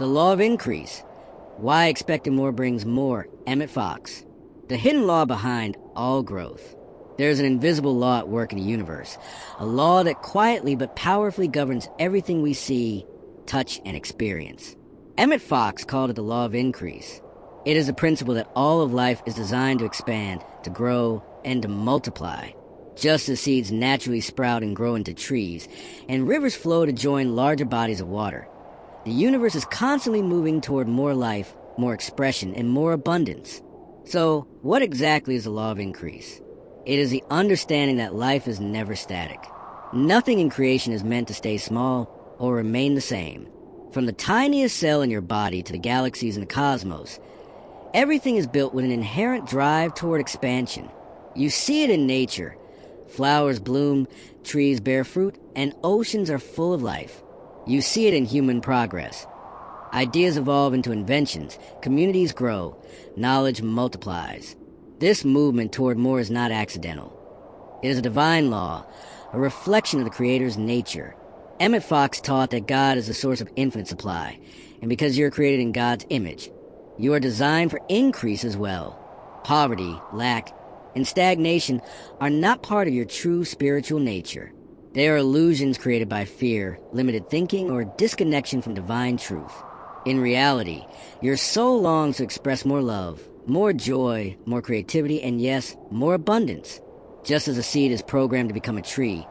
The law of increase. Why expecting more brings more. Emmet Fox. The hidden law behind all growth. There's an invisible law at work in the universe, a law that quietly but powerfully governs everything we see, touch, and experience. Emmet Fox called it the law of increase. It is a principle that all of life is designed to expand, to grow, and to multiply. Just as seeds naturally sprout and grow into trees, and rivers flow to join larger bodies of water, the universe is constantly moving toward more life, more expression, and more abundance. So, what exactly is the law of increase? It is the understanding that life is never static. Nothing in creation is meant to stay small or remain the same. From the tiniest cell in your body to the galaxies and the cosmos, everything is built with an inherent drive toward expansion. You see it in nature. Flowers bloom, trees bear fruit, and oceans are full of life. You see it in human progress. Ideas evolve into inventions, communities grow, knowledge multiplies. This movement toward more is not accidental. It is a divine law, a reflection of the Creator's nature. Emmet Fox taught that God is the source of infinite supply, and because you're created in God's image, you are designed for increase as well. Poverty, lack, and stagnation are not part of your true spiritual nature. They are illusions created by fear, limited thinking, or disconnection from divine truth. In reality, your soul longs to express more love, more joy, more creativity, and yes, more abundance. Just as a seed is programmed to become a tree,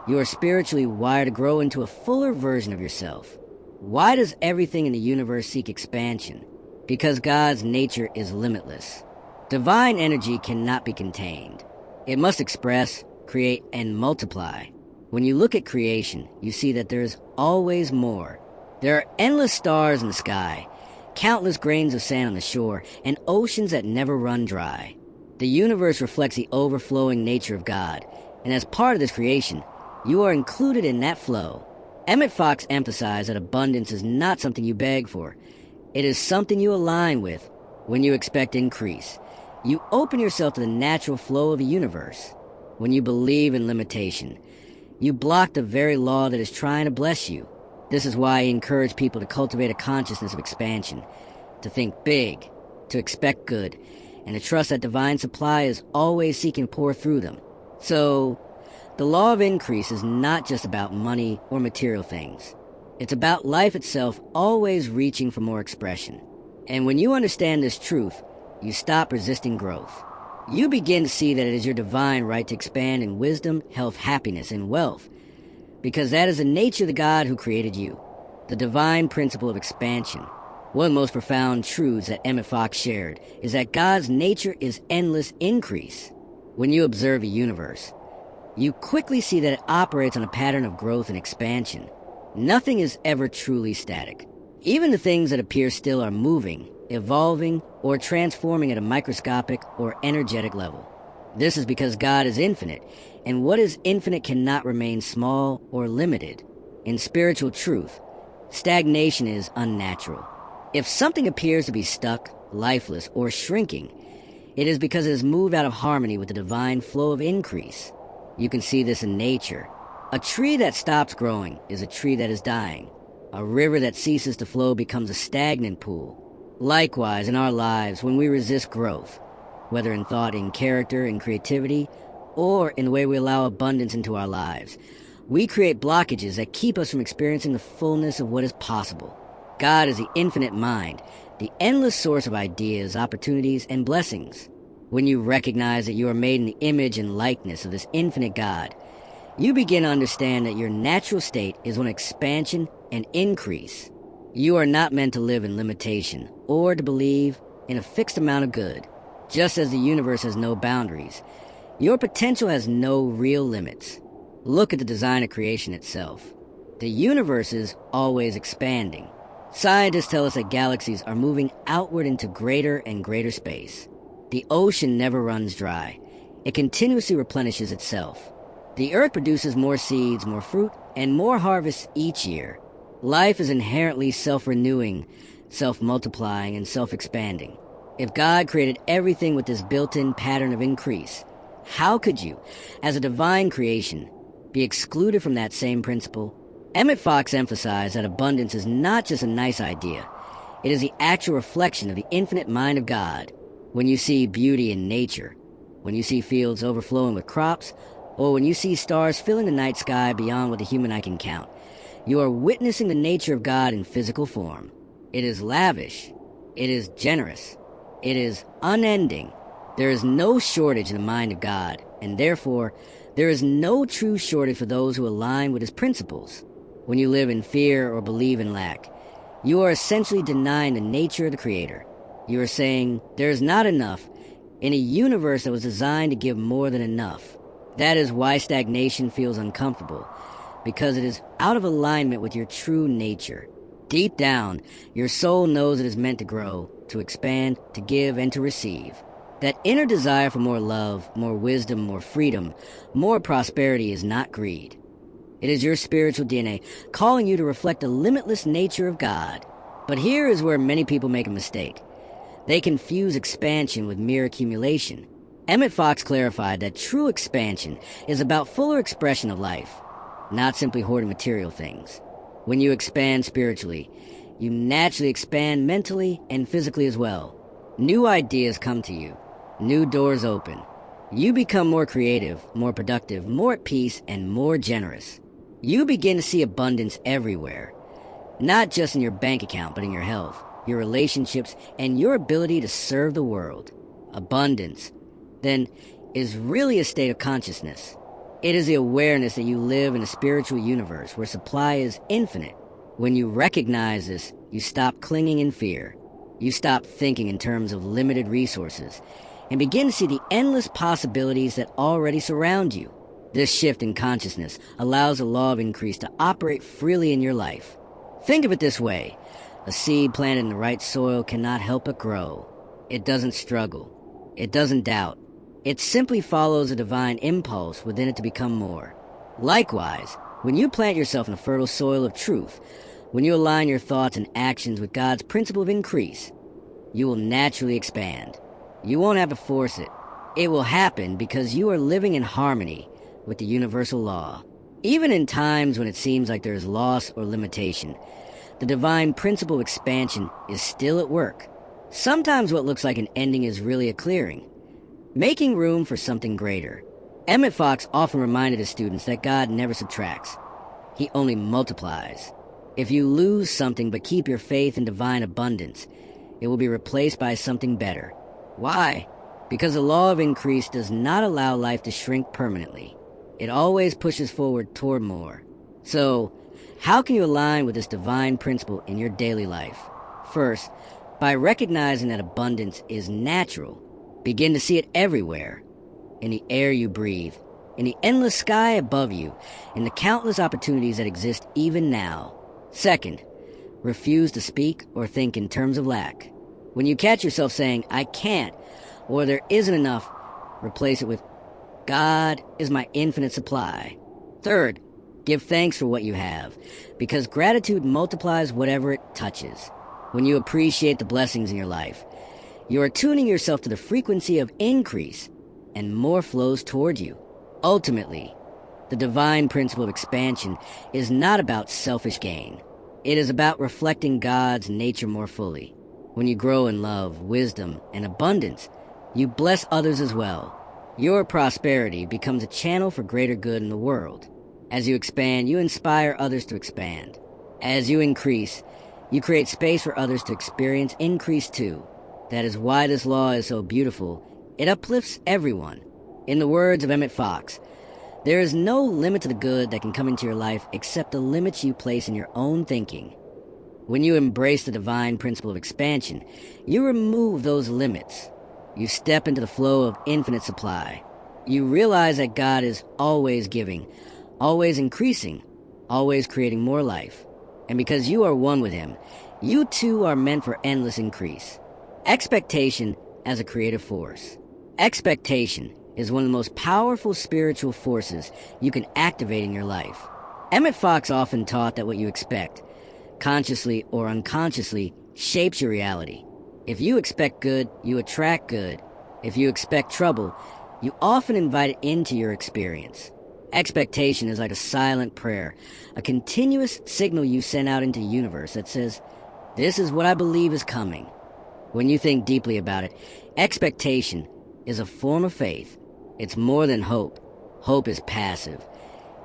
you are spiritually wired to grow into a fuller version of yourself. Why does everything in the universe seek expansion? Because God's nature is limitless. Divine energy cannot be contained. It must express, create, and multiply. When you look at creation, you see that there is always more. There are endless stars in the sky, countless grains of sand on the shore, and oceans that never run dry. The universe reflects the overflowing nature of God, and as part of this creation, you are included in that flow. Emmet Fox emphasized that abundance is not something you beg for. It is something you align with when you expect increase. You open yourself to the natural flow of the universe. When you believe in limitation, you block the very law that is trying to bless you. This is why I encourage people to cultivate a consciousness of expansion, to think big, to expect good, and to trust that divine supply is always seeking to pour through them. So, the law of increase is not just about money or material things. It's about life itself always reaching for more expression. And when you understand this truth, you stop resisting growth. You begin to see that it is your divine right to expand in wisdom, health, happiness, and wealth, because that is the nature of the God who created you, the divine principle of expansion. One of the most profound truths that Emmet Fox shared is that God's nature is endless increase. When you observe the universe, you quickly see that it operates on a pattern of growth and expansion. Nothing is ever truly static. Even the things that appear still are moving, evolving, or transforming at a microscopic or energetic level. This is because God is infinite, and what is infinite cannot remain small or limited. In spiritual truth, stagnation is unnatural. If something appears to be stuck, lifeless, or shrinking, it is because it has moved out of harmony with the divine flow of increase. You can see this in nature. A tree that stops growing is a tree that is dying. A river that ceases to flow becomes a stagnant pool. Likewise, in our lives, when we resist growth, whether in thought, in character, in creativity, or in the way we allow abundance into our lives, we create blockages that keep us from experiencing the fullness of what is possible. God is the infinite mind, the endless source of ideas, opportunities, and blessings. When you recognize that you are made in the image and likeness of this infinite God, you begin to understand that your natural state is one of expansion and increase. You are not meant to live in limitation or to believe in a fixed amount of good. Just as the universe has no boundaries, your potential has no real limits. Look at the design of creation itself. The universe is always expanding. Scientists tell us that galaxies are moving outward into greater and greater space. The ocean never runs dry. It continuously replenishes itself. The earth produces more seeds, more fruit, and more harvests each year. Life is inherently self-renewing, self-multiplying, and self-expanding. If God created everything with this built-in pattern of increase, how could you, as a divine creation, be excluded from that same principle? Emmet Fox emphasized that abundance is not just a nice idea. It is the actual reflection of the infinite mind of God. When you see beauty in nature, when you see fields overflowing with crops, or when you see stars filling the night sky beyond what the human eye can count, you are witnessing the nature of God in physical form. It is lavish. It is generous. It is unending. There is no shortage in the mind of God, and therefore, there is no true shortage for those who align with his principles. When you live in fear or believe in lack, you are essentially denying the nature of the Creator. You are saying there is not enough in a universe that was designed to give more than enough. That is why stagnation feels uncomfortable, because it is out of alignment with your true nature. Deep down, your soul knows it is meant to grow, to expand, to give, and to receive. That inner desire for more love, more wisdom, more freedom, more prosperity is not greed. It is your spiritual DNA calling you to reflect the limitless nature of God. But here is where many people make a mistake. They confuse expansion with mere accumulation. Emmet Fox clarified that true expansion is about fuller expression of life, not simply hoarding material things. When you expand spiritually, you naturally expand mentally and physically as well. New ideas come to you. New doors open. You become more creative, more productive, more at peace, and more generous. You begin to see abundance everywhere. Not just in your bank account, but in your health, your relationships, and your ability to serve the world. Abundance, then, is really a state of consciousness. It is the awareness that you live in a spiritual universe where supply is infinite. When you recognize this, you stop clinging in fear. You stop thinking in terms of limited resources and begin to see the endless possibilities that already surround you. This shift in consciousness allows the law of increase to operate freely in your life. Think of it this way. A seed planted in the right soil cannot help but grow. It doesn't struggle. It doesn't doubt. It simply follows a divine impulse within it to become more. Likewise, when you plant yourself in a fertile soil of truth, when you align your thoughts and actions with God's principle of increase, you will naturally expand. You won't have to force it. It will happen because you are living in harmony with the universal law. Even in times when it seems like there is loss or limitation, the divine principle of expansion is still at work. Sometimes what looks like an ending is really a clearing, making room for something greater. Emmet Fox often reminded his students that God never subtracts. He only multiplies. If you lose something but keep your faith in divine abundance, it will be replaced by something better. Why? Because the law of increase does not allow life to shrink permanently. It always pushes forward toward more. So, how can you align with this divine principle in your daily life? First, by recognizing that abundance is natural. Begin to see it everywhere. In the air you breathe, in the endless sky above you, in the countless opportunities that exist even now. Second, refuse to speak or think in terms of lack. When you catch yourself saying, "I can't," or "there isn't enough," replace it with, "God is my infinite supply." Third, give thanks for what you have, because gratitude multiplies whatever it touches. When you appreciate the blessings in your life, you are tuning yourself to the frequency of increase, and more flows toward you. Ultimately, the divine principle of expansion is not about selfish gain. It is about reflecting God's nature more fully. When you grow in love, wisdom, and abundance, you bless others as well. Your prosperity becomes a channel for greater good in the world. As you expand, you inspire others to expand. As you increase, you create space for others to experience increase too. That is why this law is so beautiful. It uplifts everyone. In the words of Emmet Fox, there is no limit to the good that can come into your life except the limits you place in your own thinking. When you embrace the divine principle of expansion, you remove those limits. You step into the flow of infinite supply. You realize that God is always giving, always increasing, always creating more life. And because you are one with Him, you too are meant for endless increase. Expectation as a creative force. Expectation is one of the most powerful spiritual forces you can activate in your life. Emmet Fox often taught that what you expect, consciously or unconsciously, shapes your reality. If you expect good, you attract good. If you expect trouble, you often invite it into your experience. Expectation is like a silent prayer, a continuous signal you send out into the universe that says, This is what I believe is coming. When you think deeply about it, expectation is a form of faith. It's more than hope. Hope is passive.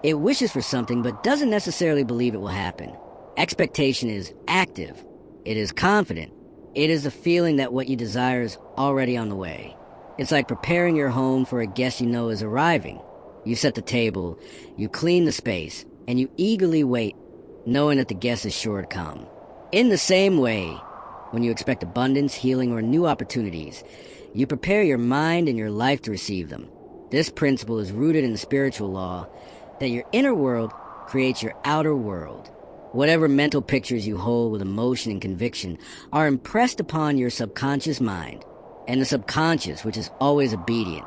It wishes for something but doesn't necessarily believe it will happen. Expectation is active. It is confident. It is the feeling that what you desire is already on the way. It's like preparing your home for a guest you know is arriving. You set the table, you clean the space, and you eagerly wait, knowing that the guest is sure to come. In the same way, when you expect abundance, healing, or new opportunities, you prepare your mind and your life to receive them. This principle is rooted in the spiritual law that your inner world creates your outer world. Whatever mental pictures you hold with emotion and conviction are impressed upon your subconscious mind, and the subconscious, which is always obedient,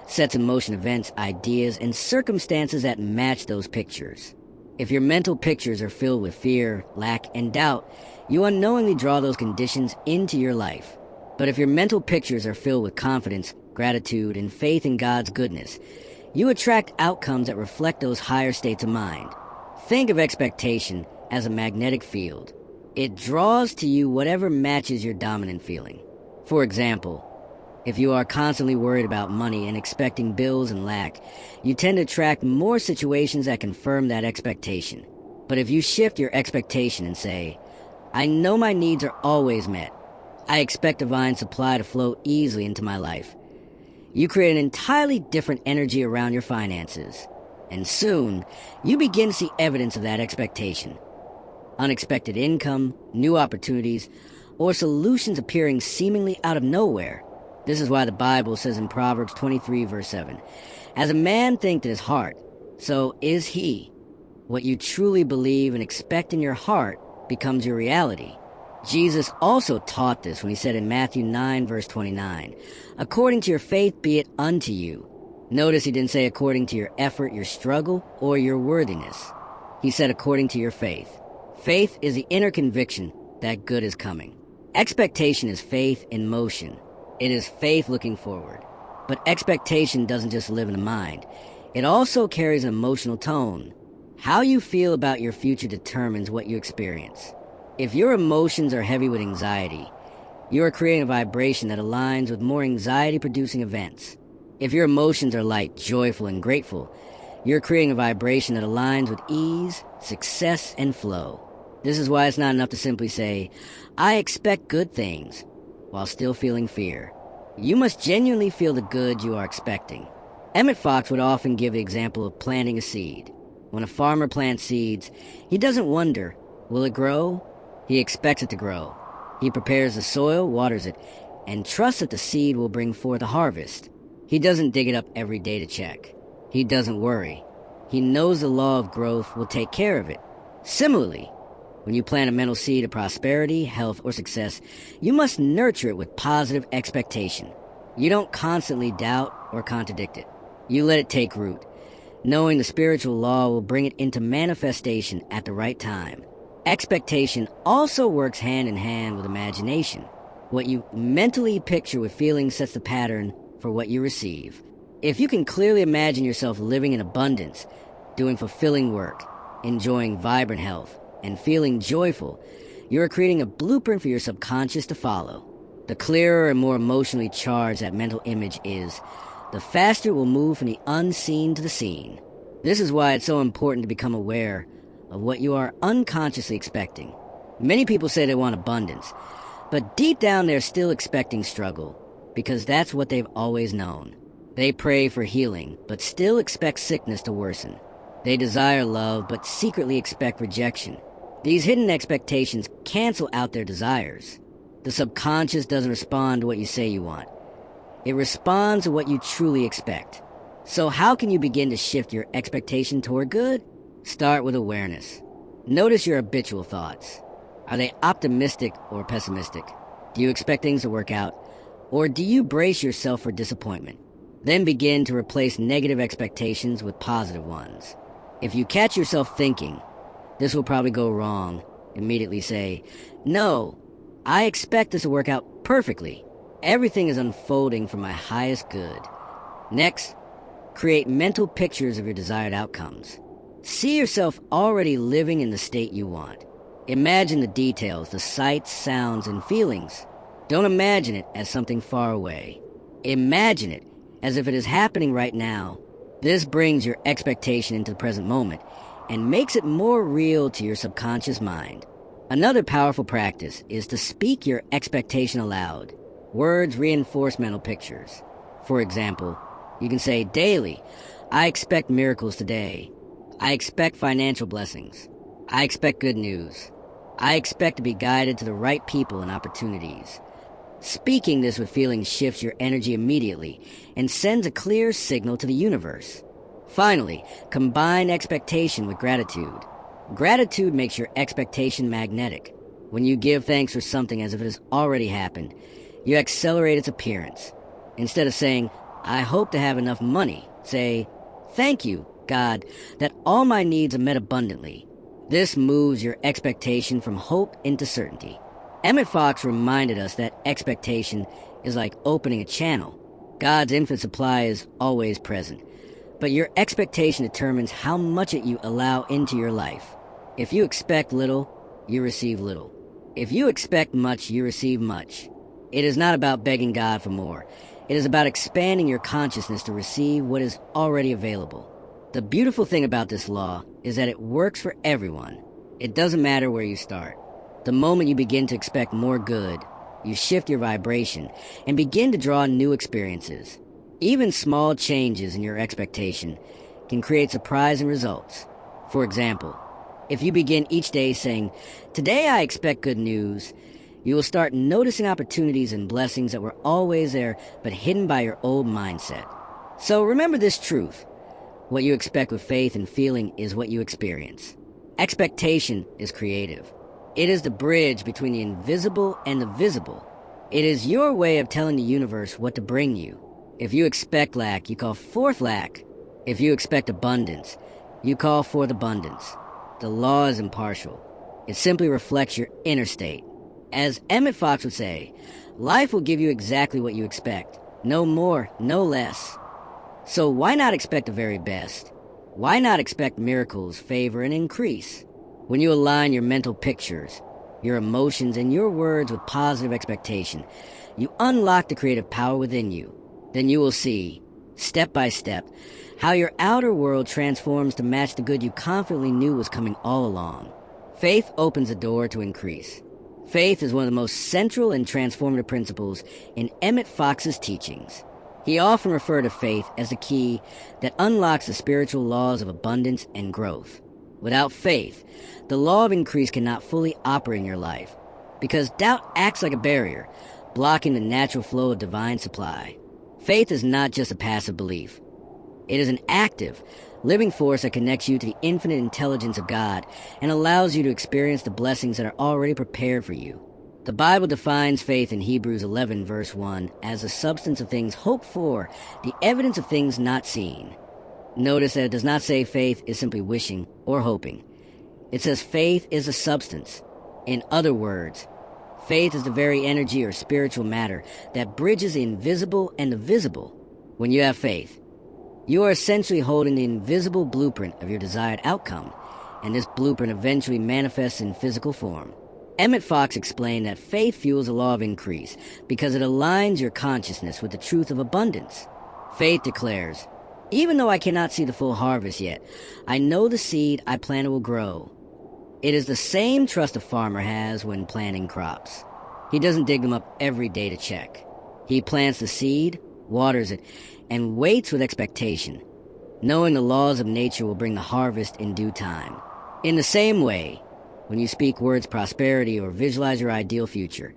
sets in motion events, ideas, and circumstances that match those pictures. If your mental pictures are filled with fear, lack, and doubt, you unknowingly draw those conditions into your life. But if your mental pictures are filled with confidence, gratitude, and faith in God's goodness, you attract outcomes that reflect those higher states of mind. Think of expectation as a magnetic field. It draws to you whatever matches your dominant feeling. For example, if you are constantly worried about money and expecting bills and lack, you tend to attract more situations that confirm that expectation. But if you shift your expectation and say, I know my needs are always met, I expect divine supply to flow easily into my life, you create an entirely different energy around your finances. And soon, you begin to see evidence of that expectation. Unexpected income, new opportunities, or solutions appearing seemingly out of nowhere. This is why the Bible says in Proverbs 23, verse 7, As a man thinketh in his heart, so is he. What you truly believe and expect in your heart becomes your reality. Jesus also taught this when he said in Matthew 9, verse 29, According to your faith be it unto you. Notice he didn't say according to your effort, your struggle, or your worthiness. He said according to your faith. Faith is the inner conviction that good is coming. Expectation is faith in motion. It is faith looking forward. But expectation doesn't just live in the mind. It also carries an emotional tone. How you feel about your future determines what you experience. If your emotions are heavy with anxiety, you are creating a vibration that aligns with more anxiety-producing events. If your emotions are light, joyful, and grateful, you're creating a vibration that aligns with ease, success, and flow. This is why it's not enough to simply say, I expect good things, while still feeling fear. You must genuinely feel the good you are expecting. Emmet Fox would often give the example of planting a seed. When a farmer plants seeds, he doesn't wonder, will it grow? He expects it to grow. He prepares the soil, waters it, and trusts that the seed will bring forth a harvest. He doesn't dig it up every day to check. He doesn't worry. He knows the law of growth will take care of it. Similarly, when you plant a mental seed of prosperity, health, or success, you must nurture it with positive expectation. You don't constantly doubt or contradict it. You let it take root, knowing the spiritual law will bring it into manifestation at the right time. Expectation also works hand in hand with imagination. What you mentally picture with feelings sets the pattern for what you receive. If you can clearly imagine yourself living in abundance, doing fulfilling work, enjoying vibrant health, and feeling joyful, you are creating a blueprint for your subconscious to follow. The clearer and more emotionally charged that mental image is, the faster it will move from the unseen to the seen. This is why it's so important to become aware of what you are unconsciously expecting. Many people say they want abundance, but deep down they're still expecting struggle, because that's what they've always known. They pray for healing, but still expect sickness to worsen. They desire love, but secretly expect rejection. These hidden expectations cancel out their desires. The subconscious doesn't respond to what you say you want. It responds to what you truly expect. So how can you begin to shift your expectation toward good? Start with awareness. Notice your habitual thoughts. Are they optimistic or pessimistic? Do you expect things to work out? Or do you brace yourself for disappointment? Then begin to replace negative expectations with positive ones. If you catch yourself thinking, this will probably go wrong, immediately say, no, I expect this to work out perfectly. Everything is unfolding for my highest good. Next, create mental pictures of your desired outcomes. See yourself already living in the state you want. Imagine the details, the sights, sounds, and feelings. Don't imagine it as something far away. Imagine it as if it is happening right now. This brings your expectation into the present moment and makes it more real to your subconscious mind. Another powerful practice is to speak your expectation aloud. Words reinforce mental pictures. For example, you can say daily, I expect miracles today. I expect financial blessings. I expect good news. I expect to be guided to the right people and opportunities. Speaking this with feeling shifts your energy immediately and sends a clear signal to the universe. Finally, combine expectation with gratitude. Gratitude makes your expectation magnetic. When you give thanks for something as if it has already happened, you accelerate its appearance. Instead of saying, I hope to have enough money, say, thank you, God, that all my needs are met abundantly. This moves your expectation from hope into certainty. Emmet Fox reminded us that expectation is like opening a channel. God's infinite supply is always present, but your expectation determines how much it you allow into your life. If you expect little, you receive little. If you expect much, you receive much. It is not about begging God for more. It is about expanding your consciousness to receive what is already available. The beautiful thing about this law is that it works for everyone. It doesn't matter where you start. The moment you begin to expect more good, you shift your vibration and begin to draw new experiences. Even small changes in your expectation can create surprising results. For example, if you begin each day saying, today I expect good news, you will start noticing opportunities and blessings that were always there but hidden by your old mindset. So remember this truth. What you expect with faith and feeling is what you experience. Expectation is creative. It is the bridge between the invisible and the visible. It is your way of telling the universe what to bring you. If you expect lack, you call forth lack. If you expect abundance, you call forth abundance. The law is impartial. It simply reflects your inner state. As Emmet Fox would say, life will give you exactly what you expect. No more, no less. So why not expect the very best? Why not expect miracles, favor, and increase? When you align your mental pictures, your emotions, and your words with positive expectation, you unlock the creative power within you. Then you will see, step by step, how your outer world transforms to match the good you confidently knew was coming all along. Faith opens the door to increase. Faith is one of the most central and transformative principles in Emmet Fox's teachings. He often referred to faith as the key that unlocks the spiritual laws of abundance and growth. Without faith, the law of increase cannot fully operate in your life, because doubt acts like a barrier, blocking the natural flow of divine supply. Faith is not just a passive belief. It is an active, living force that connects you to the infinite intelligence of God and allows you to experience the blessings that are already prepared for you. The Bible defines faith in Hebrews 11, verse 1, as the substance of things hoped for, the evidence of things not seen. Notice that it does not say faith is simply wishing or hoping. It says faith is a substance. In other words, faith is the very energy or spiritual matter that bridges the invisible and the visible. When you have faith, you are essentially holding the invisible blueprint of your desired outcome, and this blueprint eventually manifests in physical form. Emmet Fox explained that faith fuels the law of increase because it aligns your consciousness with the truth of abundance. Faith declares, even though I cannot see the full harvest yet, I know the seed I planted will grow. It is the same trust a farmer has when planting crops. He doesn't dig them up every day to check. He plants the seed, waters it, and waits with expectation, knowing the laws of nature will bring the harvest in due time. In the same way, when you speak words prosperity or visualize your ideal future,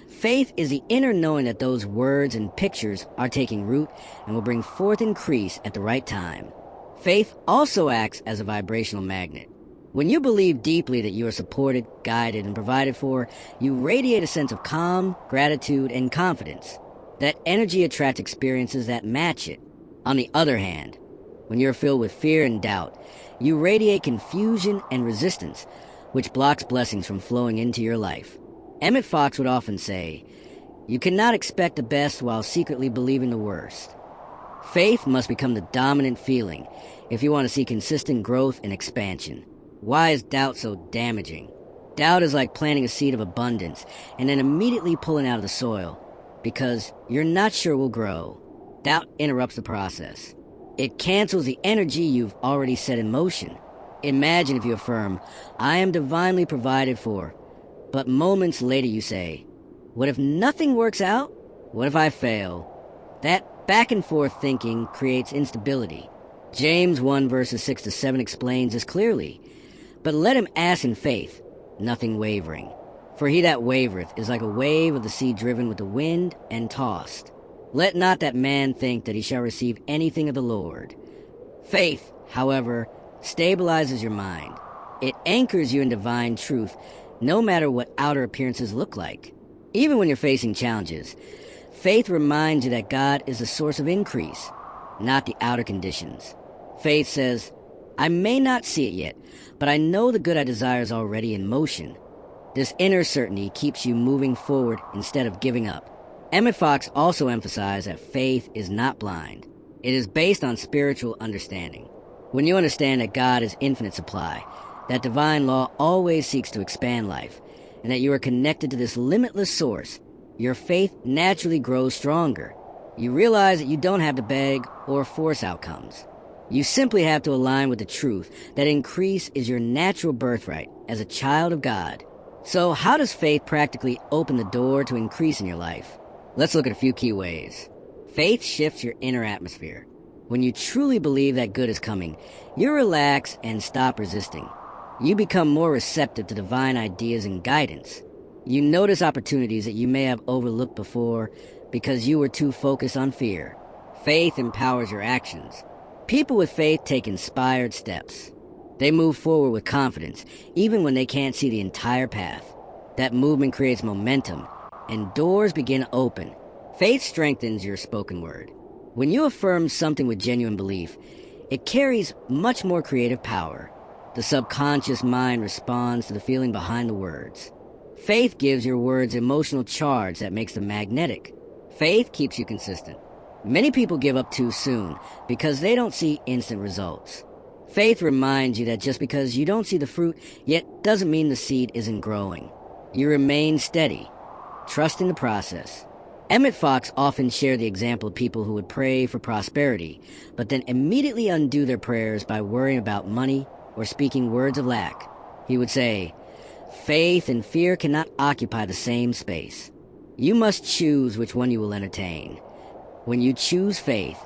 faith is the inner knowing that those words and pictures are taking root and will bring forth increase at the right time. Faith also acts as a vibrational magnet. When you believe deeply that you are supported, guided, and provided for, you radiate a sense of calm, gratitude, and confidence. That energy attracts experiences that match it. On the other hand, when you're filled with fear and doubt, you radiate confusion and resistance, which blocks blessings from flowing into your life. Emmet Fox would often say, you cannot expect the best while secretly believing the worst. Faith must become the dominant feeling if you want to see consistent growth and expansion. Why is doubt so damaging? Doubt is like planting a seed of abundance and then immediately pulling out of the soil because you're not sure it will grow. Doubt interrupts the process. It cancels the energy you've already set in motion. Imagine if you affirm, I am divinely provided for, but moments later you say, what if nothing works out? What if I fail? That back and forth thinking creates instability. James 1 verses 6 to 7 explains this clearly. But let him ask in faith, nothing wavering. For he that wavereth is like a wave of the sea driven with the wind and tossed. Let not that man think that he shall receive anything of the Lord. Faith, however, stabilizes your mind. It anchors you in divine truth, no matter what outer appearances look like. Even when you're facing challenges, faith reminds you that God is the source of increase, not the outer conditions. Faith says, I may not see it yet, but I know the good I desire is already in motion. This inner certainty keeps you moving forward instead of giving up. Emmet Fox also emphasized that faith is not blind. It is based on spiritual understanding. When you understand that God is infinite supply, that divine law always seeks to expand life, and that you are connected to this limitless source, your faith naturally grows stronger. You realize that you don't have to beg or force outcomes. You simply have to align with the truth that increase is your natural birthright as a child of God. So how does faith practically open the door to increase in your life? Let's look at a few key ways. Faith shifts your inner atmosphere. When you truly believe that good is coming, you relax and stop resisting. You become more receptive to divine ideas and guidance. You notice opportunities that you may have overlooked before because you were too focused on fear. Faith empowers your actions. People with faith take inspired steps. They move forward with confidence, even when they can't see the entire path. That movement creates momentum, and doors begin to open. Faith strengthens your spoken word. When you affirm something with genuine belief, it carries much more creative power. The subconscious mind responds to the feeling behind the words. Faith gives your words emotional charge that makes them magnetic. Faith keeps you consistent. Many people give up too soon because they don't see instant results. Faith reminds you that just because you don't see the fruit yet doesn't mean the seed isn't growing. You remain steady, trusting the process. Emmet Fox often shared the example of people who would pray for prosperity, but then immediately undo their prayers by worrying about money or speaking words of lack. He would say, faith and fear cannot occupy the same space. You must choose which one you will entertain. When you choose faith,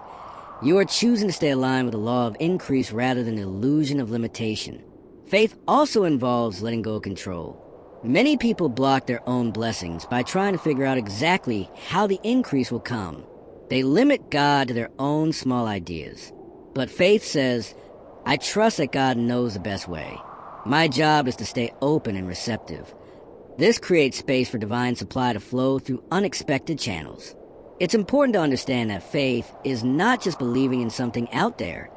you are choosing to stay aligned with the law of increase rather than the illusion of limitation. Faith also involves letting go of control. Many people block their own blessings by trying to figure out exactly how the increase will come. They limit God to their own small ideas. But faith says, I trust that God knows the best way. My job is to stay open and receptive. This creates space for divine supply to flow through unexpected channels. It's important to understand that faith is not just believing in something out there.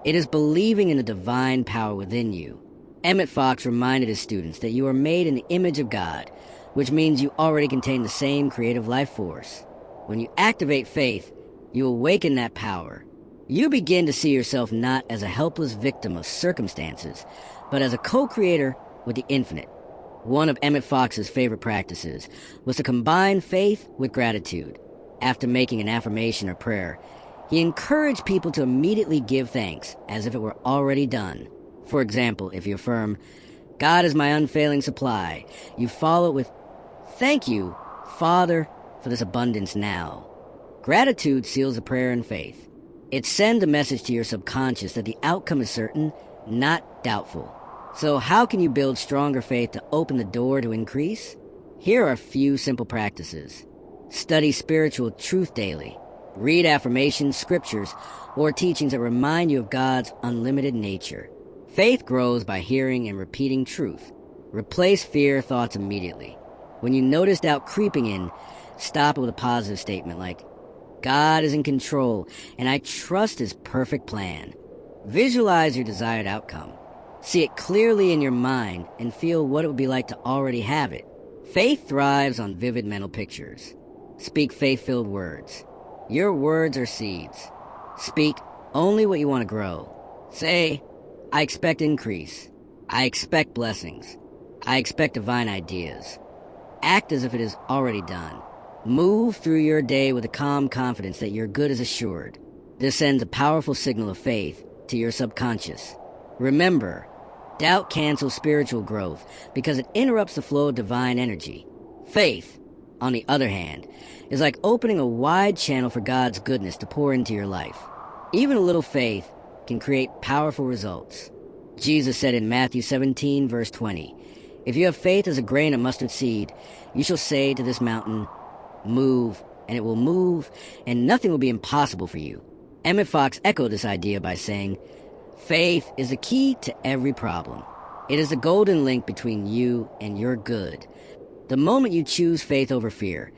It is believing in the divine power within you. Emmet Fox reminded his students that you are made in the image of God, which means you already contain the same creative life force. When you activate faith, you awaken that power. You begin to see yourself not as a helpless victim of circumstances, but as a co-creator with the infinite. One of Emmet Fox's favorite practices was to combine faith with gratitude. After making an affirmation or prayer, he encouraged people to immediately give thanks as if it were already done. For example, if you affirm, God is my unfailing supply, you follow it with, thank you, Father, for this abundance now. Gratitude seals the prayer in faith. It sends a message to your subconscious that the outcome is certain, not doubtful. So how can you build stronger faith to open the door to increase? Here are a few simple practices. Study spiritual truth daily. Read affirmations, scriptures, or teachings that remind you of God's unlimited nature. Faith grows by hearing and repeating truth. Replace fear thoughts immediately. When you notice doubt creeping in, stop it with a positive statement like, God is in control, and I trust His perfect plan. Visualize your desired outcome. See it clearly in your mind and feel what it would be like to already have it. Faith thrives on vivid mental pictures. Speak faith-filled words. Your words are seeds. Speak only what you want to grow. Say, I expect increase. I expect blessings. I expect divine ideas. Act as if it is already done. Move through your day with a calm confidence that your good is assured. This sends a powerful signal of faith to your subconscious. Remember, doubt cancels spiritual growth because it interrupts the flow of divine energy. Faith, on the other hand, is like opening a wide channel for God's goodness to pour into your life. Even a little faith can create powerful results. Jesus said in Matthew 17, verse 20, "If you have faith as a grain of mustard seed, you shall say to this mountain, 'Move,' and it will move, and nothing will be impossible for you." Emmet Fox echoed this idea by saying, "Faith is the key to every problem. It is the golden link between you and your good. The moment you choose faith over fear,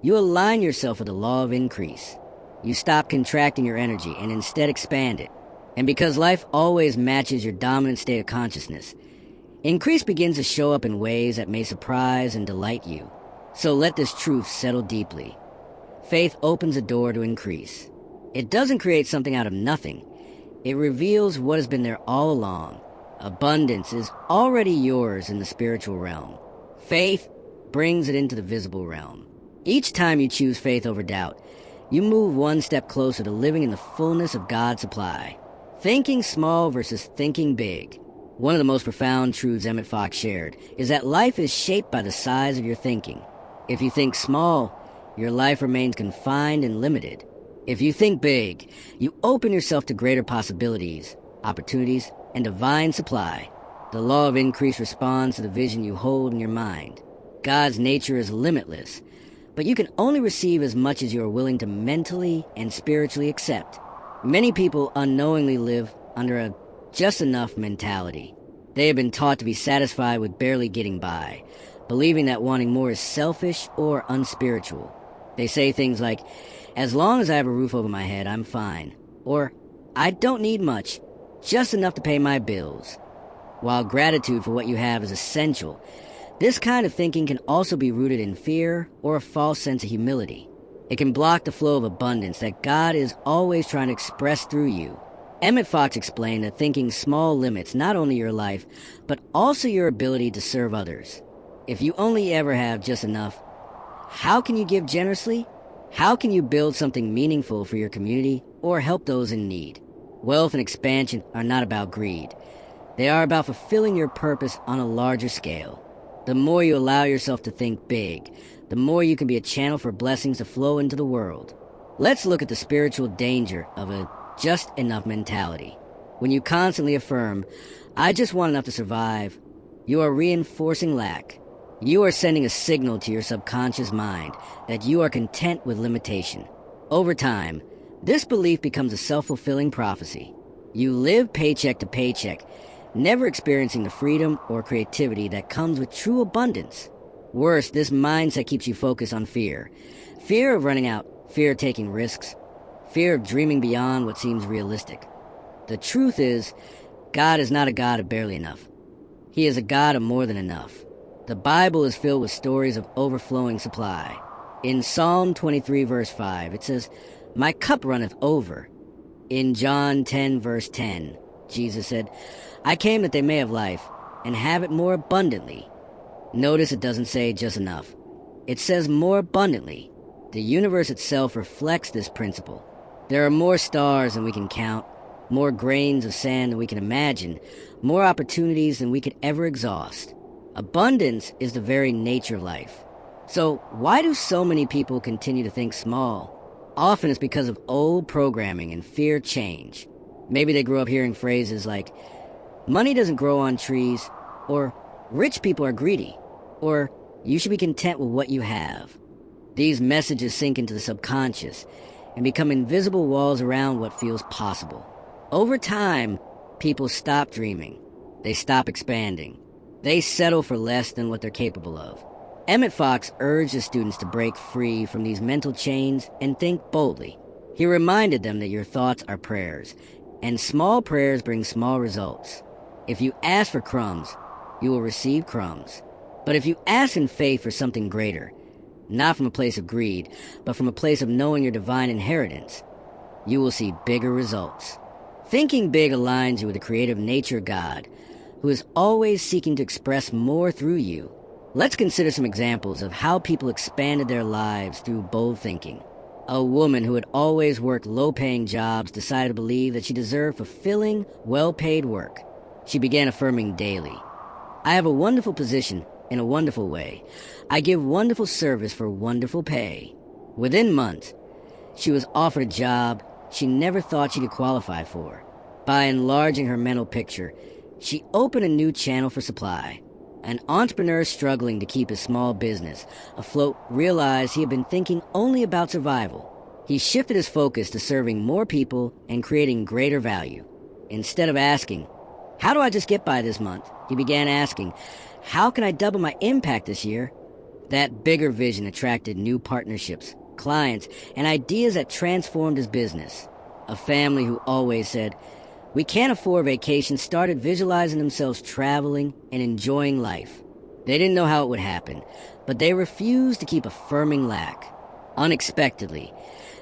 you align yourself with the law of increase. You stop contracting your energy and instead expand it. And because life always matches your dominant state of consciousness, increase begins to show up in ways that may surprise and delight you. So let this truth settle deeply. Faith opens a door to increase. It doesn't create something out of nothing. It reveals what has been there all along. Abundance is already yours in the spiritual realm. Faith brings it into the visible realm. Each time you choose faith over doubt, you move one step closer to living in the fullness of God's supply. Thinking small versus thinking big. One of the most profound truths Emmet Fox shared is that life is shaped by the size of your thinking. If you think small, your life remains confined and limited. If you think big, you open yourself to greater possibilities, opportunities, and divine supply. The law of increase responds to the vision you hold in your mind. God's nature is limitless, but you can only receive as much as you are willing to mentally and spiritually accept. Many people unknowingly live under a just enough mentality. They have been taught to be satisfied with barely getting by, believing that wanting more is selfish or unspiritual. They say things like, "As long as I have a roof over my head, I'm fine," or "I don't need much, just enough to pay my bills." While gratitude for what you have is essential, this kind of thinking can also be rooted in fear or a false sense of humility. It can block the flow of abundance that God is always trying to express through you. Emmet Fox explained that thinking small limits not only your life, but also your ability to serve others. If you only ever have just enough, how can you give generously? How can you build something meaningful for your community or help those in need? Wealth and expansion are not about greed. They are about fulfilling your purpose on a larger scale. The more you allow yourself to think big, the more you can be a channel for blessings to flow into the world. Let's look at the spiritual danger of a just enough mentality. When you constantly affirm, "I just want enough to survive," you are reinforcing lack. You are sending a signal to your subconscious mind that you are content with limitation. Over time, this belief becomes a self-fulfilling prophecy. You live paycheck to paycheck, never experiencing the freedom or creativity that comes with true abundance. Worse, this mindset keeps you focused on fear. Fear of running out, fear of taking risks, fear of dreaming beyond what seems realistic. The truth is, God is not a God of barely enough. He is a God of more than enough. The Bible is filled with stories of overflowing supply. In Psalm 23, verse 5, it says, "My cup runneth over." In John 10, verse 10, Jesus said, "I came that they may have life, and have it more abundantly." Notice it doesn't say just enough. It says more abundantly. The universe itself reflects this principle. There are more stars than we can count, more grains of sand than we can imagine, more opportunities than we could ever exhaust. Abundance is the very nature of life. So why do so many people continue to think small? Often it's because of old programming and fear change. Maybe they grew up hearing phrases like, "Money doesn't grow on trees," or "Rich people are greedy," or "You should be content with what you have." These messages sink into the subconscious and become invisible walls around what feels possible. Over time, people stop dreaming. They stop expanding. They settle for less than what they're capable of. Emmet Fox urged his students to break free from these mental chains and think boldly. He reminded them that your thoughts are prayers, and small prayers bring small results. If you ask for crumbs, you will receive crumbs. But if you ask in faith for something greater, not from a place of greed, but from a place of knowing your divine inheritance, you will see bigger results. Thinking big aligns you with the creative nature of God, who is always seeking to express more through you. Let's consider some examples of how people expanded their lives through bold thinking. A woman who had always worked low-paying jobs decided to believe that she deserved fulfilling, well-paid work. She began affirming daily, "I have a wonderful position in a wonderful way. I give wonderful service for wonderful pay." Within months, she was offered a job she never thought she could qualify for. By enlarging her mental picture, she opened a new channel for supply. An entrepreneur struggling to keep his small business afloat realized he had been thinking only about survival. He shifted his focus to serving more people and creating greater value. Instead of asking, "How do I just get by this month?" he began asking, "How can I double my impact this year?" That bigger vision attracted new partnerships, clients, and ideas that transformed his business. A family who always said, "We can't afford vacation," started visualizing themselves traveling and enjoying life. They didn't know how it would happen, but they refused to keep affirming lack. Unexpectedly,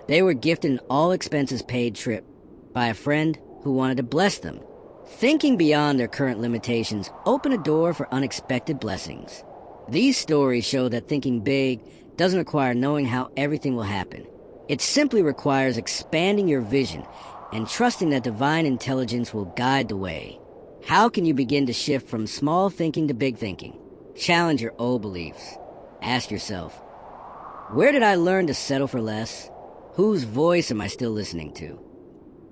they were gifted an all-expenses-paid trip by a friend who wanted to bless them. Thinking beyond their current limitations opened a door for unexpected blessings. These stories show that thinking big doesn't require knowing how everything will happen. It simply requires expanding your vision and trusting that divine intelligence will guide the way. How can you begin to shift from small thinking to big thinking? Challenge your old beliefs. Ask yourself, where did I learn to settle for less? Whose voice am I still listening to?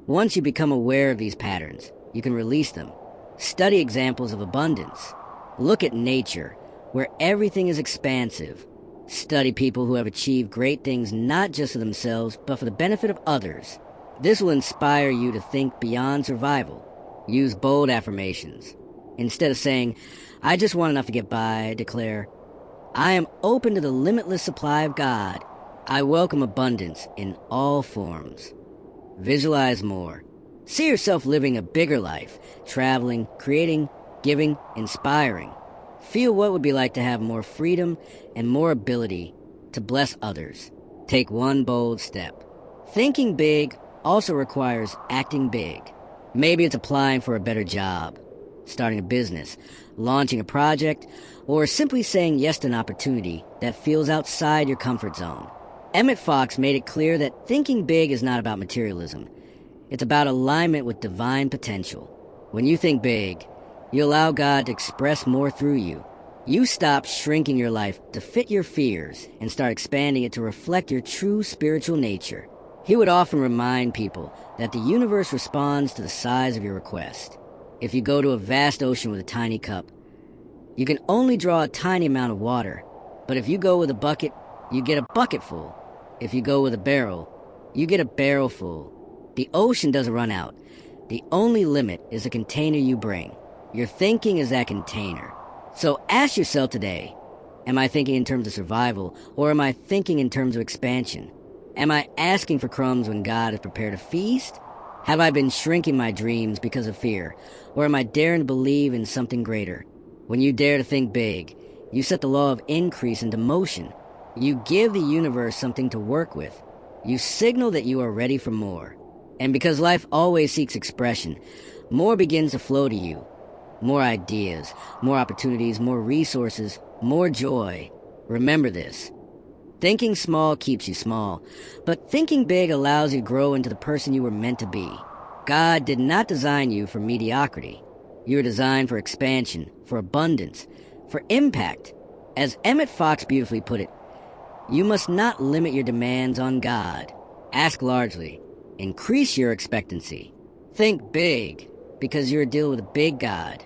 Once you become aware of these patterns, you can release them. Study examples of abundance. Look at nature, where everything is expansive. Study people who have achieved great things not just for themselves, but for the benefit of others. This will inspire you to think beyond survival. Use bold affirmations. Instead of saying, "I just want enough to get by," declare, "I am open to the limitless supply of God. I welcome abundance in all forms." Visualize more. See yourself living a bigger life, traveling, creating, giving, inspiring. Feel what it would be like to have more freedom and more ability to bless others. Take one bold step. Thinking big also requires acting big. Maybe it's applying for a better job, starting a business, launching a project, or simply saying yes to an opportunity that feels outside your comfort zone. Emmet Fox made it clear that thinking big is not about materialism. It's about alignment with divine potential. When you think big, you allow God to express more through you. You stop shrinking your life to fit your fears and start expanding it to reflect your true spiritual nature. He would often remind people that the universe responds to the size of your request. If you go to a vast ocean with a tiny cup, you can only draw a tiny amount of water. But if you go with a bucket, you get a bucket full. If you go with a barrel, you get a barrel full. The ocean doesn't run out. The only limit is the container you bring. Your thinking is that container. So ask yourself today, am I thinking in terms of survival, or am I thinking in terms of expansion? Am I asking for crumbs when God has prepared a feast? Have I been shrinking my dreams because of fear, or am I daring to believe in something greater? When you dare to think big, you set the law of increase into motion. You give the universe something to work with. You signal that you are ready for more. And because life always seeks expression, more begins to flow to you. More ideas, more opportunities, more resources, more joy. Remember this. Thinking small keeps you small, but thinking big allows you to grow into the person you were meant to be. God did not design you for mediocrity. You were designed for expansion, for abundance, for impact. As Emmet Fox beautifully put it, you must not limit your demands on God. Ask largely. Increase your expectancy. Think big, because you're dealing with a big God.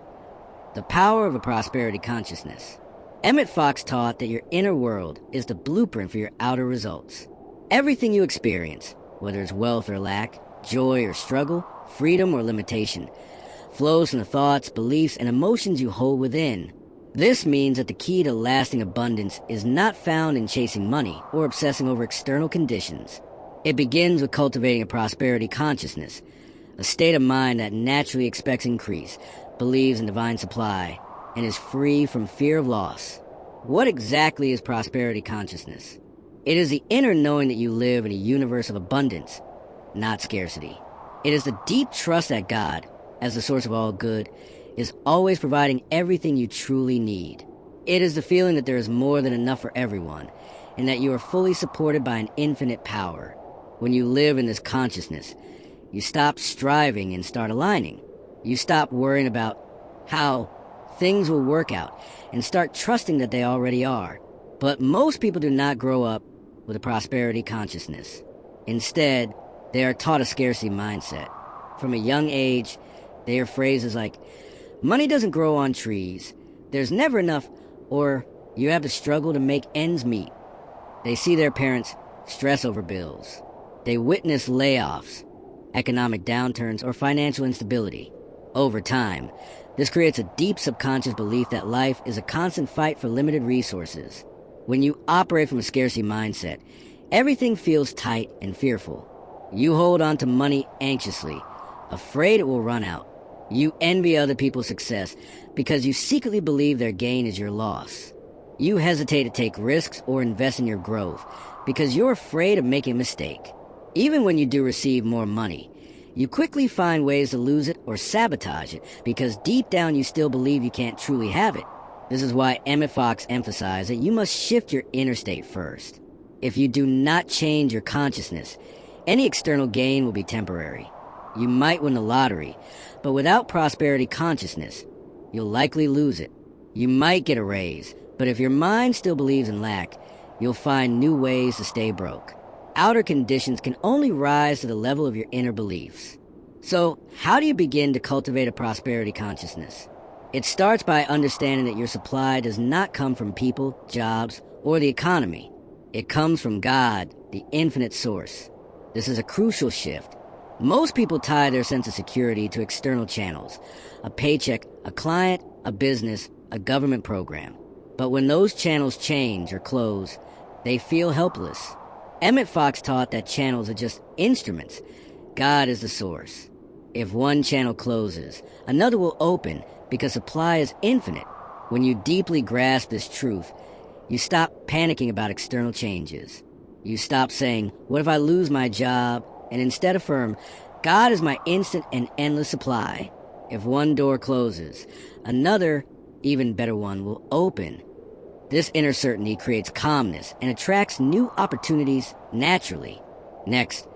The power of a prosperity consciousness. Emmet Fox taught that your inner world is the blueprint for your outer results. Everything you experience, whether it's wealth or lack, joy or struggle, freedom or limitation, flows from the thoughts, beliefs, and emotions you hold within. This means that the key to lasting abundance is not found in chasing money or obsessing over external conditions. It begins with cultivating a prosperity consciousness, a state of mind that naturally expects increase, believes in divine supply, and is free from fear of loss. What exactly is prosperity consciousness? It is the inner knowing that you live in a universe of abundance, not scarcity. It is the deep trust that God, as the source of all good, is always providing everything you truly need. It is the feeling that there is more than enough for everyone, and that you are fully supported by an infinite power. When you live in this consciousness, you stop striving and start aligning. You stop worrying about how things will work out and start trusting that they already are. But most people do not grow up with a prosperity consciousness. Instead, they are taught a scarcity mindset. From a young age, they hear phrases like, money doesn't grow on trees, there's never enough, or you have to struggle to make ends meet. They see their parents stress over bills. They witness layoffs, economic downturns, or financial instability. Over time, this creates a deep subconscious belief that life is a constant fight for limited resources. When you operate from a scarcity mindset, everything feels tight and fearful. You hold on to money anxiously, afraid it will run out. You envy other people's success because you secretly believe their gain is your loss. You hesitate to take risks or invest in your growth because you're afraid of making a mistake. Even when you do receive more money, you quickly find ways to lose it or sabotage it because deep down you still believe you can't truly have it. This is why Emmet Fox emphasized that you must shift your inner state first. If you do not change your consciousness, any external gain will be temporary. You might win the lottery, but without prosperity consciousness, you'll likely lose it. You might get a raise, but if your mind still believes in lack, you'll find new ways to stay broke. Outer conditions can only rise to the level of your inner beliefs. So, how do you begin to cultivate a prosperity consciousness? It starts by understanding that your supply does not come from people, jobs, or the economy. It comes from God, the infinite source. This is a crucial shift. Most people tie their sense of security to external channels, a paycheck, a client, a business, a government program. But when those channels change or close, they feel helpless. Emmet Fox taught that channels are just instruments. God is the source. If one channel closes, another will open because supply is infinite. When you deeply grasp this truth, you stop panicking about external changes. You stop saying, what if I lose my job? And instead affirm, God is my instant and endless supply. If one door closes, another, even better one, will open. This inner certainty creates calmness and attracts new opportunities naturally. Next,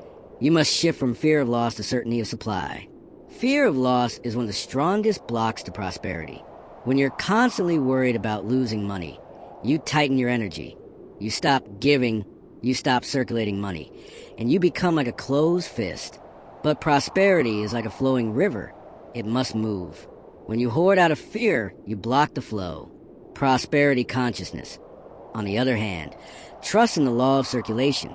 you must shift from fear of loss to certainty of supply. Fear of loss is one of the strongest blocks to prosperity. When you're constantly worried about losing money, you tighten your energy. You stop giving, you stop circulating money, and you become like a closed fist. But prosperity is like a flowing river. It must move. When you hoard out of fear, you block the flow. Prosperity consciousness, on the other hand, trusts in the law of circulation.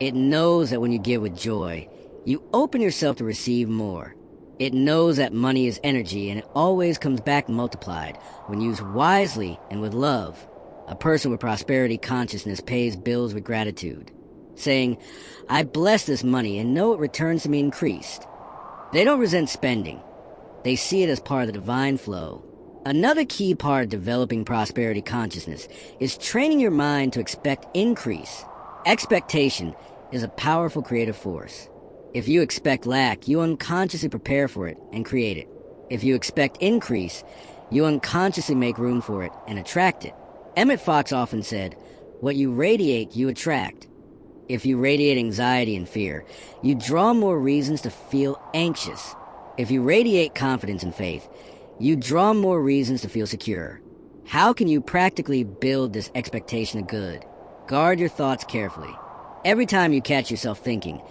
It knows that when you give with joy, you open yourself to receive more. It knows that money is energy and it always comes back multiplied when used wisely and with love. A person with prosperity consciousness pays bills with gratitude, saying, I bless this money and know it returns to me increased. They don't resent spending. They see it as part of the divine flow. Another key part of developing prosperity consciousness is training your mind to expect increase. Expectation is a powerful creative force. If you expect lack, you unconsciously prepare for it and create it. If you expect increase, you unconsciously make room for it and attract it. Emmet Fox often said, what you radiate, you attract. If you radiate anxiety and fear, you draw more reasons to feel anxious. If you radiate confidence and faith, you draw more reasons to feel secure. How can you practically build this expectation of good? Guard your thoughts carefully. Every time you catch yourself thinking,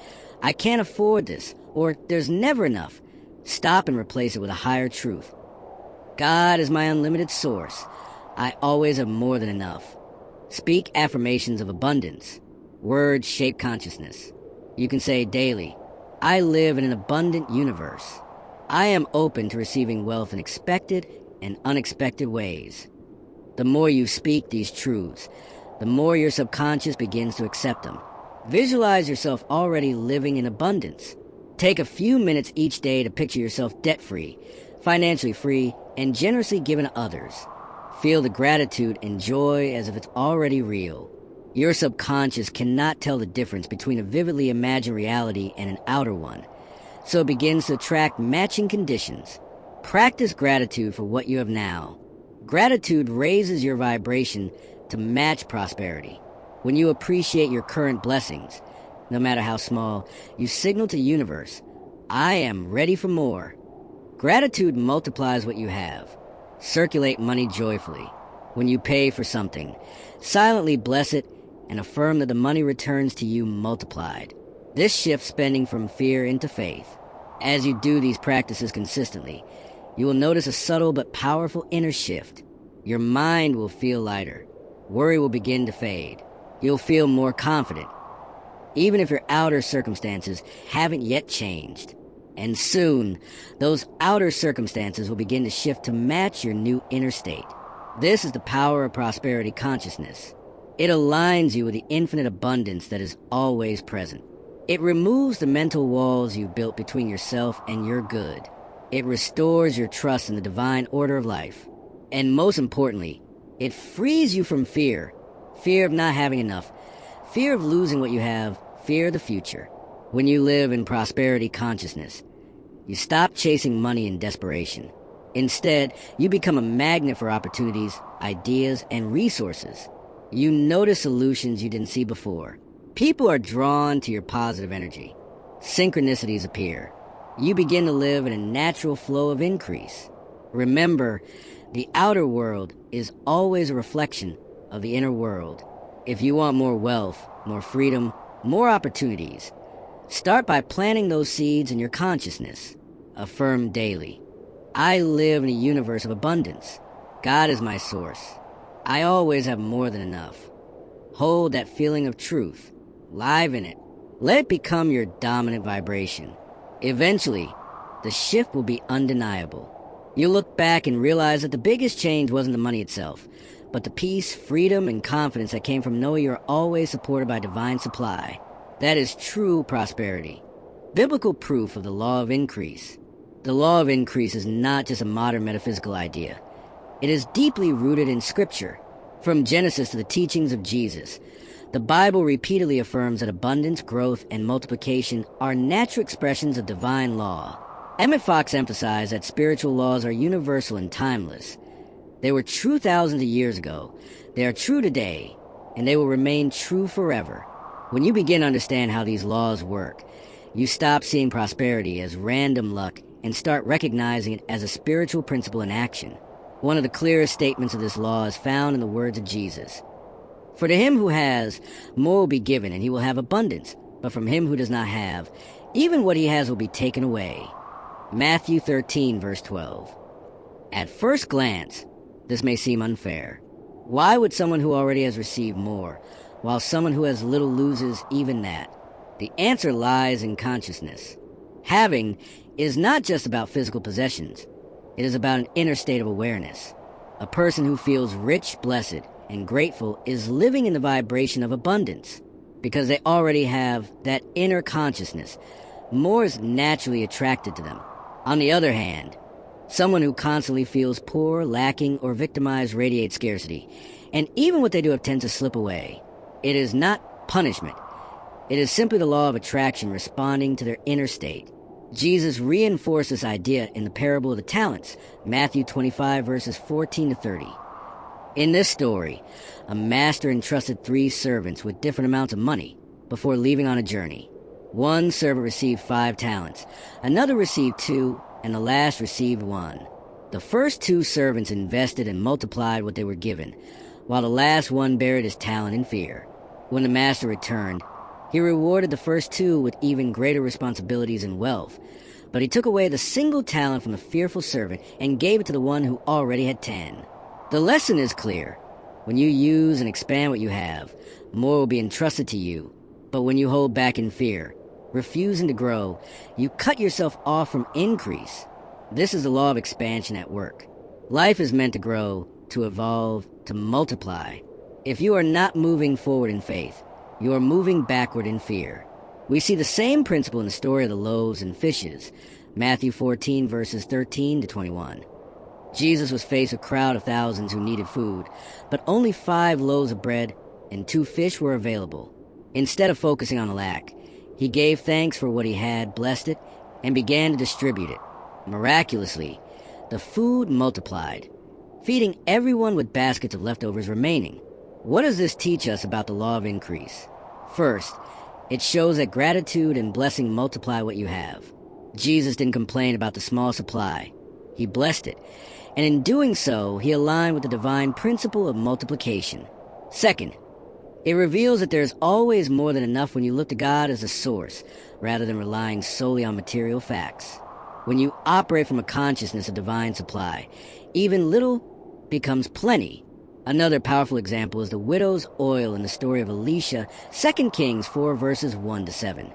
I can't afford this, or there's never enough, stop and replace it with a higher truth. God is my unlimited source. I always have more than enough. Speak affirmations of abundance. Words shape consciousness. You can say daily, I live in an abundant universe. I am open to receiving wealth in expected and unexpected ways. The more you speak these truths, the more your subconscious begins to accept them. Visualize yourself already living in abundance. Take a few minutes each day to picture yourself debt-free, financially free, and generously given to others. Feel the gratitude and joy as if it's already real. Your subconscious cannot tell the difference between a vividly imagined reality and an outer one, so it begins to attract matching conditions. Practice gratitude for what you have now. Gratitude raises your vibration to match prosperity. When you appreciate your current blessings, no matter how small, you signal to the universe, I am ready for more. Gratitude multiplies what you have. Circulate money joyfully. When you pay for something, silently bless it and affirm that the money returns to you multiplied. This shifts spending from fear into faith. As you do these practices consistently, you will notice a subtle but powerful inner shift. Your mind will feel lighter. Worry will begin to fade. You'll feel more confident, even if your outer circumstances haven't yet changed. And soon, those outer circumstances will begin to shift to match your new inner state. This is the power of prosperity consciousness. It aligns you with the infinite abundance that is always present. It removes the mental walls you've built between yourself and your good. It restores your trust in the divine order of life. And most importantly, it frees you from fear. Fear of not having enough. Fear of losing what you have. Fear of the future. When you live in prosperity consciousness, you stop chasing money in desperation. Instead, you become a magnet for opportunities, ideas, and resources. You notice solutions you didn't see before. People are drawn to your positive energy. Synchronicities appear. You begin to live in a natural flow of increase. Remember, the outer world is always a reflection of the inner world. If you want more wealth, more freedom, more opportunities, start by planting those seeds in your consciousness. Affirm daily. I live in a universe of abundance. God is my source. I always have more than enough. Hold that feeling of truth. Liven it. Let it become your dominant vibration. Eventually, the shift will be undeniable. You'll look back and realize that the biggest change wasn't the money itself, but the peace, freedom, and confidence that came from knowing you're always supported by divine supply. That is true prosperity. Biblical proof of the law of increase. The law of increase is not just a modern metaphysical idea. It is deeply rooted in Scripture. From Genesis to the teachings of Jesus, the Bible repeatedly affirms that abundance, growth, and multiplication are natural expressions of divine law. Emmet Fox emphasized that spiritual laws are universal and timeless. They were true thousands of years ago. They are true today, and they will remain true forever. When you begin to understand how these laws work, you stop seeing prosperity as random luck and start recognizing it as a spiritual principle in action. One of the clearest statements of this law is found in the words of Jesus. For to him who has, more will be given, and he will have abundance. But from him who does not have, even what he has will be taken away. Matthew 13, verse 12. At first glance, this may seem unfair. Why would someone who already has received more, while someone who has little loses even that? The answer lies in consciousness. Having is not just about physical possessions. It is about an inner state of awareness. A person who feels rich, blessed, and grateful is living in the vibration of abundance. Because they already have that inner consciousness, more is naturally attracted to them. On the other hand, someone who constantly feels poor, lacking, or victimized radiates scarcity, and even what they do tends to slip away. It is not punishment. It is simply the law of attraction responding to their inner state. Jesus reinforced this idea in the parable of the talents, Matthew 25, verses 14 to 30. In this story, a master entrusted 3 servants with different amounts of money before leaving on a journey. One servant received 5 talents, another received 2, and the last received 1. The first 2 servants invested and multiplied what they were given, while the last one buried his talent in fear. When the master returned, he rewarded the first 2 with even greater responsibilities and wealth, but he took away the single talent from the fearful servant and gave it to the one who already had 10. The lesson is clear. When you use and expand what you have, more will be entrusted to you. But when you hold back in fear, refusing to grow, you cut yourself off from increase. This is the law of expansion at work. Life is meant to grow, to evolve, to multiply. If you are not moving forward in faith, you are moving backward in fear. We see the same principle in the story of the loaves and fishes, Matthew 14, verses 13 to 21. Jesus was faced with a crowd of thousands who needed food, but only 5 loaves of bread and 2 fish were available. Instead of focusing on the lack, he gave thanks for what he had, blessed it, and began to distribute it. Miraculously, the food multiplied, feeding everyone with baskets of leftovers remaining. What does this teach us about the law of increase? First, it shows that gratitude and blessing multiply what you have. Jesus didn't complain about the small supply. He blessed it, and in doing so, he aligned with the divine principle of multiplication. Second, it reveals that there's always more than enough when you look to God as a source, rather than relying solely on material facts. When you operate from a consciousness of divine supply, even little becomes plenty. Another powerful example is the widow's oil in the story of Elisha, 2 Kings 4 verses 1 to 7.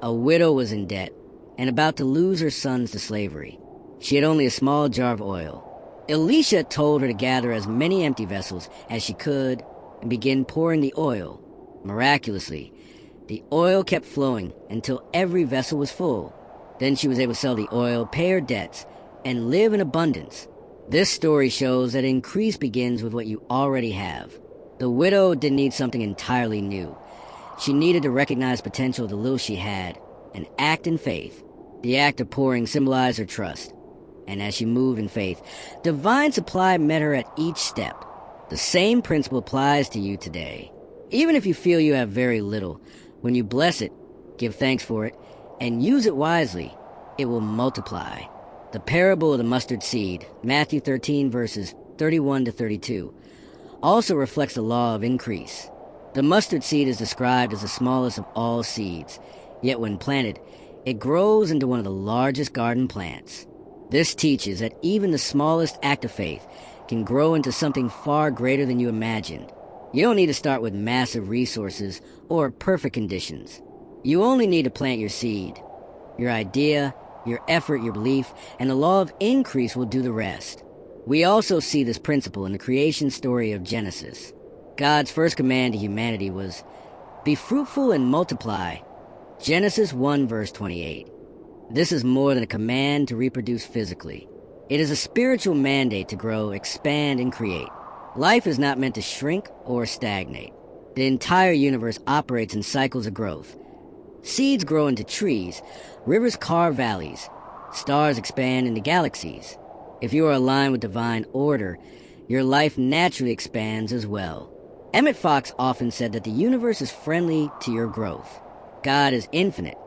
A widow was in debt and about to lose her sons to slavery. She had only a small jar of oil. Elisha told her to gather as many empty vessels as she could and begin pouring the oil. Miraculously, the oil kept flowing until every vessel was full. Then she was able to sell the oil, pay her debts, and live in abundance. This story shows that increase begins with what you already have. The widow didn't need something entirely new. She needed to recognize potential of the little she had and act in faith. The act of pouring symbolized her trust. And as she moved in faith, divine supply met her at each step. The same principle applies to you today. Even if you feel you have very little, when you bless it, give thanks for it, and use it wisely, it will multiply. The parable of the mustard seed, Matthew 13 verses 31 to 32, also reflects the law of increase. The mustard seed is described as the smallest of all seeds, yet when planted, it grows into one of the largest garden plants. This teaches that even the smallest act of faith can grow into something far greater than you imagined. You don't need to start with massive resources or perfect conditions. You only need to plant your seed. Your idea, your effort, your belief, and the law of increase will do the rest. We also see this principle in the creation story of Genesis. God's first command to humanity was, "Be fruitful and multiply." Genesis 1 verse 28. This is more than a command to reproduce physically. It is a spiritual mandate to grow, expand, and create. Life is not meant to shrink or stagnate. The entire universe operates in cycles of growth. Seeds grow into trees, rivers carve valleys, stars expand into galaxies. If you are aligned with divine order, your life naturally expands as well. Emmet Fox often said that the universe is friendly to your growth. God is infinite,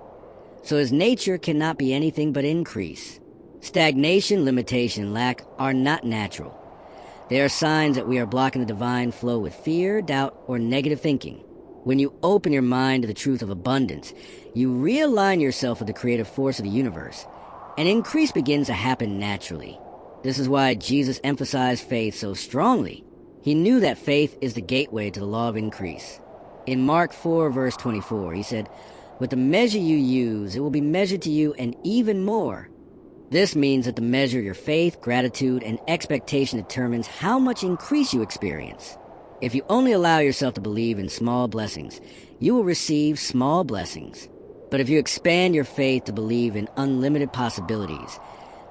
so his nature cannot be anything but increase. Stagnation, limitation, and lack are not natural. They are signs that we are blocking the divine flow with fear, doubt, or negative thinking. When you open your mind to the truth of abundance, you realign yourself with the creative force of the universe, and increase begins to happen naturally. This is why Jesus emphasized faith so strongly. He knew that faith is the gateway to the law of increase. In Mark 4 verse 24, he said, "With the measure you use, it will be measured to you and even more." This means that the measure of your faith, gratitude, and expectation determines how much increase you experience. If you only allow yourself to believe in small blessings, you will receive small blessings. But if you expand your faith to believe in unlimited possibilities,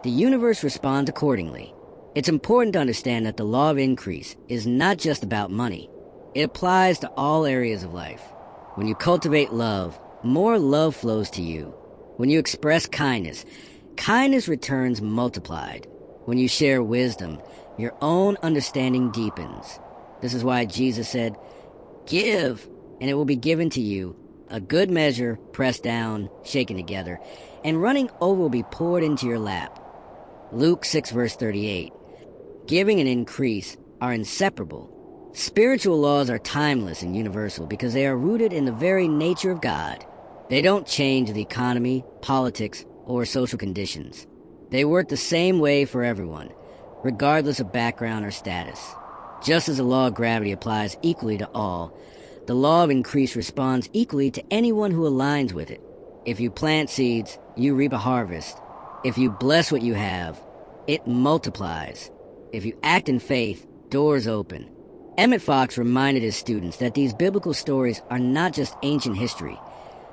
the universe responds accordingly. It's important to understand that the law of increase is not just about money. It applies to all areas of life. When you cultivate love, more love flows to you. When you express kindness, kindness returns multiplied. When you share wisdom, your own understanding deepens. This is why Jesus said, "Give, and it will be given to you. A good measure, pressed down, shaken together, and running over will be poured into your lap." Luke 6 verse 38. Giving and increase are inseparable. Spiritual laws are timeless and universal because they are rooted in the very nature of God. They don't change the economy, politics, or social conditions. They work the same way for everyone, regardless of background or status. Just as the law of gravity applies equally to all, the law of increase responds equally to anyone who aligns with it. If you plant seeds, you reap a harvest. If you bless what you have, it multiplies. If you act in faith, doors open. Emmet Fox reminded his students that these biblical stories are not just ancient history.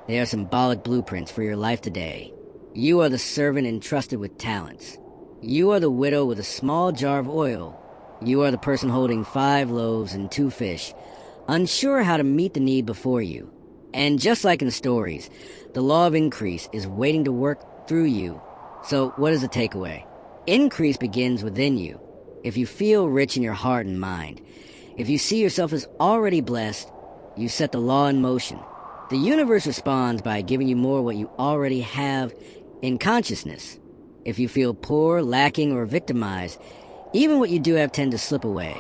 They are symbolic blueprints for your life today. You are the servant entrusted with talents. You are the widow with a small jar of oil. You are the person holding 5 loaves and 2 fish, unsure how to meet the need before you. And just like in stories, the law of increase is waiting to work through you. So what is the takeaway? Increase begins within you. If you feel rich in your heart and mind, if you see yourself as already blessed, you set the law in motion. The universe responds by giving you more what you already have in consciousness. If you feel poor, lacking, or victimized, even what you do have tend to slip away.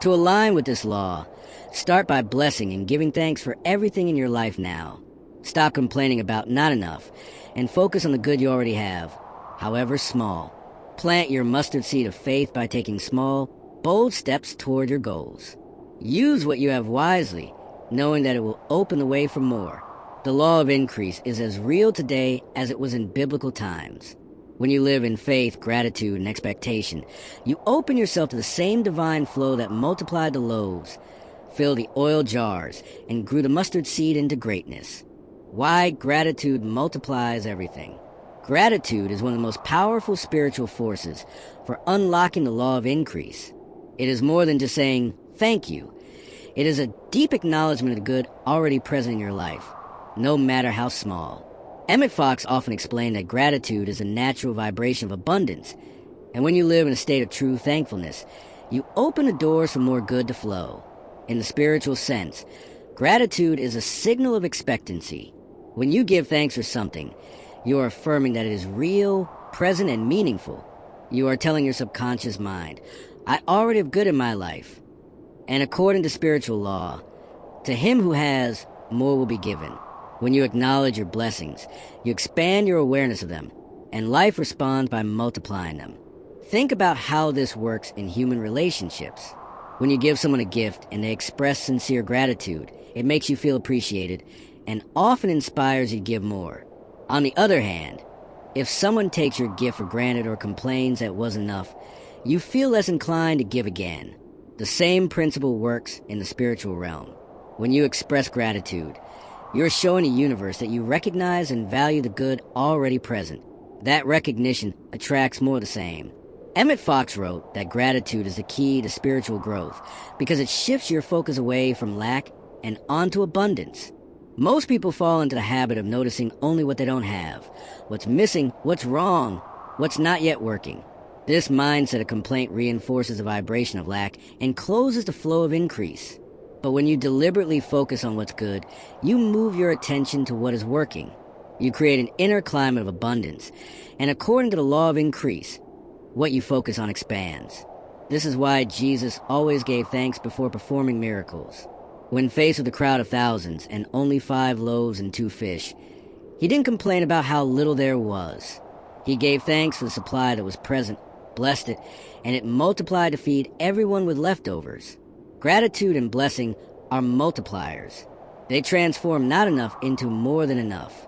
To align with this law, start by blessing and giving thanks for everything in your life now. Stop complaining about not enough and focus on the good you already have, however small. Plant your mustard seed of faith by taking small, bold steps toward your goals. Use what you have wisely, knowing that it will open the way for more. The law of increase is as real today as it was in biblical times. When you live in faith, gratitude, and expectation, you open yourself to the same divine flow that multiplied the loaves, filled the oil jars, and grew the mustard seed into greatness. Why gratitude multiplies everything. Gratitude is one of the most powerful spiritual forces for unlocking the law of increase. It is more than just saying, thank you. It is a deep acknowledgement of the good already present in your life, no matter how small. Emmet Fox often explained that gratitude is a natural vibration of abundance, and when you live in a state of true thankfulness, you open the doors for more good to flow. In the spiritual sense, gratitude is a signal of expectancy. When you give thanks for something, you are affirming that it is real, present, and meaningful. You are telling your subconscious mind, I already have good in my life. And according to spiritual law, to him who has, more will be given. When you acknowledge your blessings, you expand your awareness of them, and life responds by multiplying them. Think about how this works in human relationships. When you give someone a gift and they express sincere gratitude, it makes you feel appreciated and often inspires you to give more. On the other hand, if someone takes your gift for granted or complains that it wasn't enough, you feel less inclined to give again. The same principle works in the spiritual realm. When you express gratitude, you're showing the universe that you recognize and value the good already present. That recognition attracts more of the same. Emmet Fox wrote that gratitude is the key to spiritual growth because it shifts your focus away from lack and onto abundance. Most people fall into the habit of noticing only what they don't have, what's missing, what's wrong, what's not yet working. This mindset of complaint reinforces the vibration of lack and closes the flow of increase. But when you deliberately focus on what's good, you move your attention to what is working. You create an inner climate of abundance, and according to the law of increase, what you focus on expands. This is why Jesus always gave thanks before performing miracles. When faced with a crowd of thousands and only 5 loaves and 2 fish, he didn't complain about how little there was. He gave thanks for the supply that was present, blessed it, and it multiplied to feed everyone with leftovers. Gratitude and blessing are multipliers. They transform not enough into more than enough.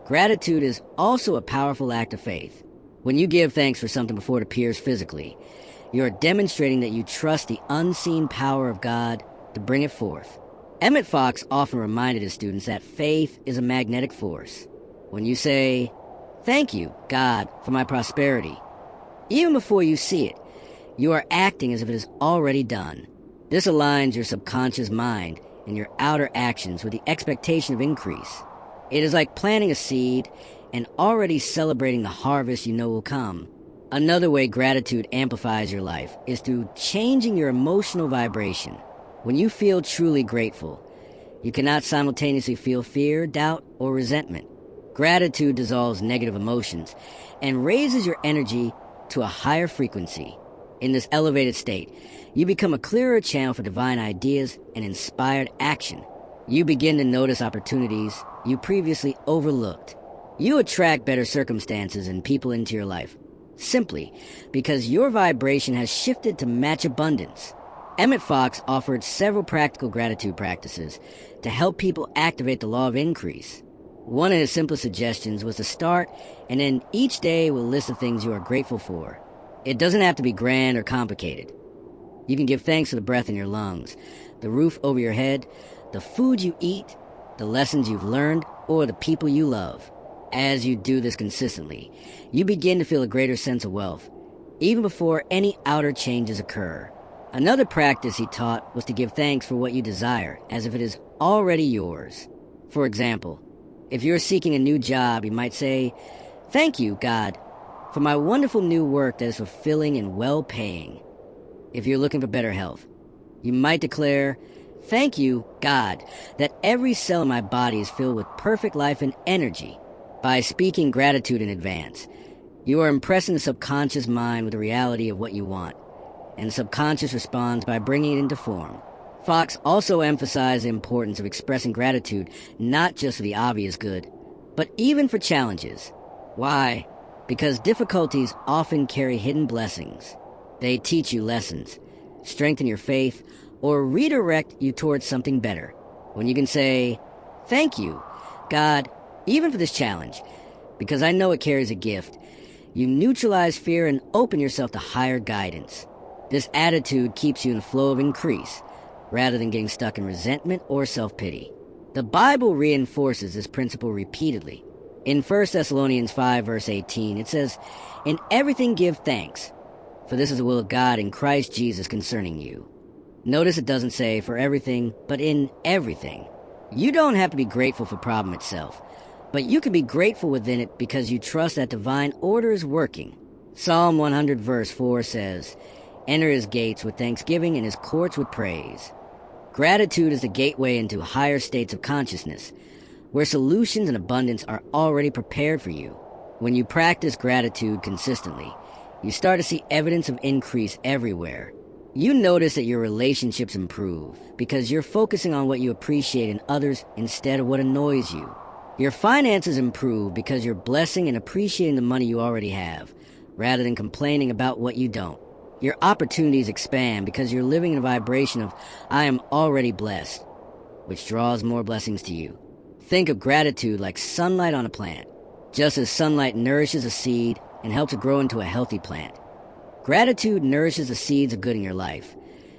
Gratitude is also a powerful act of faith. When you give thanks for something before it appears physically, you are demonstrating that you trust the unseen power of God to bring it forth. Emmet Fox often reminded his students that faith is a magnetic force. When you say, thank you, God, for my prosperity, even before you see it, you are acting as if it is already done. This aligns your subconscious mind and your outer actions with the expectation of increase. It is like planting a seed and already celebrating the harvest you know will come. Another way gratitude amplifies your life is through changing your emotional vibration. When you feel truly grateful, you cannot simultaneously feel fear, doubt, or resentment. Gratitude dissolves negative emotions and raises your energy to a higher frequency. In this elevated state, you become a clearer channel for divine ideas and inspired action. You begin to notice opportunities you previously overlooked. You attract better circumstances and people into your life, simply because your vibration has shifted to match abundance. Emmet Fox offered several practical gratitude practices to help people activate the law of increase. One of his simplest suggestions was to start and end each day with a list of things you are grateful for. It doesn't have to be grand or complicated. You can give thanks for the breath in your lungs, the roof over your head, the food you eat, the lessons you've learned, or the people you love. As you do this consistently, you begin to feel a greater sense of wealth, even before any outer changes occur. Another practice he taught was to give thanks for what you desire, as if it is already yours. For example, if you're seeking a new job, you might say, thank you, God, for my wonderful new work that is fulfilling and well-paying. If you're looking for better health, you might declare, thank you, God, that every cell in my body is filled with perfect life and energy. By speaking gratitude in advance, you are impressing the subconscious mind with the reality of what you want, and the subconscious responds by bringing it into form. Fox also emphasized the importance of expressing gratitude not just for the obvious good, but even for challenges. Why? Because difficulties often carry hidden blessings. They teach you lessons, strengthen your faith, or redirect you towards something better. When you can say, thank you, God, even for this challenge, because I know it carries a gift, you neutralize fear and open yourself to higher guidance. This attitude keeps you in a flow of increase, rather than getting stuck in resentment or self-pity. The Bible reinforces this principle repeatedly. In 1 Thessalonians 5, verse 18, it says, in everything give thanks, for this is the will of God in Christ Jesus concerning you. Notice it doesn't say for everything, but in everything. You don't have to be grateful for the problem itself, but you can be grateful within it because you trust that divine order is working. Psalm 100 verse 4 says, enter his gates with thanksgiving and his courts with praise. Gratitude is the gateway into higher states of consciousness, where solutions and abundance are already prepared for you. When you practice gratitude consistently, you start to see evidence of increase everywhere. You notice that your relationships improve because you're focusing on what you appreciate in others instead of what annoys you. Your finances improve because you're blessing and appreciating the money you already have, rather than complaining about what you don't. Your opportunities expand because you're living in a vibration of, I am already blessed, which draws more blessings to you. Think of gratitude like sunlight on a plant. Just as sunlight nourishes a seed and helps it grow into a healthy plant, gratitude nourishes the seeds of good in your life,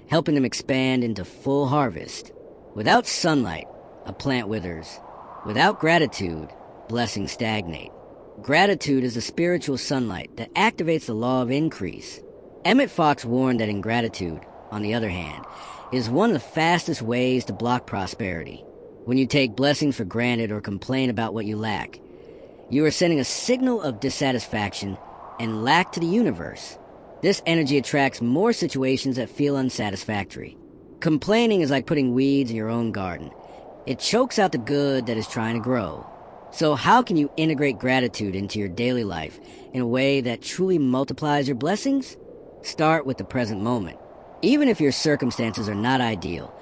helping them expand into full harvest. Without sunlight, a plant withers. Without gratitude, blessings stagnate. Gratitude is the spiritual sunlight that activates the law of increase. Emmet Fox warned that ingratitude, on the other hand, is one of the fastest ways to block prosperity. When you take blessings for granted or complain about what you lack, you are sending a signal of dissatisfaction and lack to the universe. This energy attracts more situations that feel unsatisfactory. Complaining is like putting weeds in your own garden. It chokes out the good that is trying to grow. So how can you integrate gratitude into your daily life in a way that truly multiplies your blessings? Start with the present moment. Even if your circumstances are not ideal,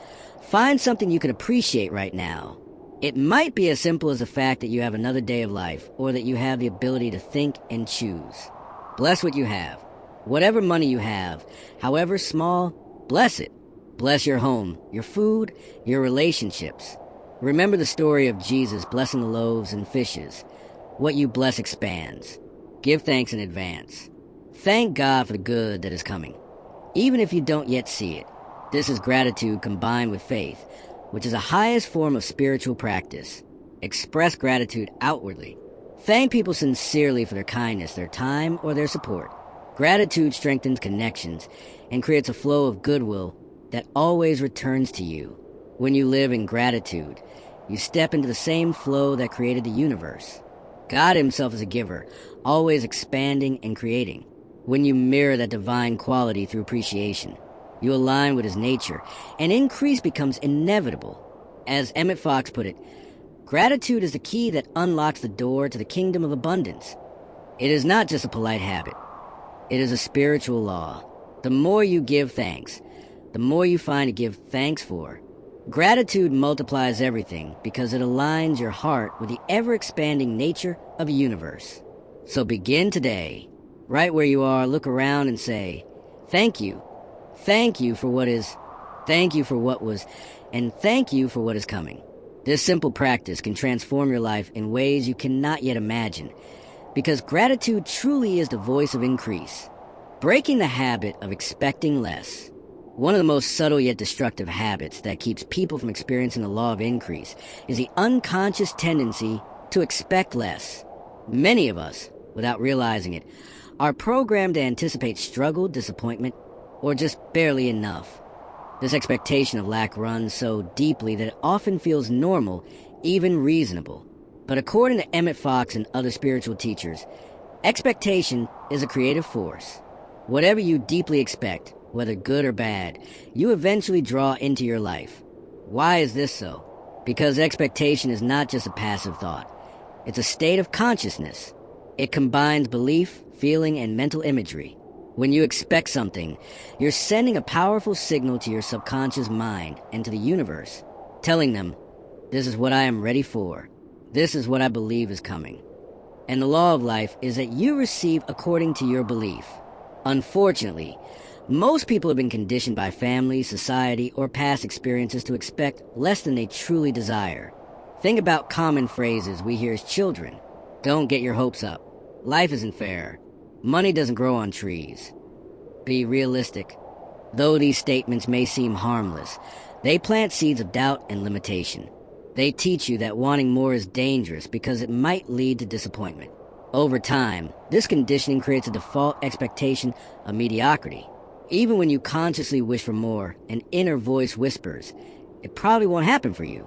find something you can appreciate right now. It might be as simple as the fact that you have another day of life, or that you have the ability to think and choose. Bless what you have. Whatever money you have, however small, bless it. Bless your home, your food, your relationships. Remember the story of Jesus blessing the loaves and fishes. What you bless expands. Give thanks in advance. Thank God for the good that is coming, even if you don't yet see it. This is gratitude combined with faith, which is the highest form of spiritual practice. Express gratitude outwardly. Thank people sincerely for their kindness, their time, or their support. Gratitude strengthens connections and creates a flow of goodwill that always returns to you. When you live in gratitude, you step into the same flow that created the universe. God himself is a giver, always expanding and creating. When you mirror that divine quality through appreciation, you align with his nature, and increase becomes inevitable. As Emmet Fox put it, gratitude is the key that unlocks the door to the kingdom of abundance. It is not just a polite habit. It is a spiritual law. The more you give thanks, the more you find to give thanks for. Gratitude multiplies everything because it aligns your heart with the ever-expanding nature of the universe. So begin today. Right where you are, look around and say, thank you. Thank you for what is. Thank you for what was. And thank you for what is coming. This simple practice can transform your life in ways you cannot yet imagine, because gratitude truly is the voice of increase. Breaking the habit of expecting less. One of the most subtle yet destructive habits that keeps people from experiencing the law of increase is the unconscious tendency to expect less. Many of us, without realizing it, are programmed to anticipate struggle, disappointment, or just barely enough. This expectation of lack runs so deeply that it often feels normal, even reasonable. But according to Emmet Fox and other spiritual teachers, Expectation is a creative force. Whatever you deeply expect, whether good or bad, you eventually draw into your life. Why is this so? Because expectation is not just a passive thought. It's a state of consciousness. It combines belief, feeling, and mental imagery. When you expect something, you're sending a powerful signal to your subconscious mind and to the universe, telling them, this is what I am ready for. This is what I believe is coming. And the law of life is that you receive according to your belief. Unfortunately, most people have been conditioned by family, society, or past experiences to expect less than they truly desire. Think about common phrases we hear as children. Don't get your hopes up. Life isn't fair. Money doesn't grow on trees. Be realistic. Though these statements may seem harmless, they plant seeds of doubt and limitation. They teach you that wanting more is dangerous because it might lead to disappointment. Over time, this conditioning creates a default expectation of mediocrity. Even when you consciously wish for more, an inner voice whispers, it probably won't happen for you.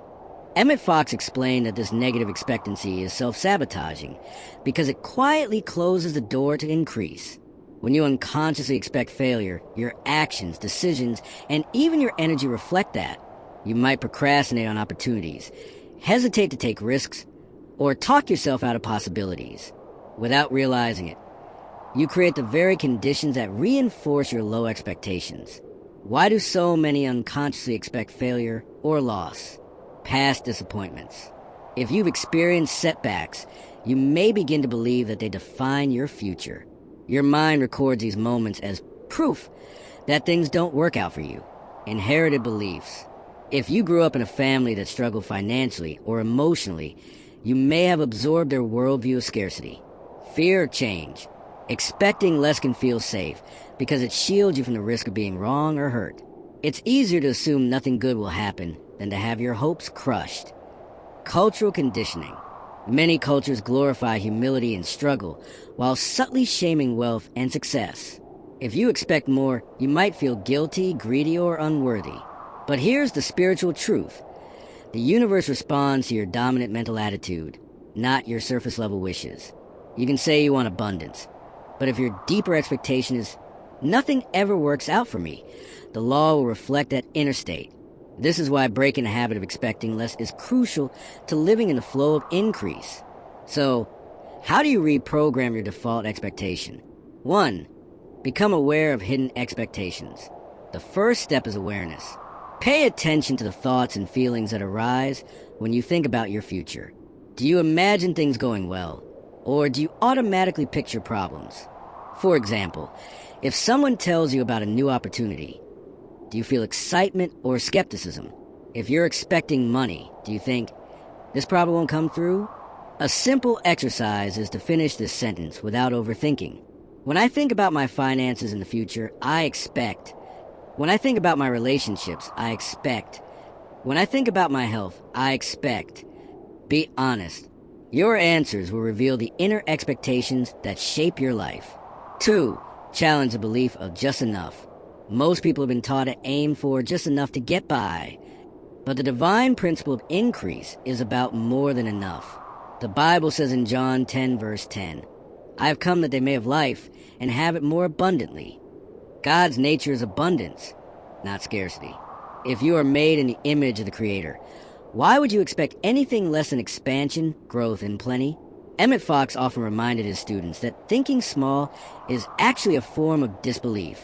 Emmet Fox explained that this negative expectancy is self-sabotaging because it quietly closes the door to increase. When you unconsciously expect failure, your actions, decisions, and even your energy reflect that. You might procrastinate on opportunities, hesitate to take risks, or talk yourself out of possibilities. Without realizing it, you create the very conditions that reinforce your low expectations. Why do so many unconsciously expect failure or loss? Past disappointments. If you've experienced setbacks, you may begin to believe that they define your future. Your mind records these moments as proof that things don't work out for you. Inherited beliefs. If you grew up in a family that struggled financially or emotionally, you may have absorbed their worldview of scarcity. Fear of change. Expecting less can feel safe because it shields you from the risk of being wrong or hurt. It's easier to assume nothing good will happen than to have your hopes crushed. Cultural conditioning. Many cultures glorify humility and struggle while subtly shaming wealth and success. If you expect more, you might feel guilty, greedy, or unworthy. But here's the spiritual truth. The universe responds to your dominant mental attitude, not your surface-level wishes. You can say you want abundance, but if your deeper expectation is, nothing ever works out for me, the law will reflect that inner state. This is why breaking the habit of expecting less is crucial to living in the flow of increase. So, how do you reprogram your default expectation? 1. Become aware of hidden expectations. The first step is awareness. Pay attention to the thoughts and feelings that arise when you think about your future. Do you imagine things going well, or do you automatically picture problems? For example, if someone tells you about a new opportunity, do you feel excitement or skepticism? If you're expecting money, do you think, this probably won't come through? A simple exercise is to finish this sentence without overthinking. When I think about my finances in the future, I expect. When I think about my relationships, I expect. When I think about my health, I expect. Be honest. Your answers will reveal the inner expectations that shape your life. 2. Challenge the belief of just enough. Most people have been taught to aim for just enough to get by. But the divine principle of increase is about more than enough. The Bible says in John 10, verse 10, I have come that they may have life and have it more abundantly. God's nature is abundance, not scarcity. If you are made in the image of the Creator, why would you expect anything less than expansion, growth, and plenty? Emmet Fox often reminded his students that thinking small is actually a form of disbelief.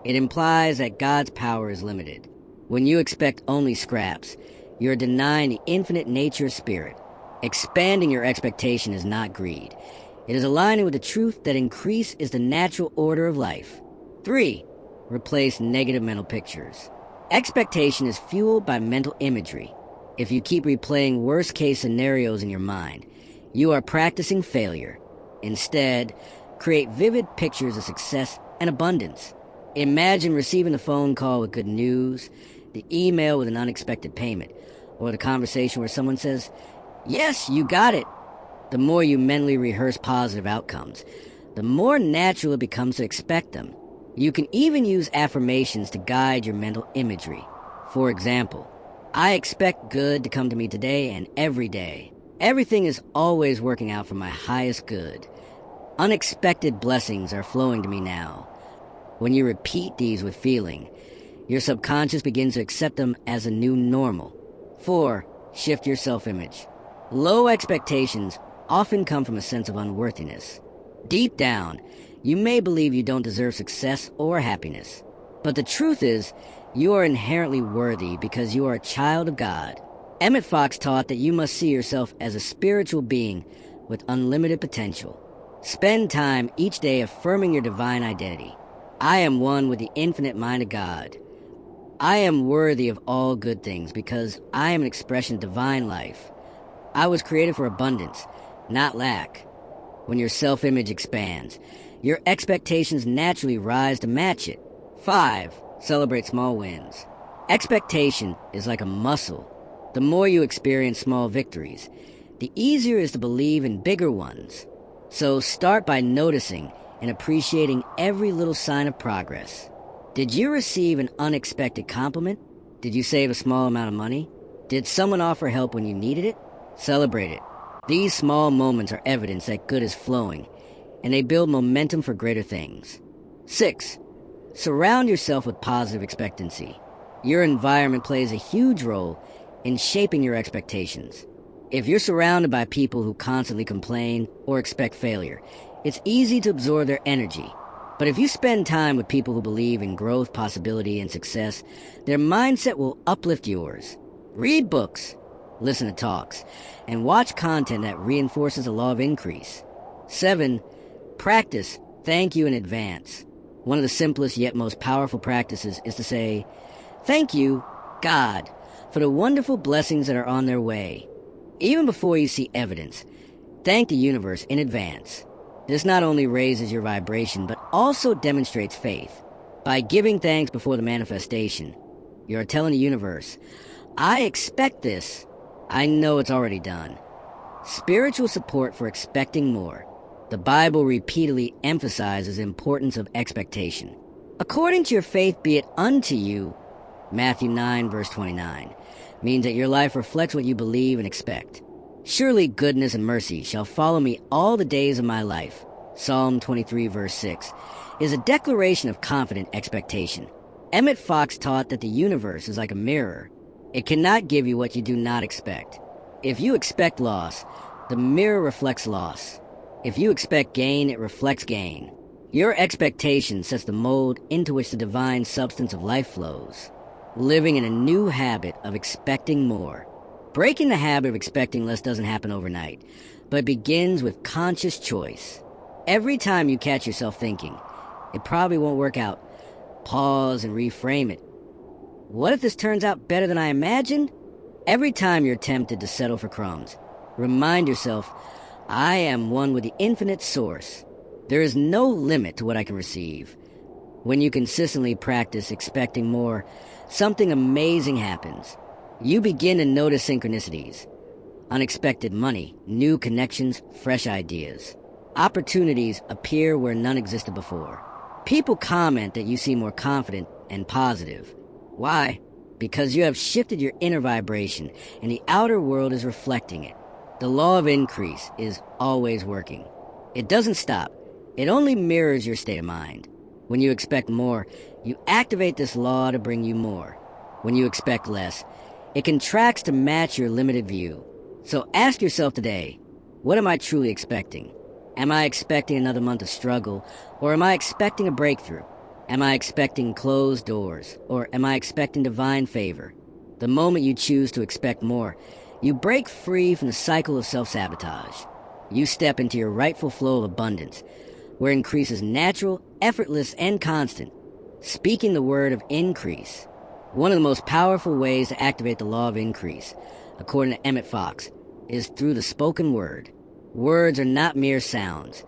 It implies that God's power is limited. When you expect only scraps, you're denying the infinite nature of spirit. Expanding your expectation is not greed. It is aligning with the truth that increase is the natural order of life. 3. Replace negative mental pictures. Expectation is fueled by mental imagery. If you keep replaying worst-case scenarios in your mind, you are practicing failure. Instead, create vivid pictures of success and abundance. Imagine receiving a phone call with good news, the email with an unexpected payment, or the conversation where someone says, yes, you got it. The more you mentally rehearse positive outcomes, the more natural it becomes to expect them. You can even use affirmations to guide your mental imagery. For example, I expect good to come to me today and every day. Everything is always working out for my highest good. Unexpected blessings are flowing to me now. When you repeat these with feeling, your subconscious begins to accept them as a new normal. 4. Shift your self-image. Low expectations often come from a sense of unworthiness. Deep down, you may believe you don't deserve success or happiness. But the truth is, you are inherently worthy because you are a child of God. Emmet Fox taught that you must see yourself as a spiritual being with unlimited potential. Spend time each day affirming your divine identity. I am one with the infinite mind of God. I am worthy of all good things because I am an expression of divine life. I was created for abundance, not lack. When your self-image expands, your expectations naturally rise to match it. 5. Celebrate small wins. Expectation is like a muscle. The more you experience small victories, the easier it is to believe in bigger ones. So start by noticing and appreciating every little sign of progress. Did you receive an unexpected compliment? Did you save a small amount of money? Did someone offer help when you needed it? Celebrate it. These small moments are evidence that good is flowing, and they build momentum for greater things. 6. Surround yourself with positive expectancy. Your environment plays a huge role in shaping your expectations. If you're surrounded by people who constantly complain or expect failure, it's easy to absorb their energy. But if you spend time with people who believe in growth, possibility, and success, their mindset will uplift yours. Read books, listen to talks, and watch content that reinforces the law of increase. 7. Practice thank you in advance. One of the simplest yet most powerful practices is to say, "Thank you, God, for the wonderful blessings that are on their way." Even before you see evidence, thank the universe in advance. This not only raises your vibration, but also demonstrates faith. By giving thanks before the manifestation, you are telling the universe, "I expect this. I know it's already done." Spiritual support for expecting more. The Bible repeatedly emphasizes the importance of expectation. According to your faith be it unto you, Matthew 9, verse 29, means that your life reflects what you believe and expect. Surely goodness and mercy shall follow me all the days of my life, Psalm 23, verse 6, is a declaration of confident expectation. Emmet Fox taught that the universe is like a mirror. It cannot give you what you do not expect. If you expect loss, the mirror reflects loss. If you expect gain, it reflects gain. Your expectation sets the mold into which the divine substance of life flows. Living in a new habit of expecting more. Breaking the habit of expecting less doesn't happen overnight, but it begins with conscious choice. Every time you catch yourself thinking, "It probably won't work out," pause and reframe it. "What if this turns out better than I imagined?" Every time you're tempted to settle for crumbs, remind yourself, "I am one with the infinite source. There is no limit to what I can receive." When you consistently practice expecting more, something amazing happens. You begin to notice synchronicities. Unexpected money, new connections, fresh ideas. Opportunities appear where none existed before. People comment that you seem more confident and positive. Why? Because you have shifted your inner vibration, and the outer world is reflecting it. The law of increase is always working. It doesn't stop. It only mirrors your state of mind. When you expect more, you activate this law to bring you more. When you expect less, it contracts to match your limited view. So ask yourself today, what am I truly expecting? Am I expecting another month of struggle, or am I expecting a breakthrough? Am I expecting closed doors, or am I expecting divine favor? The moment you choose to expect more, you break free from the cycle of self-sabotage. You step into your rightful flow of abundance, where increase is natural, effortless, and constant. Speaking the word of increase. One of the most powerful ways to activate the law of increase, according to Emmet Fox, is through the spoken word. Words are not mere sounds.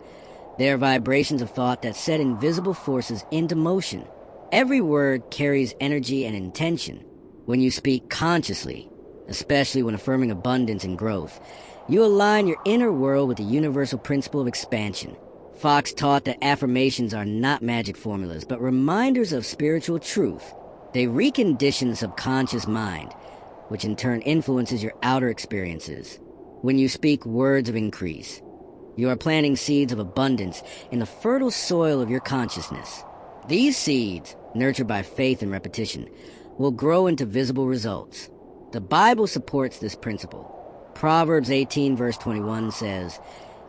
They are vibrations of thought that set invisible forces into motion. Every word carries energy and intention. When you speak consciously, especially when affirming abundance and growth, you align your inner world with the universal principle of expansion. Fox taught that affirmations are not magic formulas, but reminders of spiritual truth. They recondition the subconscious mind, which in turn influences your outer experiences. When you speak words of increase, You are planting seeds of abundance in the fertile soil of your consciousness. These seeds, nurtured by faith and repetition, will grow into visible results. The Bible supports this principle. Proverbs 18 verse 21 says,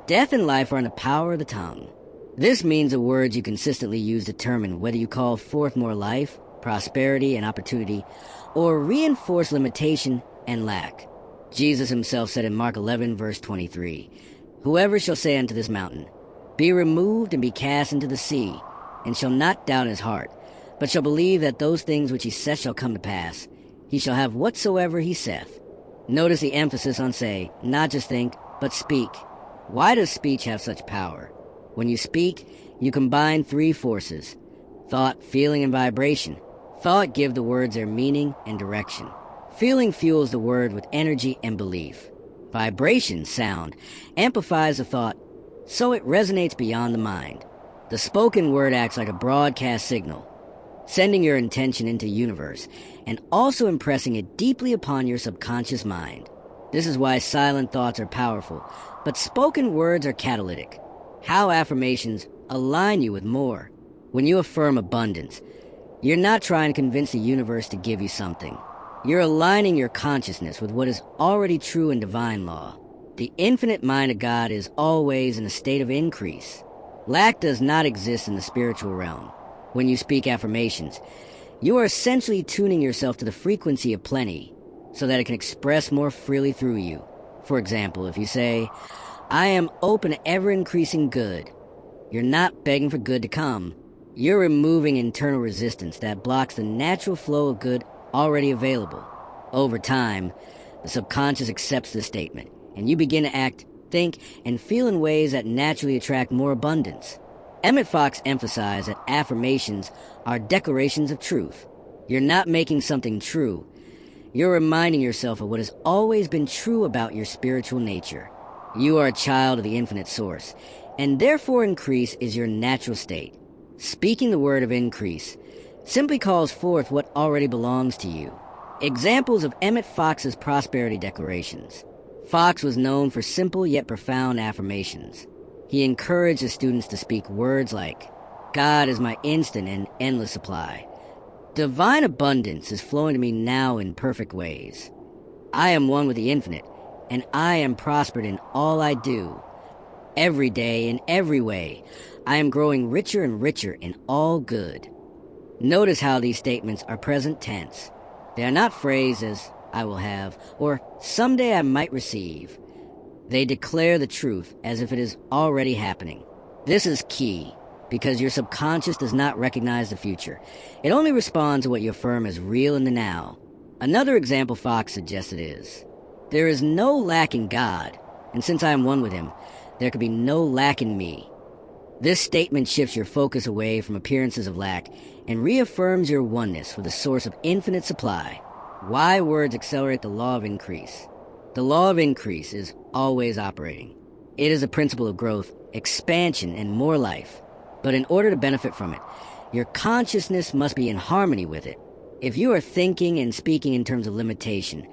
"Death and life are in the power of the tongue." This means the words you consistently use determine whether you call forth more life, prosperity, and opportunity, or reinforce limitation and lack. Jesus himself said in Mark 11 verse 23, "Whoever shall say unto this mountain, Be removed and be cast into the sea, and shall not doubt in his heart, but shall believe that those things which he saith shall come to pass, he shall have whatsoever he saith." Notice the emphasis on say, not just think, but speak. Why does speech have such power? When you speak, you combine three forces: thought, feeling, and vibration. Thought gives the words their meaning and direction. Feeling fuels the word with energy and belief. Vibration, sound, amplifies the thought, so it resonates beyond the mind. The spoken word acts like a broadcast signal, sending your intention into the universe and also impressing it deeply upon your subconscious mind. This is why silent thoughts are powerful, but spoken words are catalytic. How affirmations align you with more. When you affirm abundance, you're not trying to convince the universe to give you something. You're aligning your consciousness with what is already true in divine law. The infinite mind of God is always in a state of increase. Lack does not exist in the spiritual realm. When you speak affirmations, you are essentially tuning yourself to the frequency of plenty so that it can express more freely through you. For example, if you say, "I am open to ever-increasing good," you're not begging for good to come. You're removing internal resistance that blocks the natural flow of good already available. Over time, the subconscious accepts this statement, and you begin to act, think, and feel in ways that naturally attract more abundance. Emmet Fox emphasized that affirmations are declarations of truth. You're not making something true. You're reminding yourself of what has always been true about your spiritual nature. You are a child of the infinite source, and therefore increase is your natural state. Speaking the word of increase simply calls forth what already belongs to you. Examples of Emmet Fox's prosperity declarations. Fox was known for simple yet profound affirmations. He encouraged his students to speak words like, "God is my instant and endless supply. Divine abundance is flowing to me now in perfect ways. I am one with the infinite, and I am prospered in all I do. Every day, in every way, I am growing richer and richer in all good." Notice how these statements are present tense. They are not phrased as "I will have" or "someday I might receive." They declare the truth as if it is already happening. This is key, because your subconscious does not recognize the future. It only responds to what you affirm as real in the now. Another example Fox suggested is, "There is no lack in God, and since I am one with him, there could be no lack in me." This statement shifts your focus away from appearances of lack and reaffirms your oneness with the source of infinite supply. Why words accelerate the law of increase? The law of increase is always operating. It is a principle of growth, expansion, and more life. But in order to benefit from it, your consciousness must be in harmony with it. If you are thinking and speaking in terms of limitation,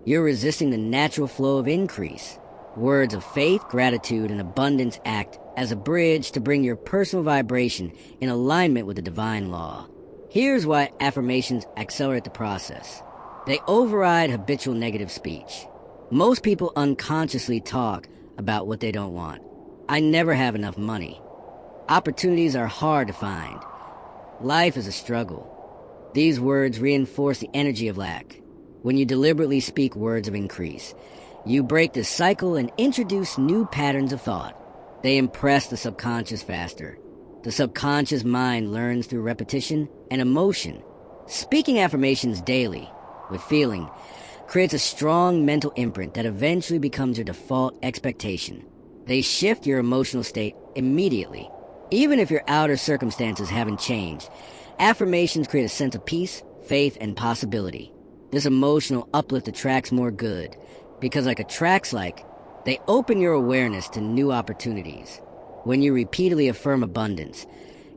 you're resisting the natural flow of increase. Words of faith, gratitude, and abundance act as a bridge to bring your personal vibration in alignment with the divine law. Here's why affirmations accelerate the process. They override habitual negative speech. Most people unconsciously talk about what they don't want. "I never have enough money." "Opportunities are hard to find." "Life is a struggle." These words reinforce the energy of lack. When you deliberately speak words of increase, you break the cycle and introduce new patterns of thought. They impress the subconscious faster. The subconscious mind learns through repetition and emotion. Speaking affirmations daily, with feeling, creates a strong mental imprint that eventually becomes your default expectation. They shift your emotional state immediately. Even if your outer circumstances haven't changed, affirmations create a sense of peace, faith, and possibility. This emotional uplift attracts more good, because like attracts like, they open your awareness to new opportunities. When you repeatedly affirm abundance,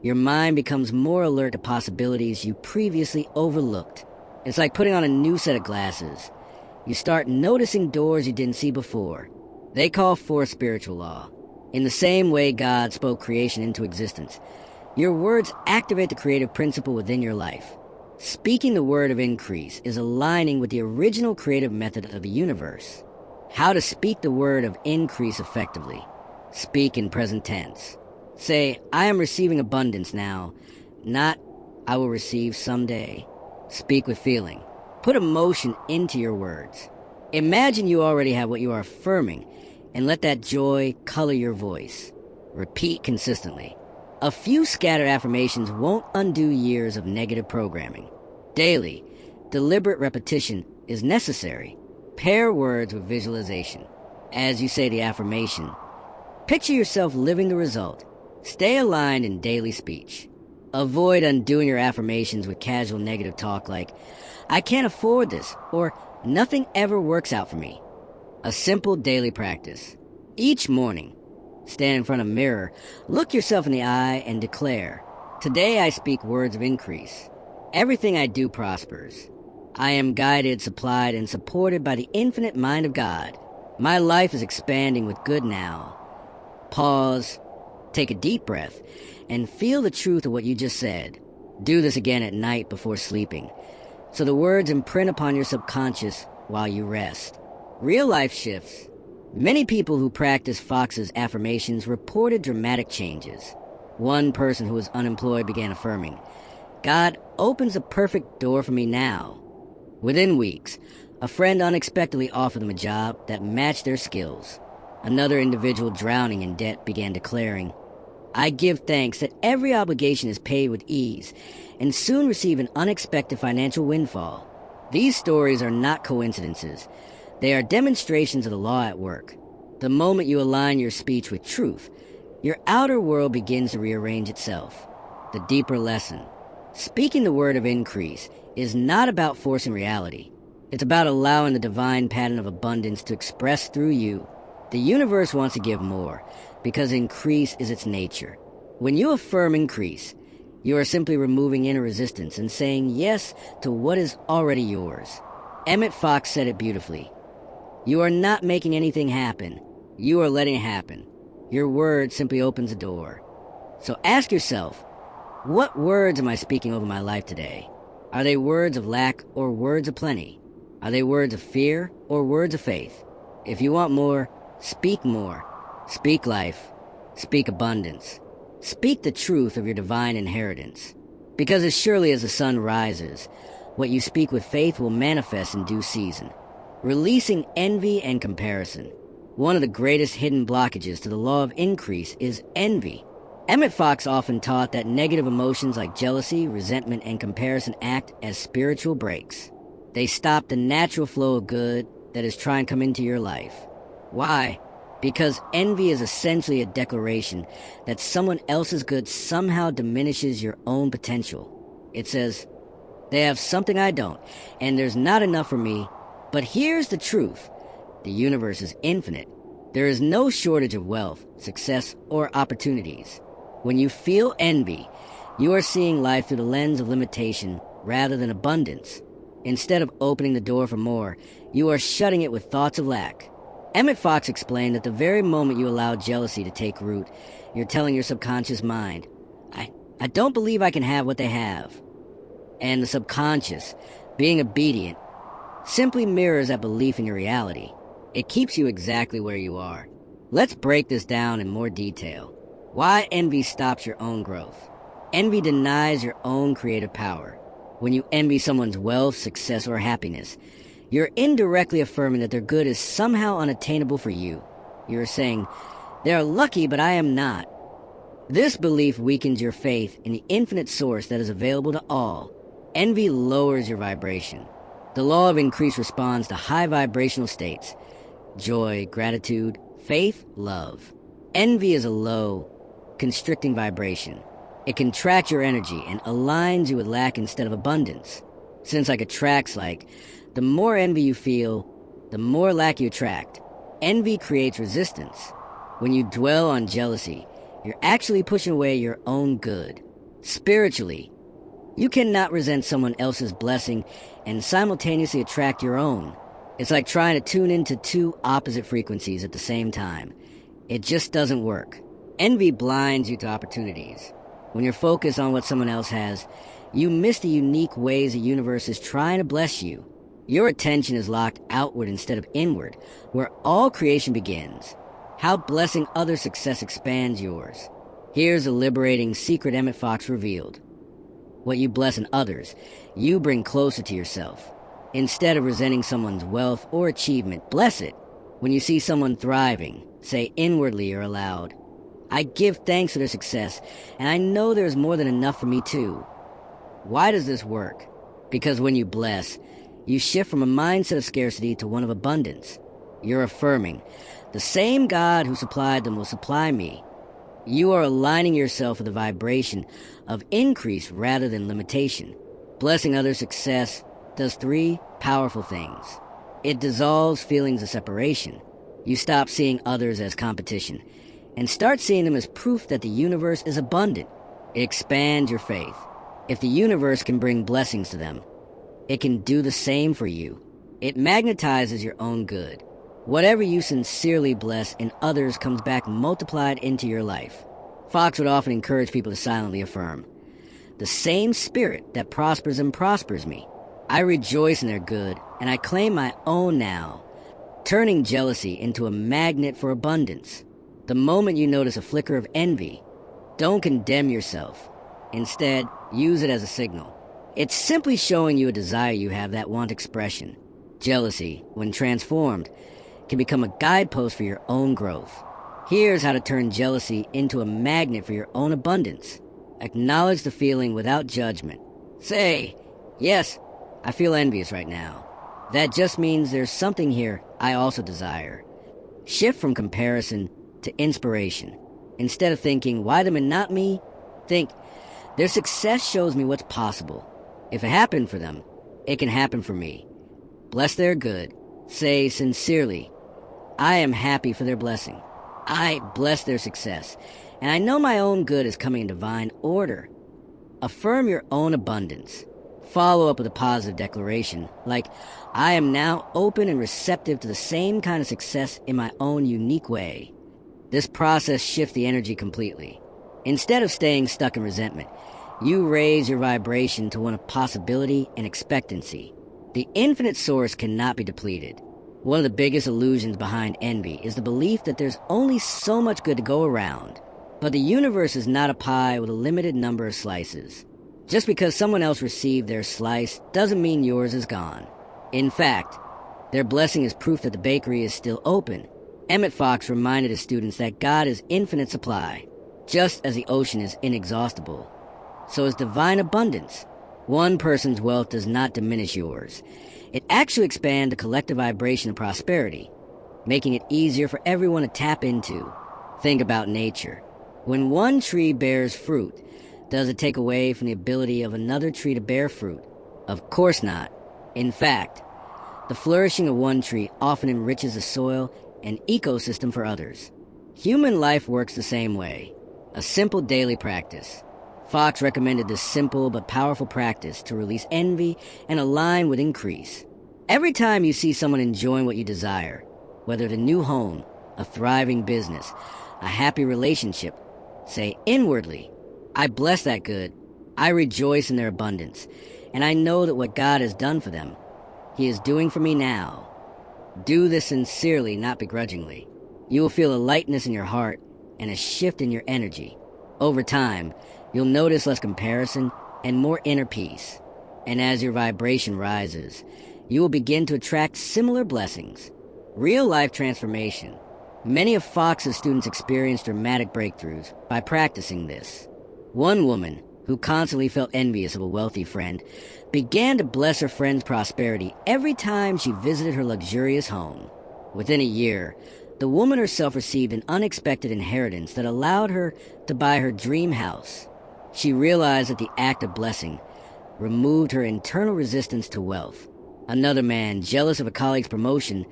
your mind becomes more alert to possibilities you previously overlooked. It's like putting on a new set of glasses. You start noticing doors you didn't see before. They call forth spiritual law. In the same way God spoke creation into existence, your words activate the creative principle within your life. Speaking the word of increase is aligning with the original creative method of the universe. How to speak the word of increase effectively. Speak in present tense. Say, I am receiving abundance now, not I will receive someday. Speak with feeling. Put emotion into your words. Imagine you already have what you are affirming, and let that joy color your voice. Repeat consistently. A few scattered affirmations won't undo years of negative programming. Daily, deliberate repetition is necessary. Pair words with visualization. As you say the affirmation, picture yourself living the result. Stay aligned in daily speech. Avoid undoing your affirmations with casual negative talk like, I can't afford this, or nothing ever works out for me. A simple daily practice. Each morning, stand in front of a mirror, look yourself in the eye and declare, today I speak words of increase. Everything I do prospers. I am guided, supplied, and supported by the infinite mind of God. My life is expanding with good now. Pause, take a deep breath, and feel the truth of what you just said. Do this again at night before sleeping, so the words imprint upon your subconscious while you rest. Real life shifts. Many people who practice Fox's affirmations reported dramatic changes. One person who was unemployed began affirming, God opens a perfect door for me now. Within weeks, a friend unexpectedly offered them a job that matched their skills. Another individual drowning in debt began declaring, I give thanks that every obligation is paid with ease, and soon receive an unexpected financial windfall. These stories are not coincidences. They are demonstrations of the law at work. The moment you align your speech with truth, your outer world begins to rearrange itself. The deeper lesson. Speaking the word of increase is not about forcing reality. It's about allowing the divine pattern of abundance to express through you. The universe wants to give more, because increase is its nature. When you affirm increase, you are simply removing inner resistance and saying yes to what is already yours. Emmet Fox said it beautifully. You are not making anything happen. You are letting it happen. Your word simply opens a door. So ask yourself, what words am I speaking over my life today? Are they words of lack or words of plenty? Are they words of fear or words of faith? If you want more, speak more. Speak life. Speak abundance. Speak the truth of your divine inheritance. Because as surely as the sun rises, what you speak with faith will manifest in due season. Releasing envy and comparison. One of the greatest hidden blockages to the law of increase is envy. Emmet Fox often taught that negative emotions like jealousy, resentment, and comparison act as spiritual brakes. They stop the natural flow of good that is trying to come into your life. Why? Because envy is essentially a declaration that someone else's good somehow diminishes your own potential. It says, they have something I don't, and there's not enough for me. But here's the truth. The universe is infinite. There is no shortage of wealth, success, or opportunities. When you feel envy, you are seeing life through the lens of limitation rather than abundance. Instead of opening the door for more, you are shutting it with thoughts of lack. Emmet Fox explained that the very moment you allow jealousy to take root, you're telling your subconscious mind, I don't believe I can have what they have. And the subconscious, being obedient, simply mirrors that belief in your reality. It keeps you exactly where you are. Let's break this down in more detail. Why envy stops your own growth. Envy denies your own creative power. When you envy someone's wealth, success, or happiness, you're indirectly affirming that their good is somehow unattainable for you. You're saying, they're lucky, but I am not. This belief weakens your faith in the infinite source that is available to all. Envy lowers your vibration. The law of increase responds to high vibrational states: joy, gratitude, faith, love. Envy is a low, constricting vibration. It contracts your energy and aligns you with lack instead of abundance. Since like attracts like, the more envy you feel, the more lack you attract. Envy creates resistance. When you dwell on jealousy, you're actually pushing away your own good. Spiritually, you cannot resent someone else's blessing and simultaneously attract your own. It's like trying to tune into two opposite frequencies at the same time. It just doesn't work. Envy blinds you to opportunities. When you're focused on what someone else has, you miss the unique ways the universe is trying to bless you. Your attention is locked outward instead of inward, where all creation begins. How blessing others' success expands yours. Here's a liberating secret Emmet Fox revealed. What you bless in others, you bring closer to yourself. Instead of resenting someone's wealth or achievement, bless it. When you see someone thriving, say inwardly or aloud, I give thanks for their success, and I know there's more than enough for me too. Why does this work? Because when you bless, you shift from a mindset of scarcity to one of abundance. You're affirming, the same God who supplied them will supply me. You are aligning yourself with the vibration of increase rather than limitation. Blessing others' success does three powerful things. It dissolves feelings of separation. You stop seeing others as competition and start seeing them as proof that the universe is abundant. It expands your faith. If the universe can bring blessings to them, it can do the same for you. It magnetizes your own good. Whatever you sincerely bless in others comes back multiplied into your life. Fox would often encourage people to silently affirm, the same spirit that prospers them prospers me. I rejoice in their good, and I claim my own now, turning jealousy into a magnet for abundance. The moment you notice a flicker of envy, don't condemn yourself. Instead, use it as a signal. It's simply showing you a desire you have that wants expression. Jealousy, when transformed, can become a guidepost for your own growth. Here's how to turn jealousy into a magnet for your own abundance. Acknowledge the feeling without judgment. Say, yes, I feel envious right now. That just means there's something here I also desire. Shift from comparison to inspiration. Instead of thinking, why them and not me? Think, their success shows me what's possible. If it happened for them, it can happen for me. Bless their good. Say sincerely, I am happy for their blessing. I bless their success, and I know my own good is coming in divine order. Affirm your own abundance. Follow up with a positive declaration, like, I am now open and receptive to the same kind of success in my own unique way. This process shifts the energy completely. Instead of staying stuck in resentment, you raise your vibration to one of possibility and expectancy. The infinite source cannot be depleted. One of the biggest illusions behind envy is the belief that there's only so much good to go around. But the universe is not a pie with a limited number of slices. Just because someone else received their slice doesn't mean yours is gone. In fact, their blessing is proof that the bakery is still open. Emmet Fox reminded his students that God is infinite supply, just as the ocean is inexhaustible. So is divine abundance. One person's wealth does not diminish yours. It actually expands the collective vibration of prosperity, making it easier for everyone to tap into. Think about nature. When one tree bears fruit, does it take away from the ability of another tree to bear fruit? Of course not. In fact, the flourishing of one tree often enriches the soil and ecosystem for others. Human life works the same way. A simple daily practice. Fox recommended this simple but powerful practice to release envy and align with increase. Every time you see someone enjoying what you desire, whether it's a new home, a thriving business, a happy relationship, say inwardly, I bless that good, I rejoice in their abundance, and I know that what God has done for them, He is doing for me now. Do this sincerely, not begrudgingly. You will feel a lightness in your heart and a shift in your energy. Over time, you'll notice less comparison and more inner peace. And as your vibration rises, you will begin to attract similar blessings. Real-life transformation. Many of Fox's students experience dramatic breakthroughs by practicing this. One woman, who constantly felt envious of a wealthy friend, began to bless her friend's prosperity every time she visited her luxurious home. Within a year, the woman herself received an unexpected inheritance that allowed her to buy her dream house. She realized that the act of blessing removed her internal resistance to wealth. Another man, jealous of a colleague's promotion,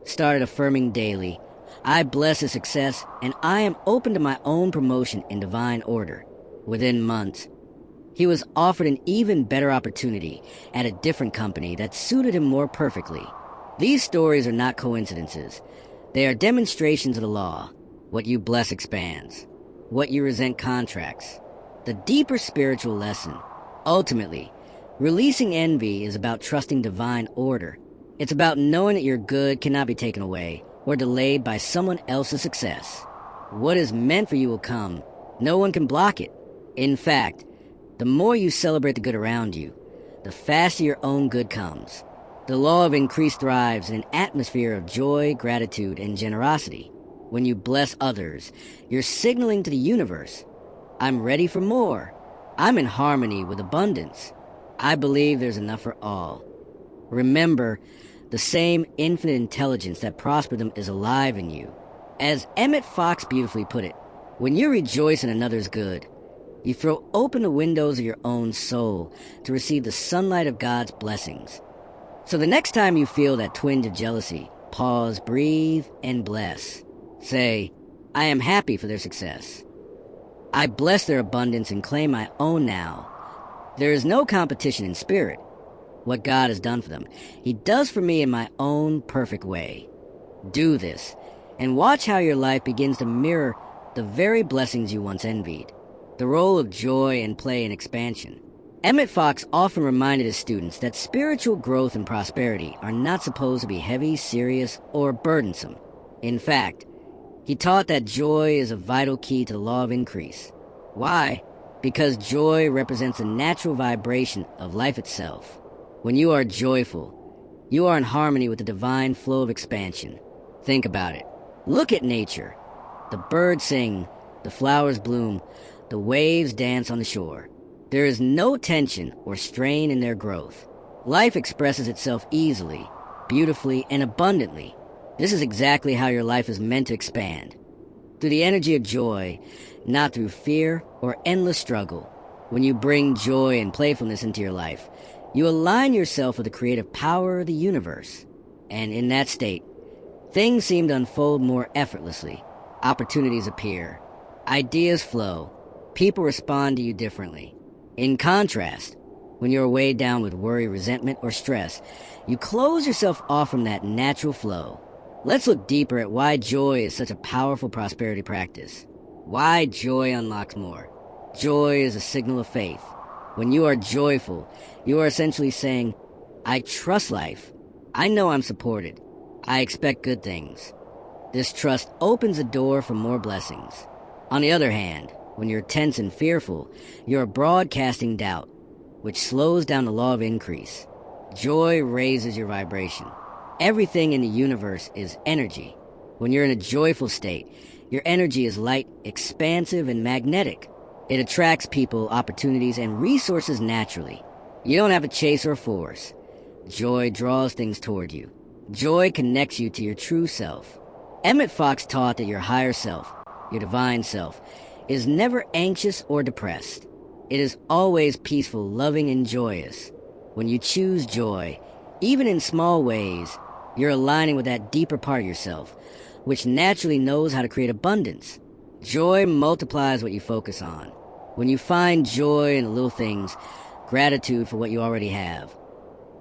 started affirming daily, I bless his success, and I am open to my own promotion in divine order. Within months, he was offered an even better opportunity at a different company that suited him more perfectly. These stories are not coincidences. They are demonstrations of the law. What you bless expands. What you resent contracts. The deeper spiritual lesson. Ultimately, releasing envy is about trusting divine order. It's about knowing that your good cannot be taken away or delayed by someone else's success. What is meant for you will come. No one can block it. In fact, the more you celebrate the good around you, the faster your own good comes. The law of increase thrives in an atmosphere of joy, gratitude, and generosity. When you bless others, you're signaling to the universe, I'm ready for more. I'm in harmony with abundance. I believe there's enough for all. Remember, the same infinite intelligence that prospered them is alive in you. As Emmet Fox beautifully put it, when you rejoice in another's good, you throw open the windows of your own soul to receive the sunlight of God's blessings. So the next time you feel that twinge of jealousy, pause, breathe, and bless. Say, I am happy for their success. I bless their abundance and claim my own now. There is no competition in spirit. What God has done for them, He does for me in my own perfect way. Do this, and watch how your life begins to mirror the very blessings you once envied. The role of joy and play and expansion. Emmet Fox often reminded his students that spiritual growth and prosperity are not supposed to be heavy, serious, or burdensome. In fact, he taught that joy is a vital key to the law of increase. Why? Because joy represents the natural vibration of life itself. When you are joyful, you are in harmony with the divine flow of expansion. Think about it. Look at nature. The birds sing, the flowers bloom, the waves dance on the shore. There is no tension or strain in their growth. Life expresses itself easily, beautifully, and abundantly. This is exactly how your life is meant to expand. Through the energy of joy, not through fear or endless struggle. When you bring joy and playfulness into your life, you align yourself with the creative power of the universe. And in that state, things seem to unfold more effortlessly. Opportunities appear. Ideas flow. People respond to you differently. In contrast, when you're weighed down with worry, resentment, or stress, you close yourself off from that natural flow. Let's look deeper at why joy is such a powerful prosperity practice. Why joy unlocks more. Joy is a signal of faith. When you are joyful, you are essentially saying, I trust life. I know I'm supported. I expect good things. This trust opens a door for more blessings. On the other hand, when you're tense and fearful, you're broadcasting doubt, which slows down the law of increase. Joy raises your vibration. Everything in the universe is energy. When you're in a joyful state, your energy is light, expansive, and magnetic. It attracts people, opportunities, and resources naturally. You don't have to chase or force. Joy draws things toward you. Joy connects you to your true self. Emmet Fox taught that your higher self, your divine self, is never anxious or depressed. It is always peaceful, loving, and joyous. When you choose joy, even in small ways, you're aligning with that deeper part of yourself, which naturally knows how to create abundance. Joy multiplies what you focus on. When you find joy in the little things, gratitude for what you already have,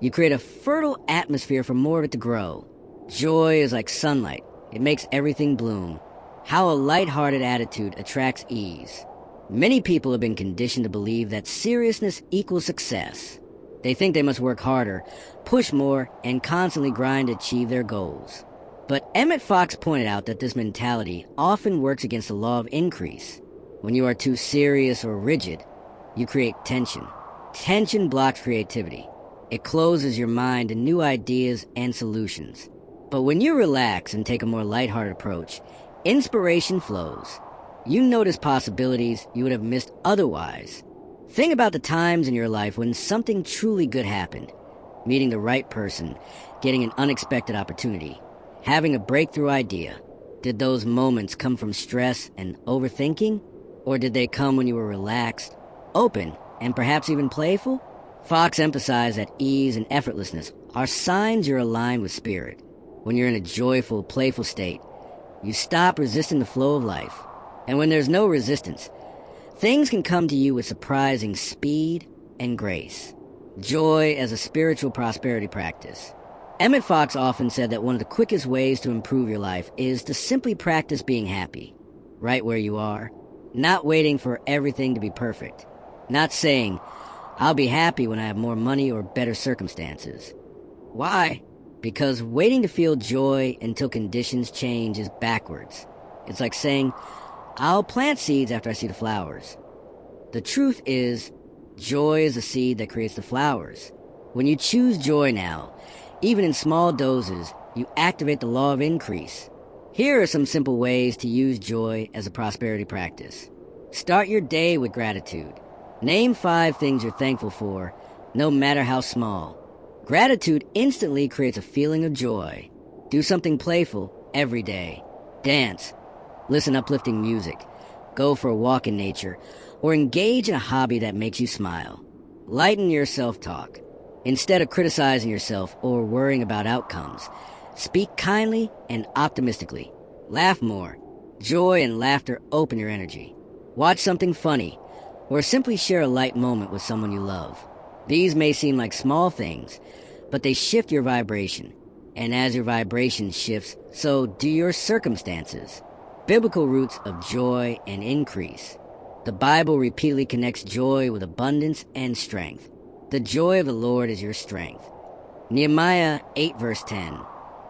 you create a fertile atmosphere for more of it to grow. Joy is like sunlight. It makes everything bloom. How a lighthearted attitude attracts ease. Many people have been conditioned to believe that seriousness equals success. They think they must work harder, push more, and constantly grind to achieve their goals. But Emmet Fox pointed out that this mentality often works against the law of increase. When you are too serious or rigid, you create tension. Tension blocks creativity. It closes your mind to new ideas and solutions. But when you relax and take a more lighthearted approach, inspiration flows. You notice possibilities you would have missed otherwise. Think about the times in your life when something truly good happened. Meeting the right person, getting an unexpected opportunity, having a breakthrough idea. Did those moments come from stress and overthinking? Or did they come when you were relaxed, open, and perhaps even playful? Fox emphasized that ease and effortlessness are signs you're aligned with spirit. When you're in a joyful, playful state, you stop resisting the flow of life. And when there's no resistance, things can come to you with surprising speed and grace. Joy as a spiritual prosperity practice. Emmet Fox often said that one of the quickest ways to improve your life is to simply practice being happy. right where you are. Not waiting for everything to be perfect. Not saying, I'll be happy when I have more money or better circumstances. Why? Because waiting to feel joy until conditions change is backwards. It's like saying, I'll plant seeds after I see the flowers. The truth is, joy is the seed that creates the flowers. When you choose joy now, even in small doses, you activate the law of increase. Here are some simple ways to use joy as a prosperity practice. Start your day with gratitude. Name 5 things you're thankful for, no matter how small. Gratitude instantly creates a feeling of joy. Do something playful every day. Dance. Listen to uplifting music. Go for a walk in nature. Or engage in a hobby that makes you smile. Lighten your self-talk. Instead of criticizing yourself or worrying about outcomes, speak kindly and optimistically. Laugh more. Joy and laughter open your energy. Watch something funny, or simply share a light moment with someone you love. These may seem like small things, but they shift your vibration. And as your vibration shifts, so do your circumstances. Biblical roots of joy and increase. The Bible repeatedly connects joy with abundance and strength. The joy of the Lord is your strength. Nehemiah 8 verse 10.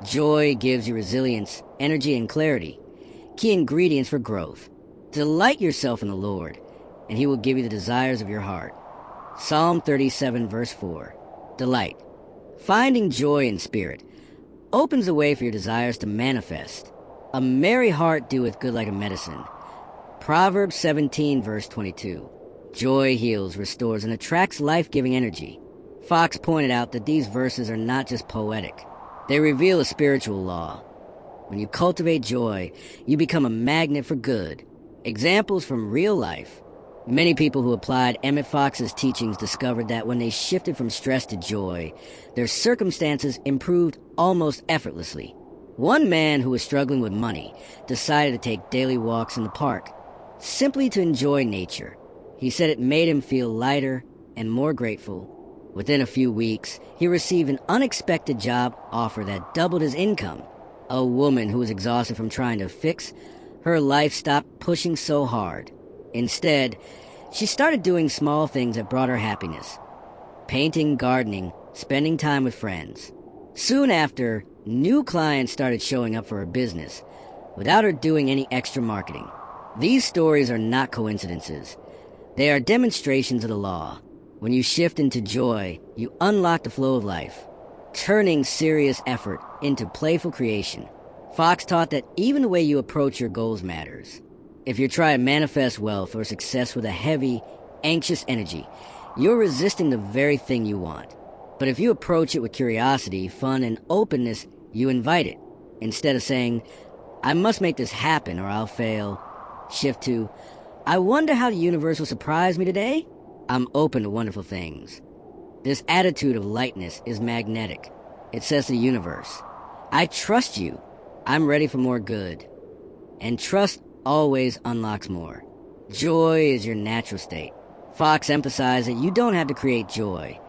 Joy gives you resilience, energy, and clarity. Key ingredients for growth. Delight yourself in the Lord, and He will give you the desires of your heart. Psalm 37 verse 4. Delight. Finding joy in spirit opens the way for your desires to manifest. A merry heart doeth good like a medicine. Proverbs 17 verse 22. Joy heals, restores, and attracts life-giving energy. Fox pointed out that these verses are not just poetic. They reveal a spiritual law. When you cultivate joy, you become a magnet for good. Examples from real life. Many people who applied Emmet Fox's teachings discovered that when they shifted from stress to joy, their circumstances improved almost effortlessly. One man who was struggling with money decided to take daily walks in the park, simply to enjoy nature. He said it made him feel lighter and more grateful. Within a few weeks, he received an unexpected job offer that doubled his income. A woman who was exhausted from trying to fix her life stopped pushing so hard. Instead, she started doing small things that brought her happiness. Painting, gardening, spending time with friends. Soon after, new clients started showing up for her business, without her doing any extra marketing. These stories are not coincidences. They are demonstrations of the law. When you shift into joy, you unlock the flow of life, turning serious effort into playful creation. Fox taught that even the way you approach your goals matters. If you try to manifest wealth or success with a heavy, anxious energy, you're resisting the very thing you want. But if you approach it with curiosity, fun, and openness, you invite it. Instead of saying, I must make this happen or I'll fail, shift to, I wonder how the universe will surprise me today? I'm open to wonderful things. This attitude of lightness is magnetic. It says to the universe, I trust you. I'm ready for more good. And trust always unlocks more. Joy is your natural state. Fox emphasized that you don't have to create joy.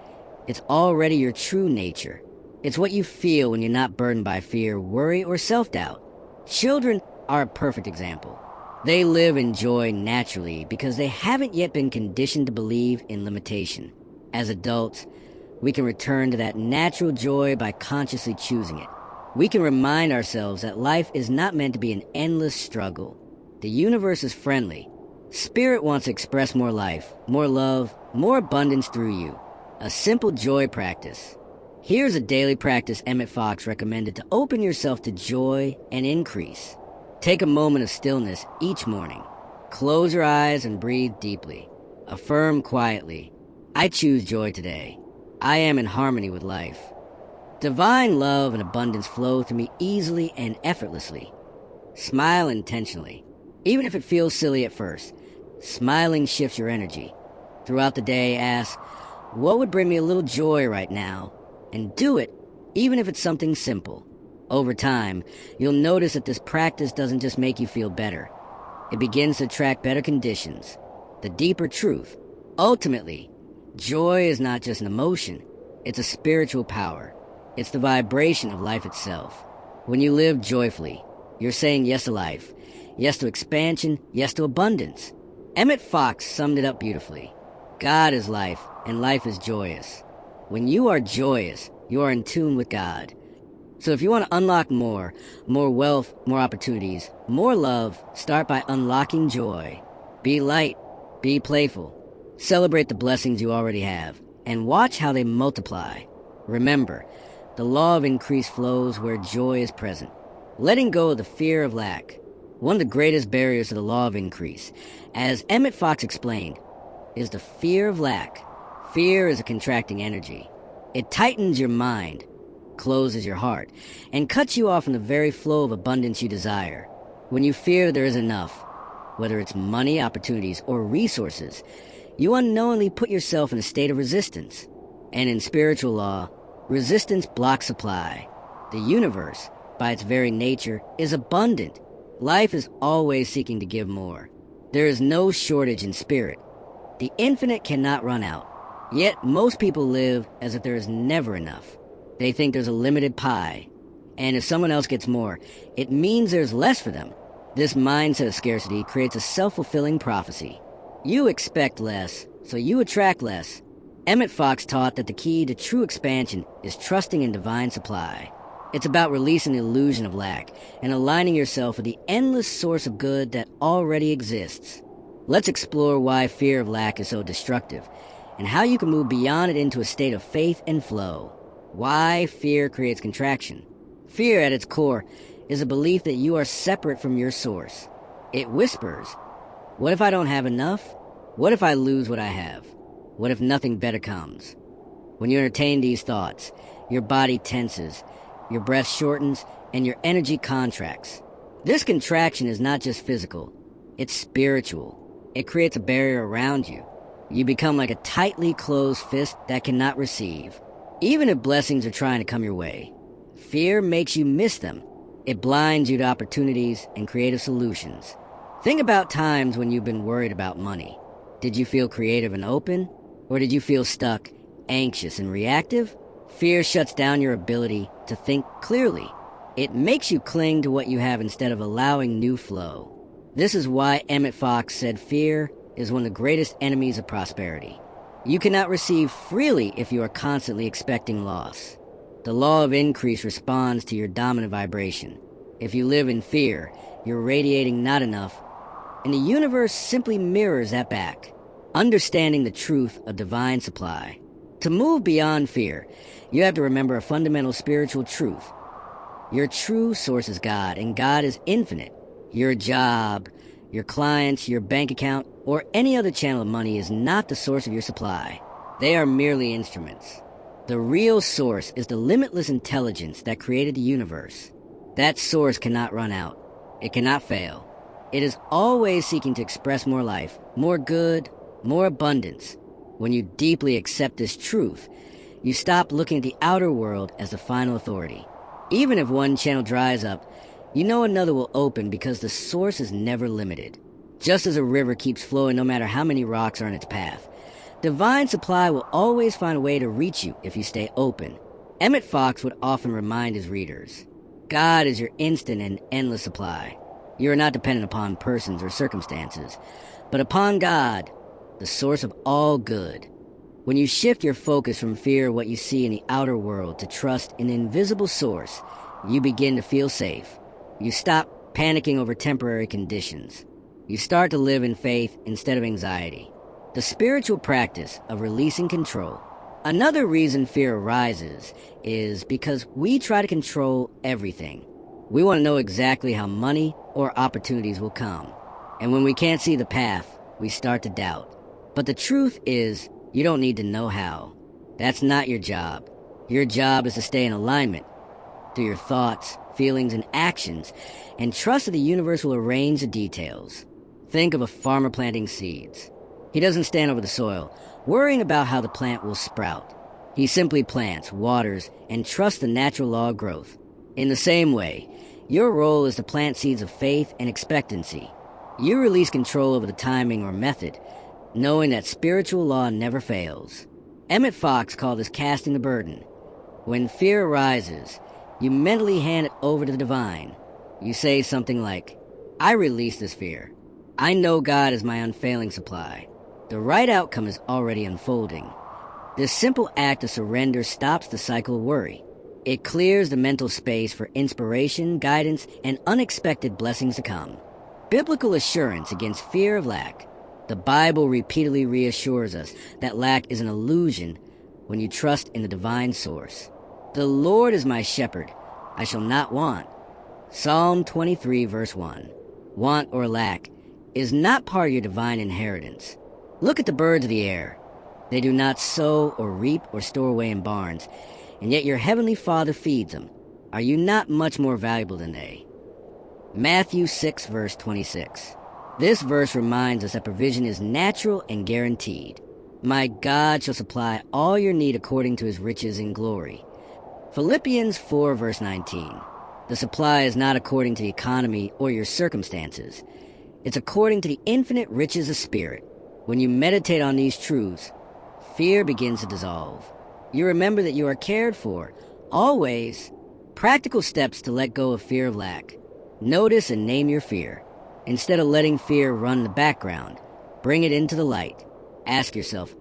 It's already your true nature. It's what you feel when you're not burdened by fear, worry, or self-doubt. Children are a perfect example. They live in joy naturally because they haven't yet been conditioned to believe in limitation. As adults, we can return to that natural joy by consciously choosing it. We can remind ourselves that life is not meant to be an endless struggle. The universe is friendly. Spirit wants to express more life, more love, more abundance through you. A simple joy practice. Here's a daily practice Emmet Fox recommended to open yourself to joy and increase. Take a moment of stillness each morning. Close your eyes and breathe deeply. Affirm quietly, I choose joy today. I am in harmony with life. Divine love and abundance flow through me easily and effortlessly. Smile intentionally. Even if it feels silly at first, smiling shifts your energy. Throughout the day, ask, what would bring me a little joy right now? And do it, even if it's something simple. Over time, you'll notice that this practice doesn't just make you feel better. It begins to attract better conditions. The deeper truth. Ultimately, joy is not just an emotion. It's a spiritual power. It's the vibration of life itself. When you live joyfully, you're saying yes to life. yes to expansion, yes to abundance. Emmet Fox summed it up beautifully. God is life, and life is joyous. When you are joyous, you are in tune with God. So if you want to unlock more wealth, more opportunities, more love, start by unlocking joy. Be light, be playful. Celebrate the blessings you already have, and watch how they multiply. Remember, the law of increase flows where joy is present. Letting go of the fear of lack, one of the greatest barriers to the law of increase, as Emmet Fox explained, is the fear of lack. Fear is a contracting energy. It tightens your mind, closes your heart, and cuts you off from the very flow of abundance you desire. When you fear there isn't enough, whether it's money, opportunities, or resources, you unknowingly put yourself in a state of resistance. And in spiritual law, resistance blocks supply. The universe, by its very nature, is abundant. Life is always seeking to give more. There is no shortage in spirit. The infinite cannot run out. Yet most people live as if there is never enough. They think there's a limited pie. And if someone else gets more, it means there's less for them. This mindset of scarcity creates a self-fulfilling prophecy. You expect less, so you attract less. Emmet Fox taught that the key to true expansion is trusting in divine supply. It's about releasing the illusion of lack and aligning yourself with the endless source of good that already exists. Let's explore why fear of lack is so destructive and how you can move beyond it into a state of faith and flow. Why fear creates contraction. Fear, at its core, is a belief that you are separate from your source. It whispers, what if I don't have enough? What if I lose what I have? What if nothing better comes? When you entertain these thoughts, your body tenses, your breath shortens, and your energy contracts. This contraction is not just physical, it's spiritual. It creates a barrier around you. You become like a tightly closed fist that cannot receive. Even if blessings are trying to come your way, fear makes you miss them. It blinds you to opportunities and creative solutions. Think about times when you've been worried about money. Did you feel creative and open? Or did you feel stuck, anxious, and reactive? Fear shuts down your ability to think clearly. It makes you cling to what you have instead of allowing new flow. This is why Emmet Fox said fear is one of the greatest enemies of prosperity. You cannot receive freely if you are constantly expecting loss. The law of increase responds to your dominant vibration. If you live in fear, you're radiating not enough, and the universe simply mirrors that back. Understanding the truth of divine supply. To move beyond fear, you have to remember a fundamental spiritual truth. Your true source is God, and God is infinite. Your job, your clients, your bank account, or any other channel of money is not the source of your supply. They are merely instruments. The real source is the limitless intelligence that created the universe. That source cannot run out. It cannot fail. It is always seeking to express more life, more good, more abundance. When you deeply accept this truth, you stop looking at the outer world as the final authority. Even if one channel dries up, you know another will open because the source is never limited. Just as a river keeps flowing no matter how many rocks are in its path, divine supply will always find a way to reach you if you stay open. Emmet Fox would often remind his readers, God is your instant and endless supply. You are not dependent upon persons or circumstances, but upon God, the source of all good. When you shift your focus from fear of what you see in the outer world to trust in the invisible source, you begin to feel safe. You stop panicking over temporary conditions. You start to live in faith instead of anxiety. The spiritual practice of releasing control. Another reason fear arises is because we try to control everything. We want to know exactly how money or opportunities will come. And when we can't see the path, we start to doubt. But the truth is, you don't need to know how. That's not your job. Your job is to stay in alignment through your thoughts, feelings, and actions, and trust that the universe will arrange the details. Think of a farmer planting seeds. He doesn't stand over the soil, worrying about how the plant will sprout. He simply plants, waters, and trusts the natural law of growth. In the same way, your role is to plant seeds of faith and expectancy. You release control over the timing or method, knowing that spiritual law never fails. Emmet Fox called this casting the burden. When fear arises, you mentally hand it over to the divine. You say something like, I release this fear. I know God is my unfailing supply. The right outcome is already unfolding. This simple act of surrender stops the cycle of worry. It clears the mental space for inspiration, guidance, and unexpected blessings to come. Biblical assurance against fear of lack. The Bible repeatedly reassures us that lack is an illusion when you trust in the divine source. The Lord is my shepherd, I shall not want. Psalm 23 verse 1. Want or lack is not part of your divine inheritance. Look at the birds of the air. They do not sow or reap or store away in barns, and yet your heavenly Father feeds them. Are you not much more valuable than they? Matthew 6 verse 26. This verse reminds us that provision is natural and guaranteed. My God shall supply all your need according to his riches in glory. Philippians 4 verse 19. The supply is not according to the economy or your circumstances. It's according to the infinite riches of spirit. When you meditate on these truths, fear begins to dissolve. You remember that you are cared for, always. Practical steps to let go of fear of lack. Notice and name your fear. Instead of letting fear run in the background, bring it into the light. Ask yourself,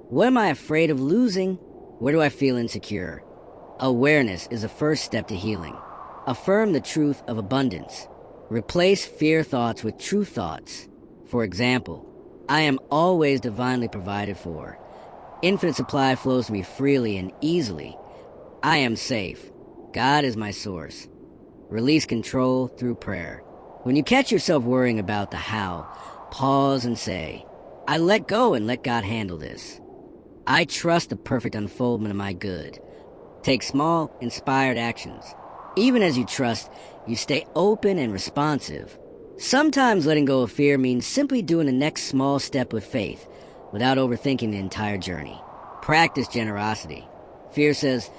what am I afraid of losing? Where do I feel insecure? Awareness is the first step to healing. Affirm the truth of abundance. Replace fear thoughts with true thoughts. For example, I am always divinely provided for. Infinite supply flows to me freely and easily. I am safe. God is my source. Release control through prayer. When you catch yourself worrying about the how, pause and say, I let go and let God handle this. I trust the perfect unfoldment of my good. Take small, inspired actions. Even as you trust, you stay open and responsive. Sometimes letting go of fear means simply doing the next small step with faith, without overthinking the entire journey. Practice generosity. Fear says,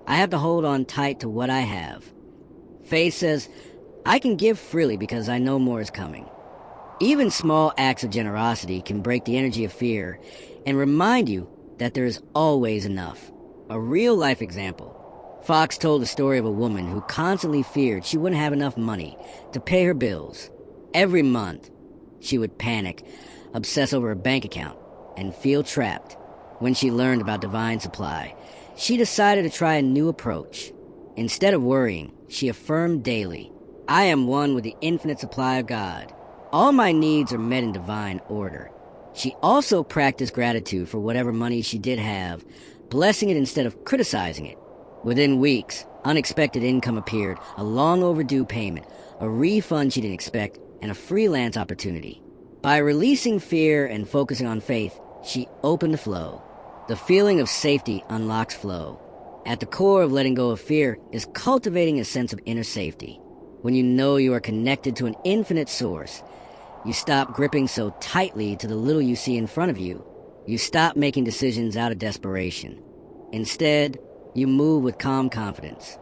I have to hold on tight to what I have. Faith says, I can give freely because I know more is coming. Even small acts of generosity can break the energy of fear and remind you that there is always enough. A real-life example. Fox told the story of a woman who constantly feared she wouldn't have enough money to pay her bills. Every month, she would panic, obsess over her bank account, and feel trapped. When she learned about divine supply, she decided to try a new approach. Instead of worrying, she affirmed daily, I am one with the infinite supply of God. All my needs are met in divine order. She also practiced gratitude for whatever money she did have, blessing it instead of criticizing it. Within weeks, unexpected income appeared, a long overdue payment, a refund she didn't expect, and a freelance opportunity. By releasing fear and focusing on faith, she opened the flow. The feeling of safety unlocks flow. At the core of letting go of fear is cultivating a sense of inner safety. When you know you are connected to an infinite source, you stop gripping so tightly to the little you see in front of you. You stop making decisions out of desperation. Instead, you move with calm confidence.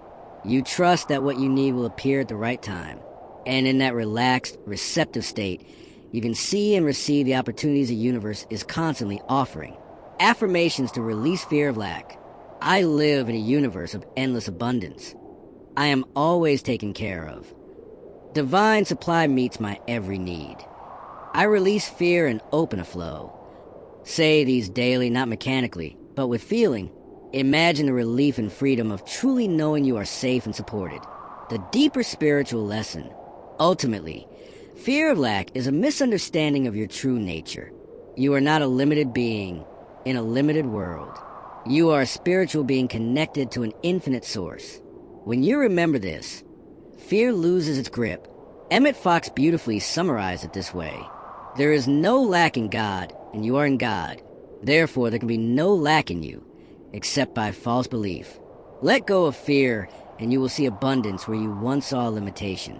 You trust that what you need will appear at the right time. And in that relaxed, receptive state, you can see and receive the opportunities the universe is constantly offering. Affirmations to release fear of lack. I live in a universe of endless abundance. I am always taken care of. Divine supply meets my every need. I release fear and open a flow. Say these daily, not mechanically, but with feeling. Imagine the relief and freedom of truly knowing you are safe and supported. The deeper spiritual lesson. Ultimately, fear of lack is a misunderstanding of your true nature. You are not a limited being in a limited world. You are a spiritual being connected to an infinite source. When you remember this, fear loses its grip. Emmet Fox beautifully summarized it this way. There is no lack in God, and you are in God. Therefore, there can be no lack in you, except by false belief. Let go of fear, and you will see abundance where you once saw limitation.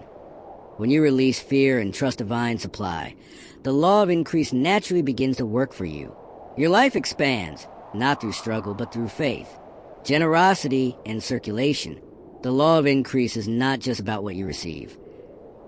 When you release fear and trust divine supply, the law of increase naturally begins to work for you. Your life expands, not through struggle, but through faith, generosity, and circulation. The law of increase is not just about what you receive.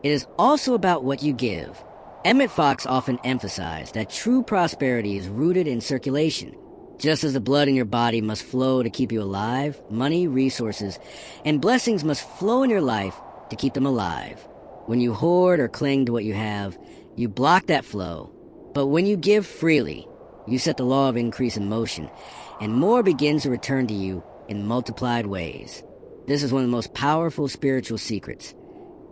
It is also about what you give. Emmet Fox often emphasized that true prosperity is rooted in circulation. Just as the blood in your body must flow to keep you alive, money, resources, and blessings must flow in your life to keep them alive. When you hoard or cling to what you have, you block that flow. But when you give freely, you set the law of increase in motion, and more begins to return to you in multiplied ways. This is one of the most powerful spiritual secrets.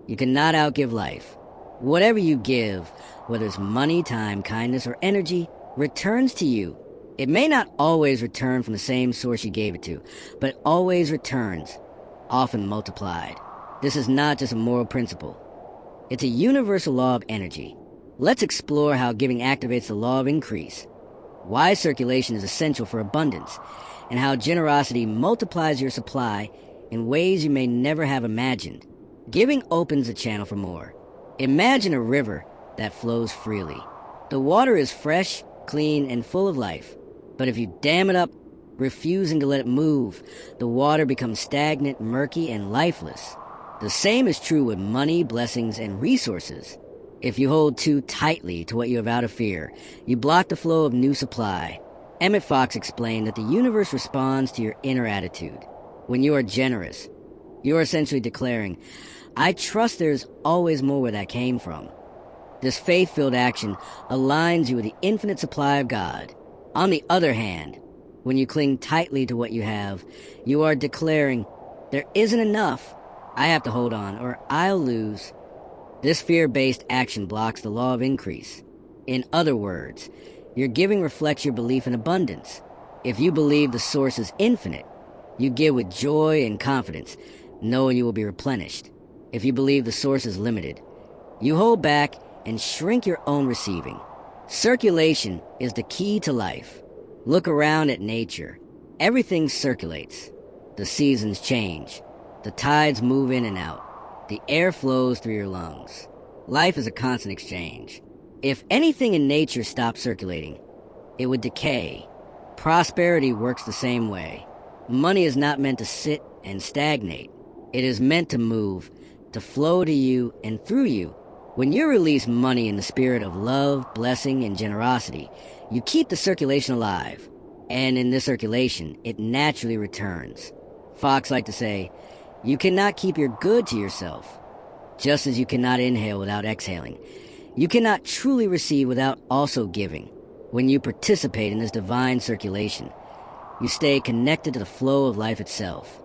You cannot outgive life. Whatever you give, whether it's money, time, kindness, or energy, returns to you. It may not always return from the same source you gave it to, but it always returns, often multiplied. This is not just a moral principle. It's a universal law of energy. Let's explore how giving activates the law of increase, why circulation is essential for abundance, and how generosity multiplies your supply in ways you may never have imagined. Giving opens a channel for more. Imagine a river that flows freely. The water is fresh, clean, and full of life. But if you dam it up, refusing to let it move, the water becomes stagnant, murky, and lifeless. The same is true with money, blessings, and resources. If you hold too tightly to what you have out of fear, you block the flow of new supply. Emmet Fox explained that the universe responds to your inner attitude. When you are generous, you are essentially declaring, I trust there is always more where that came from. This faith-filled action aligns you with the infinite supply of God. On the other hand, when you cling tightly to what you have, you are declaring, there isn't enough. I have to hold on, or I'll lose. This fear-based action blocks the law of increase. In other words, your giving reflects your belief in abundance. If you believe the source is infinite, you give with joy and confidence, knowing you will be replenished. If you believe the source is limited, you hold back and shrink your own receiving. Circulation is the key to life. Look around at nature. Everything circulates. The seasons change. The tides move in and out. The air flows through your lungs. Life is a constant exchange. If anything in nature stopped circulating, it would decay. Prosperity works the same way. Money is not meant to sit and stagnate. It is meant to move, to flow to you and through you. When you release money in the spirit of love, blessing, and generosity, you keep the circulation alive. And in this circulation, it naturally returns. Fox liked to say, you cannot keep your good to yourself. Just as you cannot inhale without exhaling, you cannot truly receive without also giving. When you participate in this divine circulation, you stay connected to the flow of life itself.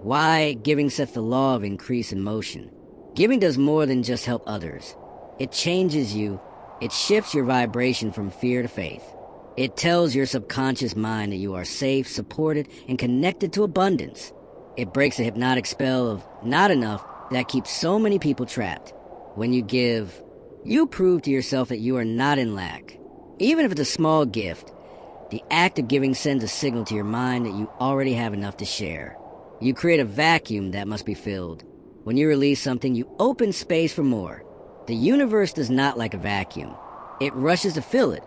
Why giving sets the law of increase in motion. Giving does more than just help others. It changes you. It shifts your vibration from fear to faith. It tells your subconscious mind that you are safe, supported, and connected to abundance. It breaks the hypnotic spell of not enough that keeps so many people trapped. When you give, you prove to yourself that you are not in lack. Even if it's a small gift, the act of giving sends a signal to your mind that you already have enough to share. You create a vacuum that must be filled. When you release something, you open space for more. The universe does not like a vacuum. It rushes to fill it,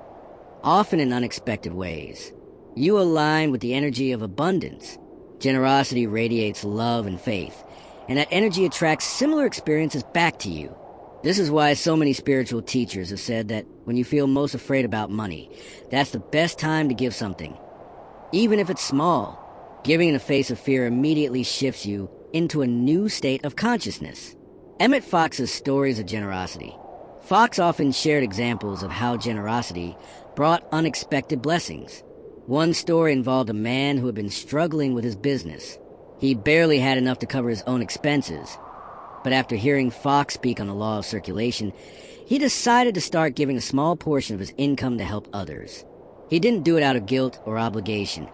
often in unexpected ways. You align with the energy of abundance. Generosity radiates love and faith, and that energy attracts similar experiences back to you. This is why so many spiritual teachers have said that when you feel most afraid about money, that's the best time to give something. Even if it's small, giving in the face of fear immediately shifts you into a new state of consciousness. Emmet Fox's stories of generosity. Fox often shared examples of how generosity brought unexpected blessings. One story involved a man who had been struggling with his business. He barely had enough to cover his own expenses. But after hearing Fox speak on the law of circulation, he decided to start giving a small portion of his income to help others. He didn't do it out of guilt or obligation.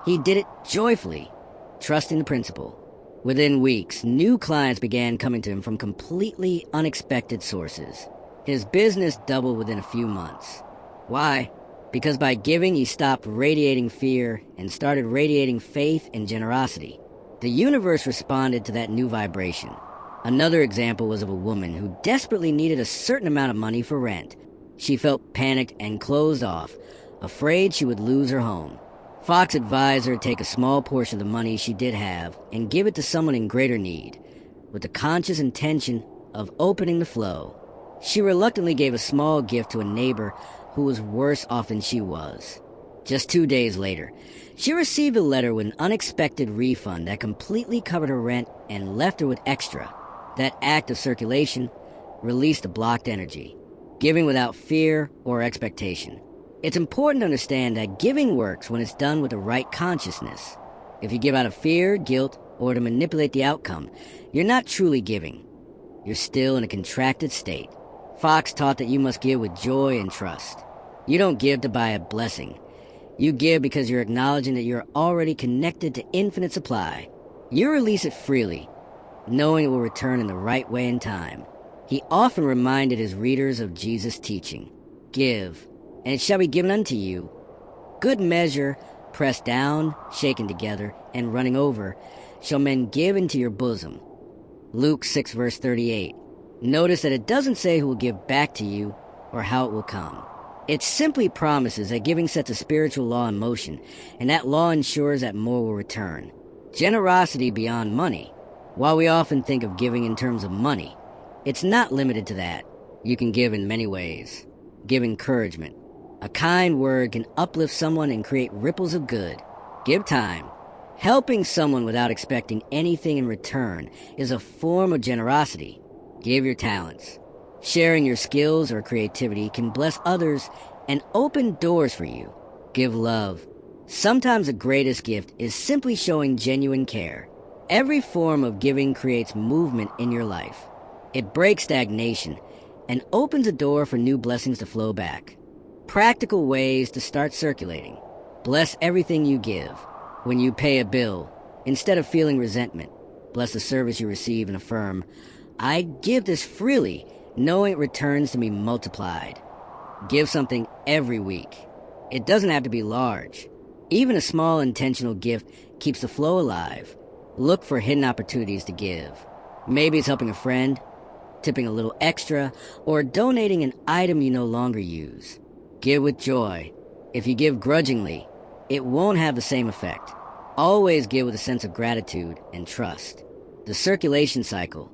He did it joyfully, trusting the principle. Within weeks, new clients began coming to him from completely unexpected sources. His business doubled within a few months. Why? Because by giving, he stopped radiating fear and started radiating faith and generosity. The universe responded to that new vibration. Another example was of a woman who desperately needed a certain amount of money for rent. She felt panicked and closed off, afraid she would lose her home. Fox advised her to take a small portion of the money she did have and give it to someone in greater need, with the conscious intention of opening the flow. She reluctantly gave a small gift to a neighbor who was worse off than she was. Just 2 days later, she received a letter with an unexpected refund that completely covered her rent and left her with extra. That act of circulation release the blocked energy. Giving without fear or expectation. It's important to understand that giving works when it's done with the right consciousness. If you give out of fear, guilt, or to manipulate the outcome, you're not truly giving. You're still in a contracted state. Fox taught that you must give with joy and trust. You don't give to buy a blessing. You give because you're acknowledging that you're already connected to infinite supply. You release it freely, knowing it will return in the right way and time. He often reminded his readers of Jesus' teaching. Give, and it shall be given unto you. Good measure, pressed down, shaken together, and running over, shall men give into your bosom. Luke 6 verse 38. Notice that it doesn't say who will give back to you or how it will come. It simply promises that giving sets a spiritual law in motion, and that law ensures that more will return. Generosity beyond money. While we often think of giving in terms of money, it's not limited to that. You can give in many ways. Give encouragement. A kind word can uplift someone and create ripples of good. Give time. Helping someone without expecting anything in return is a form of generosity. Give your talents. Sharing your skills or creativity can bless others and open doors for you. Give love. Sometimes the greatest gift is simply showing genuine care. Every form of giving creates movement in your life. It breaks stagnation and opens a door for new blessings to flow back. Practical ways to start circulating. Bless everything you give. When you pay a bill, instead of feeling resentment, bless the service you receive and affirm, I give this freely, knowing it returns to me multiplied. Give something every week. It doesn't have to be large. Even a small intentional gift keeps the flow alive. Look for hidden opportunities to give. Maybe it's helping a friend, tipping a little extra, or donating an item you no longer use. Give with joy. If you give grudgingly, it won't have the same effect. Always give with a sense of gratitude and trust. The circulation cycle.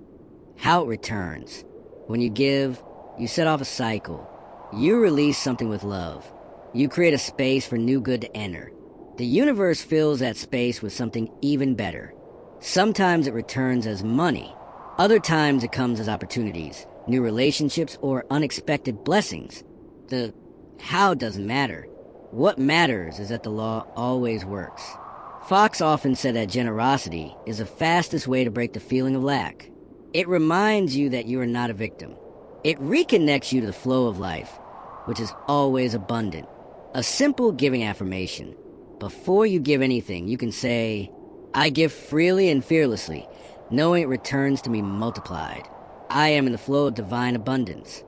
How it returns. When you give, you set off a cycle. You release something with love. You create a space for new good to enter. The universe fills that space with something even better. Sometimes it returns as money. Other times it comes as opportunities, new relationships, or unexpected blessings. The how doesn't matter. What matters is that the law always works. Fox often said that generosity is the fastest way to break the feeling of lack. It reminds you that you are not a victim. It reconnects you to the flow of life, which is always abundant. A simple giving affirmation. Before you give anything, you can say, I give freely and fearlessly, knowing it returns to me multiplied. I am in the flow of divine abundance.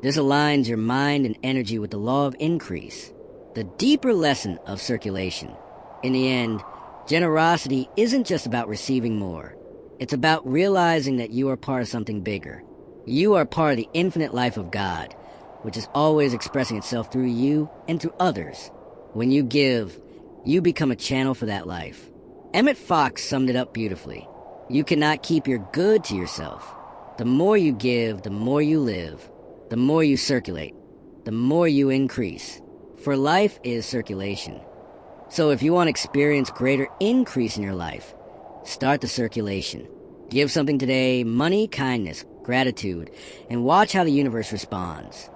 This aligns your mind and energy with the law of increase, the deeper lesson of circulation. In the end, generosity isn't just about receiving more. It's about realizing that you are part of something bigger. You are part of the infinite life of God, which is always expressing itself through you and through others. When you give, you become a channel for that life. Emmet Fox summed it up beautifully. You cannot keep your good to yourself. The more you give, the more you live. The more you circulate, the more you increase. For life is circulation. So if you want to experience greater increase in your life, start the circulation. Give something today, money, kindness, gratitude, and watch how the universe responds.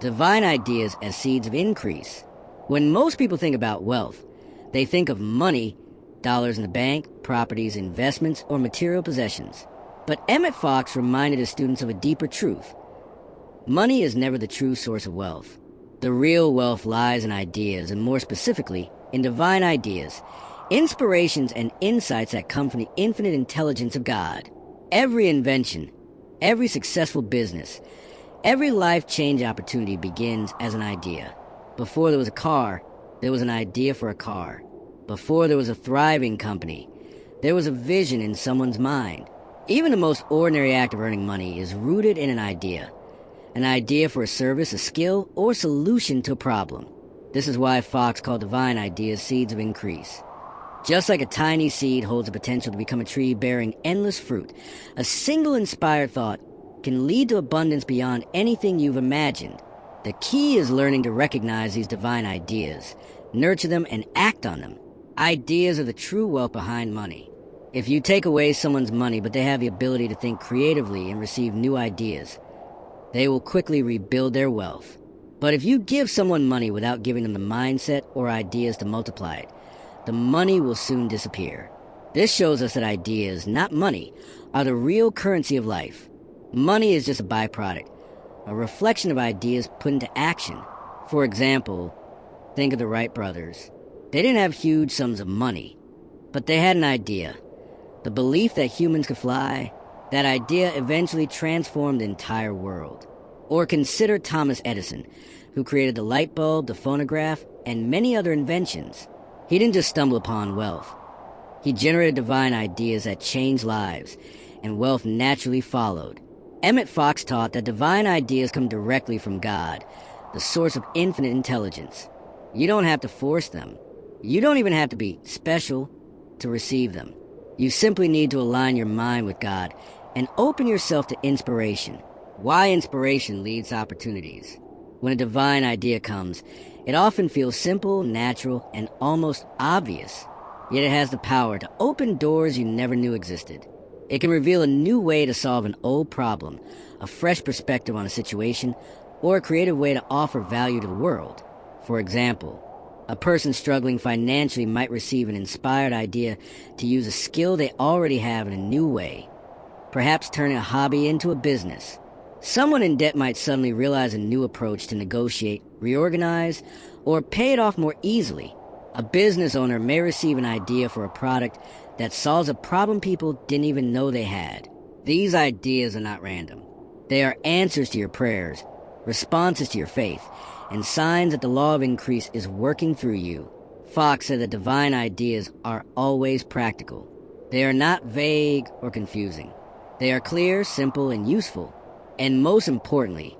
Divine ideas as seeds of increase. When most people think about wealth, they think of money, dollars in the bank, properties, investments, or material possessions. But Emmet Fox reminded his students of a deeper truth. Money is never the true source of wealth. The real wealth lies in ideas, and more specifically, in divine ideas, inspirations and insights that come from the infinite intelligence of God. Every invention, every successful business, every life-change opportunity begins as an idea. Before there was a car, there was an idea for a car. Before there was a thriving company, there was a vision in someone's mind. Even the most ordinary act of earning money is rooted in an idea for a service, a skill, or solution to a problem. This is why Fox called divine ideas seeds of increase. Just like a tiny seed holds the potential to become a tree bearing endless fruit, a single inspired thought can lead to abundance beyond anything you've imagined. The key is learning to recognize these divine ideas, nurture them, and act on them. Ideas are the true wealth behind money. If you take away someone's money but they have the ability to think creatively and receive new ideas, they will quickly rebuild their wealth. But if you give someone money without giving them the mindset or ideas to multiply it, the money will soon disappear. This shows us that ideas, not money, are the real currency of life. Money is just a byproduct, a reflection of ideas put into action. For example, think of the Wright brothers. They didn't have huge sums of money, but they had an idea. The belief that humans could fly, that idea eventually transformed the entire world. Or consider Thomas Edison, who created the light bulb, the phonograph, and many other inventions. He didn't just stumble upon wealth. He generated divine ideas that changed lives, and wealth naturally followed. Emmet Fox taught that divine ideas come directly from God, the source of infinite intelligence. You don't have to force them. You don't even have to be special to receive them. You simply need to align your mind with God and open yourself to inspiration. Why inspiration leads to opportunities. When a divine idea comes, it often feels simple, natural, and almost obvious. Yet it has the power to open doors you never knew existed. It can reveal a new way to solve an old problem, a fresh perspective on a situation, or a creative way to offer value to the world. For example, a person struggling financially might receive an inspired idea to use a skill they already have in a new way, perhaps turning a hobby into a business. Someone in debt might suddenly realize a new approach to negotiate, reorganize, or pay it off more easily. A business owner may receive an idea for a product that solves a problem people didn't even know they had. These ideas are not random. They are answers to your prayers, responses to your faith, and signs that the law of increase is working through you. Fox said that divine ideas are always practical. They are not vague or confusing. They are clear, simple, and useful. And most importantly,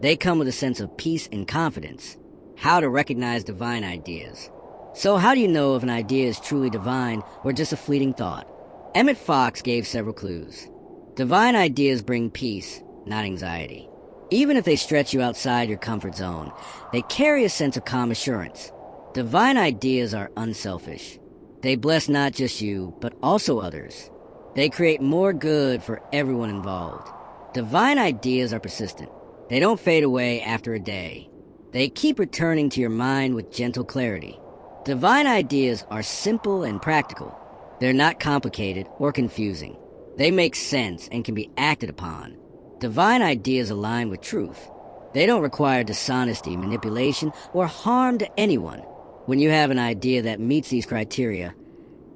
they come with a sense of peace and confidence. How to recognize divine ideas. So how do you know if an idea is truly divine or just a fleeting thought? Emmet Fox gave several clues. Divine ideas bring peace, not anxiety. Even if they stretch you outside your comfort zone, they carry a sense of calm assurance. Divine ideas are unselfish. They bless not just you, but also others. They create more good for everyone involved. Divine ideas are persistent. They don't fade away after a day. They keep returning to your mind with gentle clarity. Divine ideas are simple and practical. They're not complicated or confusing. They make sense and can be acted upon. Divine ideas align with truth. They don't require dishonesty, manipulation, or harm to anyone. When you have an idea that meets these criteria,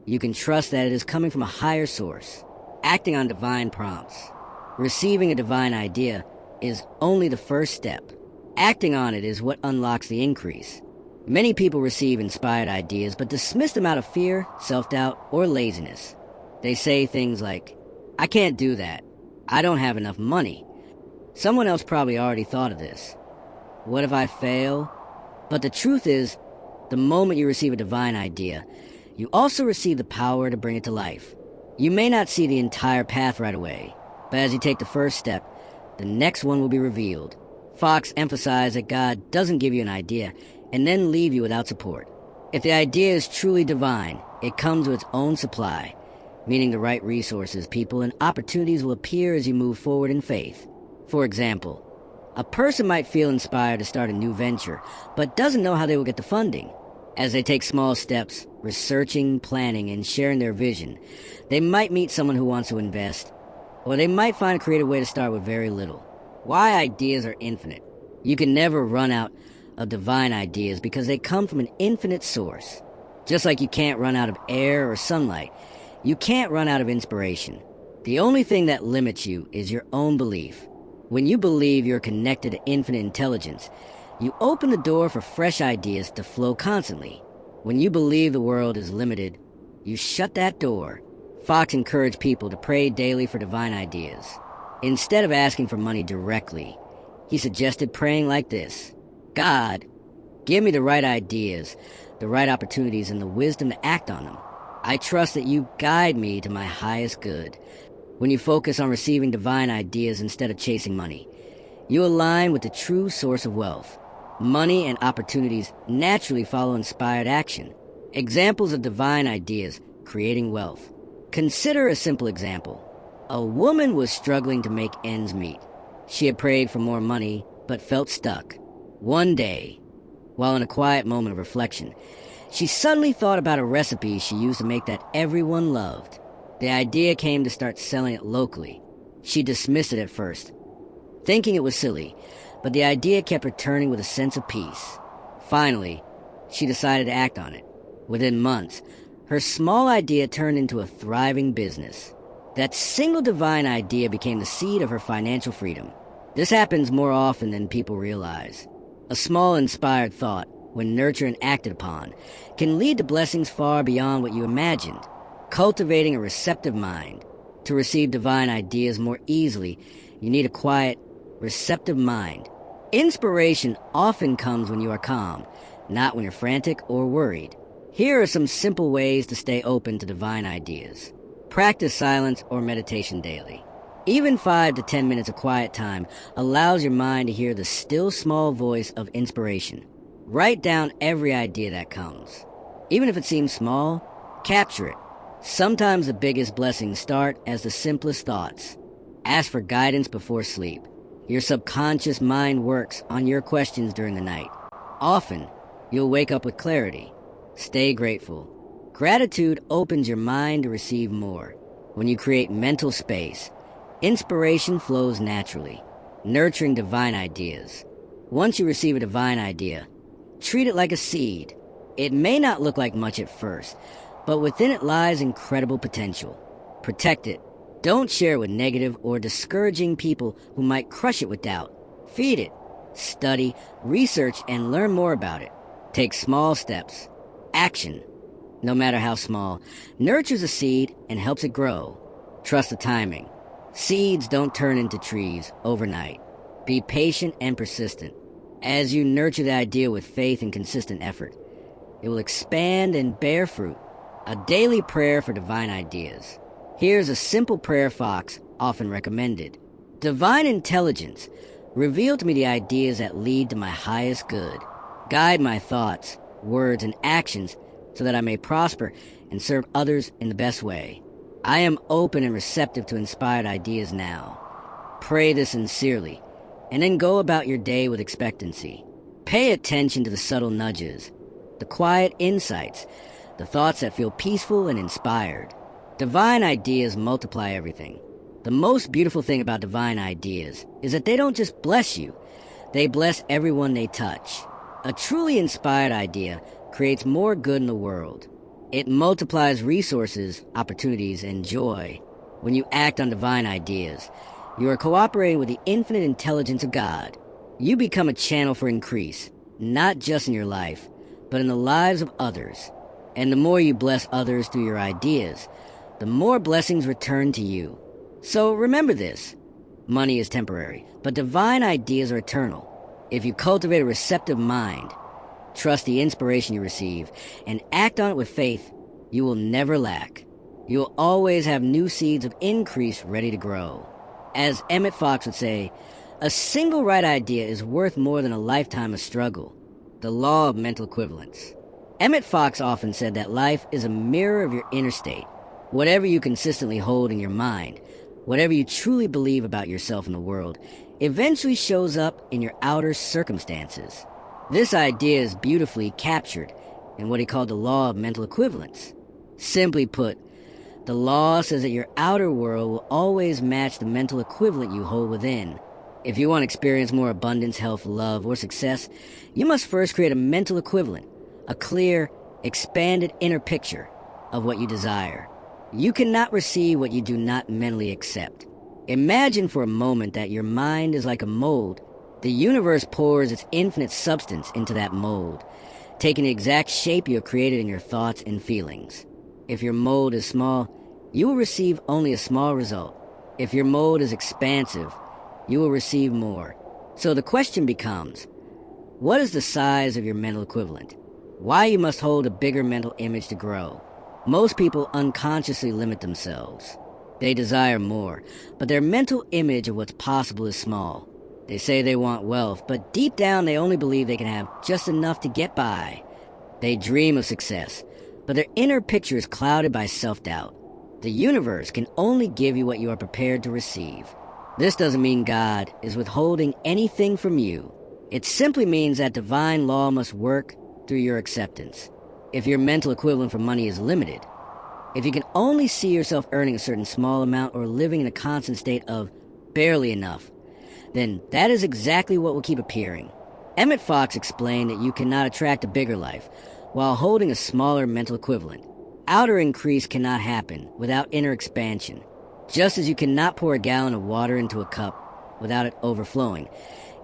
you can trust that it is coming from a higher source. Acting on divine prompts. Receiving a divine idea is only the first step. Acting on it is what unlocks the increase. Many people receive inspired ideas but dismiss them out of fear, self-doubt, or laziness. They say things like, "I can't do that. I don't have enough money. Someone else probably already thought of this. What if I fail?" But the truth is, the moment you receive a divine idea, you also receive the power to bring it to life. You may not see the entire path right away, but as you take the first step, the next one will be revealed. Fox emphasized that God doesn't give you an idea and then leave you without support. If the idea is truly divine, it comes with its own supply, meaning the right resources, people, and opportunities will appear as you move forward in faith. For example, a person might feel inspired to start a new venture, but doesn't know how they will get the funding. As they take small steps, researching, planning, and sharing their vision, they might meet someone who wants to invest, or they might find a creative way to start with very little. Why ideas are infinite. You can never run out of divine ideas because they come from an infinite source. Just like you can't run out of air or sunlight, you can't run out of inspiration. The only thing that limits you is your own belief. When you believe you're connected to infinite intelligence, you open the door for fresh ideas to flow constantly. When you believe the world is limited, you shut that door. Fox encouraged people to pray daily for divine ideas. Instead of asking for money directly, he suggested praying like this: "God, give me the right ideas, the right opportunities, and the wisdom to act on them. I trust that you guide me to my highest good." When you focus on receiving divine ideas instead of chasing money, you align with the true source of wealth. Money and opportunities naturally follow inspired action. Examples of divine ideas creating wealth. Consider a simple example. A woman was struggling to make ends meet. She had prayed for more money, but felt stuck. One day, while in a quiet moment of reflection, she suddenly thought about a recipe she used to make that everyone loved. The idea came to start selling it locally. She dismissed it at first, thinking it was silly, but the idea kept returning with a sense of peace. Finally, she decided to act on it. Within months, her small idea turned into a thriving business. That single divine idea became the seed of her financial freedom. This happens more often than people realize. A small inspired thought, when nurtured and acted upon, can lead to blessings far beyond what you imagined. Cultivating a receptive mind. To receive divine ideas more easily, you need a quiet, receptive mind. Inspiration often comes when you are calm, not when you're frantic or worried. Here are some simple ways to stay open to divine ideas. Practice silence or meditation daily. Even 5 to 10 minutes of quiet time allows your mind to hear the still small voice of inspiration. Write down every idea that comes. Even if it seems small, capture it. Sometimes the biggest blessings start as the simplest thoughts. Ask for guidance before sleep. Your subconscious mind works on your questions during the night. Often, you'll wake up with clarity. Stay grateful. Gratitude opens your mind to receive more. When you create mental space, inspiration flows naturally, nurturing divine ideas. Once you receive a divine idea, treat it like a seed. It may not look like much at first, but within it lies incredible potential. Protect it. Don't share it with negative or discouraging people who might crush it with doubt. Feed it. Study, research, and learn more about it. Take small steps. Action, no matter how small, nurtures a seed and helps it grow. Trust the timing. Seeds don't turn into trees overnight. Be patient and persistent. As you nurture the idea with faith and consistent effort, it will expand and bear fruit. A daily prayer for divine ideas. Here's a simple prayer Fox often recommended. Divine intelligence, reveal to me the ideas that lead to my highest good. Guide my thoughts, words, and actions so that I may prosper and serve others in the best way. I am open and receptive to inspired ideas now. Pray this sincerely, and then go about your day with expectancy. Pay attention to the subtle nudges, the quiet insights, the thoughts that feel peaceful and inspired. Divine ideas multiply everything. The most beautiful thing about divine ideas is that they don't just bless you, they bless everyone they touch. A truly inspired idea creates more good in the world. It multiplies resources, opportunities, and joy. When you act on divine ideas, you are cooperating with the infinite intelligence of God. You become a channel for increase, not just in your life, but in the lives of others. And the more you bless others through your ideas, the more blessings return to you. So remember this. Money is temporary, but divine ideas are eternal. If you cultivate a receptive mind, trust the inspiration you receive, and act on it with faith, you will never lack. You will always have new seeds of increase ready to grow. As Emmet Fox would say, a single right idea is worth more than a lifetime of struggle. The law of mental equivalence. Emmet Fox often said that life is a mirror of your inner state. Whatever you consistently hold in your mind, whatever you truly believe about yourself and the world, eventually shows up in your outer circumstances. This idea is beautifully captured in what he called the law of mental equivalence. Simply put, the law says that your outer world will always match the mental equivalent you hold within. If you want to experience more abundance, health, love, or success, you must first create a mental equivalent, a clear, expanded inner picture of what you desire. You cannot receive what you do not mentally accept. Imagine for a moment that your mind is like a mold. The universe pours its infinite substance into that mold, taking the exact shape you have created in your thoughts and feelings. If your mold is small, you will receive only a small result. If your mold is expansive, you will receive more. So the question becomes, what is the size of your mental equivalent? Why you must hold a bigger mental image to grow? Most people unconsciously limit themselves. They desire more, but their mental image of what's possible is small. They say they want wealth, but deep down they only believe they can have just enough to get by. They dream of success, but their inner picture is clouded by self-doubt. The universe can only give you what you are prepared to receive. This doesn't mean God is withholding anything from you. It simply means that divine law must work through your acceptance. If your mental equivalent for money is limited, if you can only see yourself earning a certain small amount or living in a constant state of barely enough, then that is exactly what will keep appearing. Emmet Fox explained that you cannot attract a bigger life while holding a smaller mental equivalent. Outer increase cannot happen without inner expansion. Just as you cannot pour a gallon of water into a cup without it overflowing,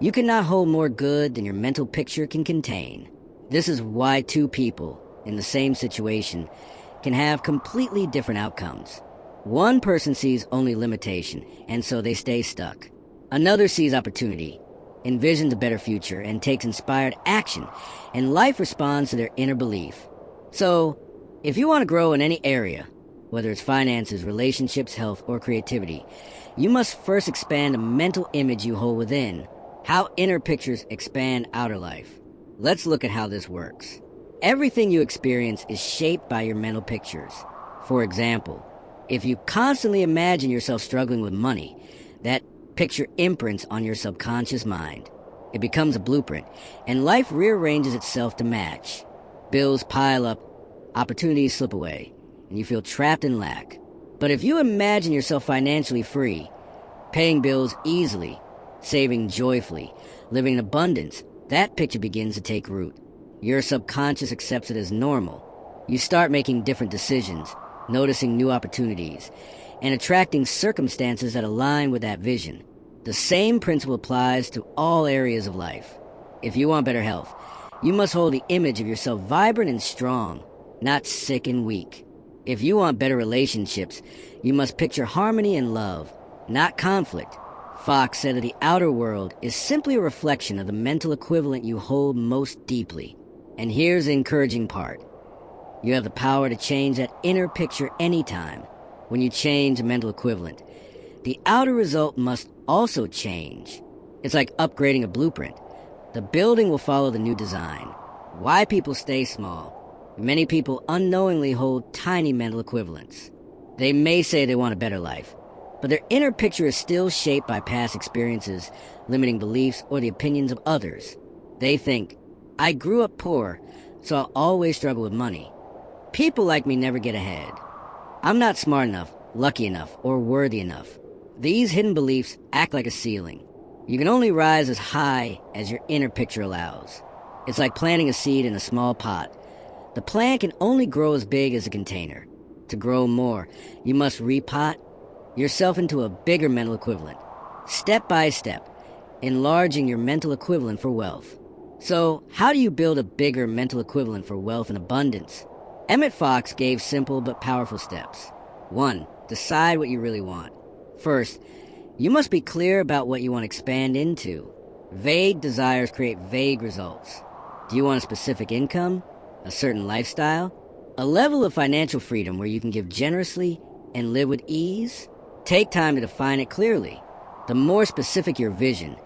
you cannot hold more good than your mental picture can contain. This is why two people in the same situation can have completely different outcomes. One person sees only limitation, and so they stay stuck. Another sees opportunity, envisions a better future, and takes inspired action, and life responds to their inner belief. So, if you want to grow in any area, whether it's finances, relationships, health, or creativity, you must first expand a mental image you hold within. How inner pictures expand outer life. Let's look at how this works. Everything you experience is shaped by your mental pictures. For example, if you constantly imagine yourself struggling with money, that picture imprints on your subconscious mind. It becomes a blueprint, and life rearranges itself to match. Bills pile up, opportunities slip away, and you feel trapped in lack. But if you imagine yourself financially free, paying bills easily, saving joyfully, living in abundance, that picture begins to take root. Your subconscious accepts it as normal. You start making different decisions, noticing new opportunities, and attracting circumstances that align with that vision. The same principle applies to all areas of life. If you want better health, you must hold the image of yourself vibrant and strong, not sick and weak. If you want better relationships, you must picture harmony and love, not conflict. Fox said that the outer world is simply a reflection of the mental equivalent you hold most deeply. And here's the encouraging part. You have the power to change that inner picture anytime. When you change a mental equivalent, the outer result must also change. It's like upgrading a blueprint. The building will follow the new design. Why people stay small? Many people unknowingly hold tiny mental equivalents. They may say they want a better life, but their inner picture is still shaped by past experiences, limiting beliefs, or the opinions of others. They think, I grew up poor, so I'll always struggle with money. People like me never get ahead. I'm not smart enough, lucky enough, or worthy enough. These hidden beliefs act like a ceiling. You can only rise as high as your inner picture allows. It's like planting a seed in a small pot. The plant can only grow as big as a container. To grow more, you must repot yourself into a bigger mental equivalent, step by step, enlarging your mental equivalent for wealth. So, how do you build a bigger mental equivalent for wealth and abundance? Emmet Fox gave simple but powerful steps. 1. Decide what you really want. First, you must be clear about what you want to expand into. Vague desires create vague results. Do you want a specific income? A certain lifestyle? A level of financial freedom where you can give generously and live with ease? Take time to define it clearly. The more specific your vision,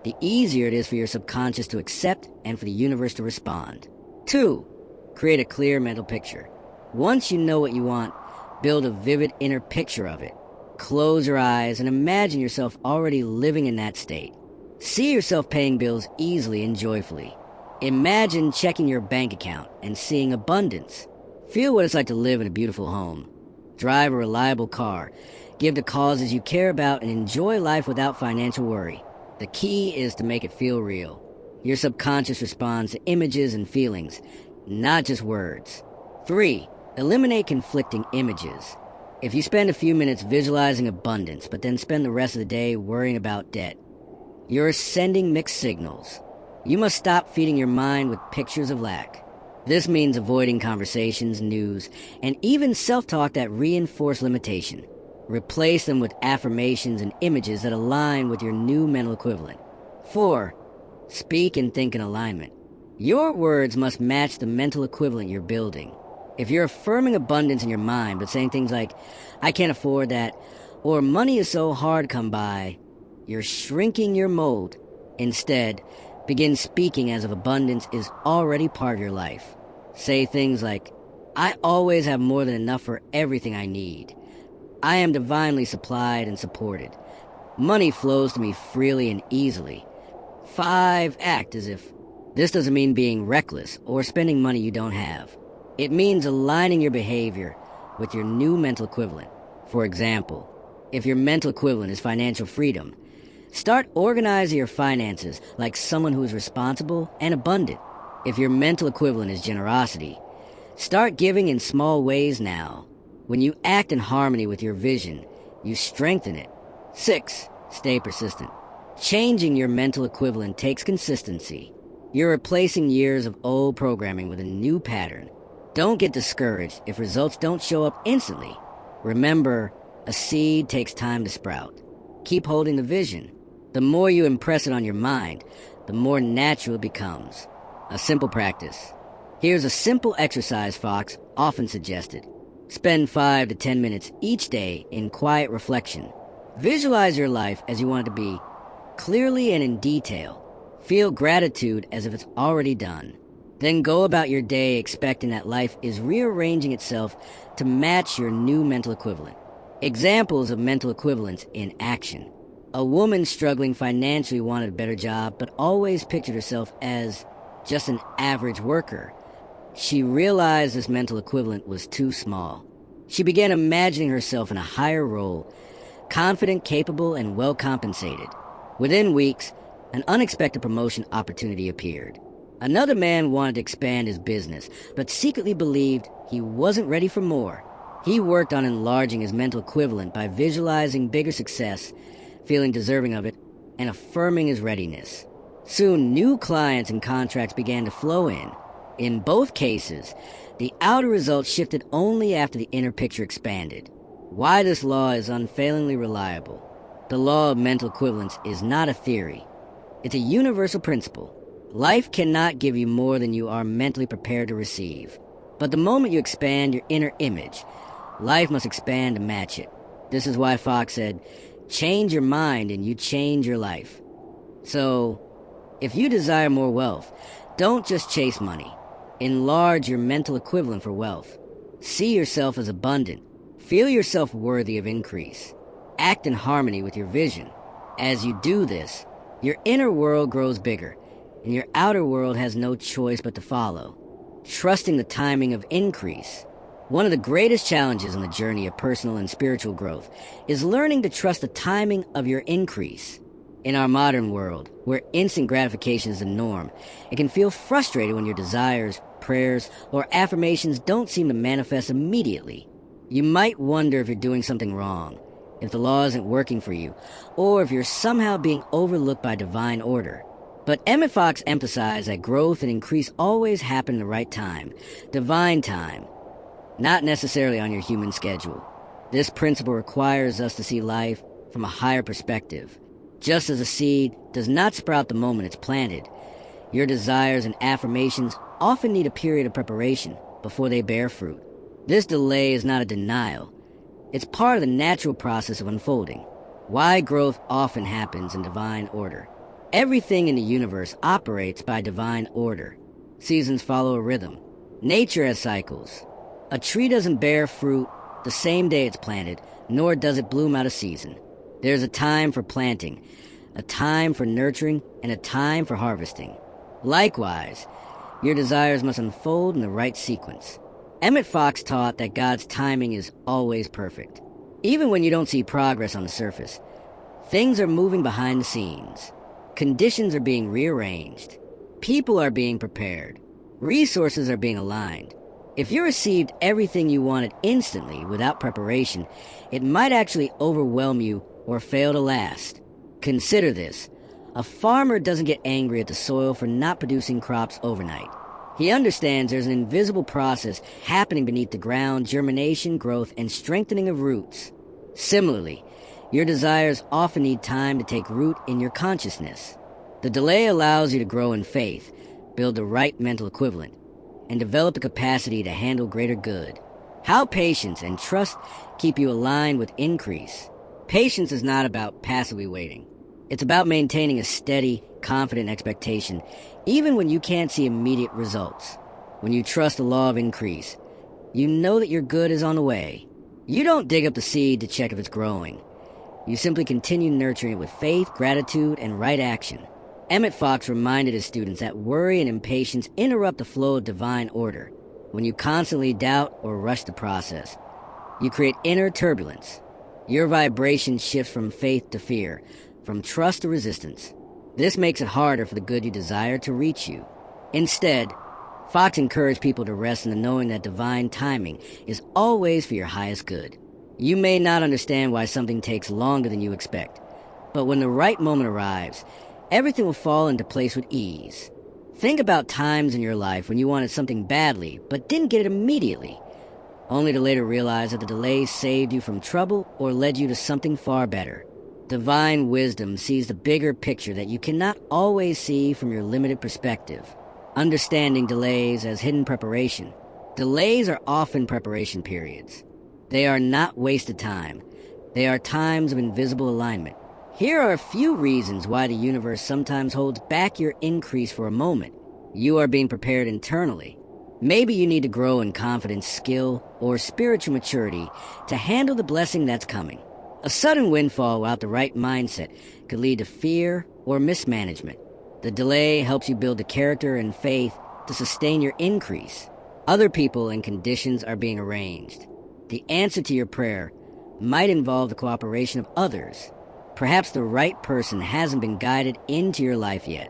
the easier it is for your subconscious to accept and for the universe to respond. 2. Create a clear mental picture. Once you know what you want, build a vivid inner picture of it. Close your eyes and imagine yourself already living in that state. See yourself paying bills easily and joyfully. Imagine checking your bank account and seeing abundance. Feel what it's like to live in a beautiful home. Drive a reliable car. Give to causes you care about and enjoy life without financial worry. The key is to make it feel real. Your subconscious responds to images and feelings, not just words. 3. Eliminate conflicting images. If you spend a few minutes visualizing abundance, but then spend the rest of the day worrying about debt, you're sending mixed signals. You must stop feeding your mind with pictures of lack. This means avoiding conversations, news, and even self-talk that reinforce limitation. Replace them with affirmations and images that align with your new mental equivalent. 4. Speak and think in alignment. Your words must match the mental equivalent you're building. If you're affirming abundance in your mind but saying things like, I can't afford that, or money is so hard to come by, you're shrinking your mold. Instead, begin speaking as if abundance is already part of your life. Say things like, I always have more than enough for everything I need. I am divinely supplied and supported. Money flows to me freely and easily. 5. Act as if. This doesn't mean being reckless or spending money you don't have. It means aligning your behavior with your new mental equivalent. For example, if your mental equivalent is financial freedom, start organizing your finances like someone who is responsible and abundant. If your mental equivalent is generosity, start giving in small ways now. When you act in harmony with your vision, you strengthen it. 6. Stay persistent. Changing your mental equivalent takes consistency. You're replacing years of old programming with a new pattern. Don't get discouraged if results don't show up instantly. Remember, a seed takes time to sprout. Keep holding the vision. The more you impress it on your mind, the more natural it becomes. A simple practice. Here's a simple exercise Fox often suggested. Spend 5 to 10 minutes each day in quiet reflection. Visualize your life as you want it to be, clearly and in detail. Feel gratitude as if it's already done. Then go about your day expecting that life is rearranging itself to match your new mental equivalent. Examples of mental equivalents in action. A woman struggling financially wanted a better job, but always pictured herself as just an average worker. She realized this mental equivalent was too small. She began imagining herself in a higher role, confident, capable, and well compensated. Within weeks, an unexpected promotion opportunity appeared. Another man wanted to expand his business, but secretly believed he wasn't ready for more. He worked on enlarging his mental equivalent by visualizing bigger success, feeling deserving of it, and affirming his readiness. Soon, new clients and contracts began to flow in. In both cases, the outer results shifted only after the inner picture expanded. Why this law is unfailingly reliable. The law of mental equivalence is not a theory. It's a universal principle. Life cannot give you more than you are mentally prepared to receive. But the moment you expand your inner image, life must expand to match it. This is why Fox said, change your mind and you change your life. So, if you desire more wealth, don't just chase money. Enlarge your mental equivalent for wealth. See yourself as abundant. Feel yourself worthy of increase. Act in harmony with your vision. As you do this, your inner world grows bigger, and your outer world has no choice but to follow, trusting the timing of increase. One of the greatest challenges on the journey of personal and spiritual growth is learning to trust the timing of your increase. In our modern world, where instant gratification is the norm, it can feel frustrating when your desires, prayers, or affirmations don't seem to manifest immediately. You might wonder if you're doing something wrong, if the law isn't working for you, or if you're somehow being overlooked by divine order. But Emmet Fox emphasized that growth and increase always happen in the right time, divine time, not necessarily on your human schedule. This principle requires us to see life from a higher perspective. Just as a seed does not sprout the moment it's planted, your desires and affirmations often need a period of preparation before they bear fruit. This delay is not a denial. It's part of the natural process of unfolding. Why growth often happens in divine order. Everything in the universe operates by divine order. Seasons follow a rhythm. Nature has cycles. A tree doesn't bear fruit the same day it's planted, nor does it bloom out of season. There's a time for planting, a time for nurturing, and a time for harvesting. Likewise, your desires must unfold in the right sequence. Emmet Fox taught that God's timing is always perfect. Even when you don't see progress on the surface, things are moving behind the scenes. Conditions are being rearranged. People are being prepared. Resources are being aligned. If you received everything you wanted instantly without preparation, it might actually overwhelm you or fail to last. Consider this. A farmer doesn't get angry at the soil for not producing crops overnight. He understands there's an invisible process happening beneath the ground, germination, growth, and strengthening of roots. Similarly, your desires often need time to take root in your consciousness. The delay allows you to grow in faith, build the right mental equivalent, and develop the capacity to handle greater good. How patience and trust keep you aligned with increase. Patience is not about passively waiting. It's about maintaining a steady, confident expectation, even when you can't see immediate results. When you trust the law of increase, you know that your good is on the way. You don't dig up the seed to check if it's growing. You simply continue nurturing it with faith, gratitude, and right action. Emmet Fox reminded his students that worry and impatience interrupt the flow of divine order. When you constantly doubt or rush the process, you create inner turbulence. Your vibration shifts from faith to fear, from trust to resistance. This makes it harder for the good you desire to reach you. Instead, Fox encouraged people to rest in the knowing that divine timing is always for your highest good. You may not understand why something takes longer than you expect, but when the right moment arrives, everything will fall into place with ease. Think about times in your life when you wanted something badly, but didn't get it immediately, only to later realize that the delay saved you from trouble or led you to something far better. Divine wisdom sees the bigger picture that you cannot always see from your limited perspective. Understanding delays as hidden preparation. Delays are often preparation periods. They are not wasted time. They are times of invisible alignment. Here are a few reasons why the universe sometimes holds back your increase for a moment. You are being prepared internally. Maybe you need to grow in confidence, skill, or spiritual maturity to handle the blessing that's coming. A sudden windfall without the right mindset could lead to fear or mismanagement. The delay helps you build the character and faith to sustain your increase. Other people and conditions are being arranged. The answer to your prayer might involve the cooperation of others. Perhaps the right person hasn't been guided into your life yet.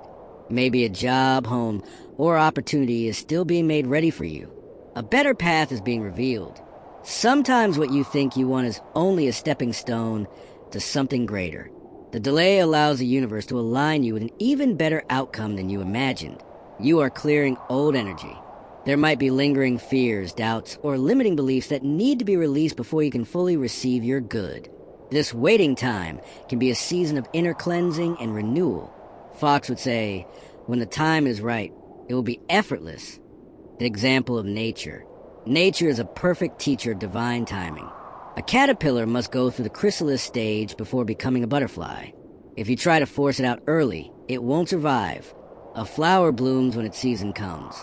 Maybe a job, home, or opportunity is still being made ready for you. A better path is being revealed. Sometimes what you think you want is only a stepping stone to something greater. The delay allows the universe to align you with an even better outcome than you imagined. You are clearing old energy. There might be lingering fears, doubts, or limiting beliefs that need to be released before you can fully receive your good. This waiting time can be a season of inner cleansing and renewal. Fox would say, when the time is right, it will be effortless. The example of nature. Nature is a perfect teacher of divine timing. A caterpillar must go through the chrysalis stage before becoming a butterfly. If you try to force it out early, it won't survive. A flower blooms when its season comes,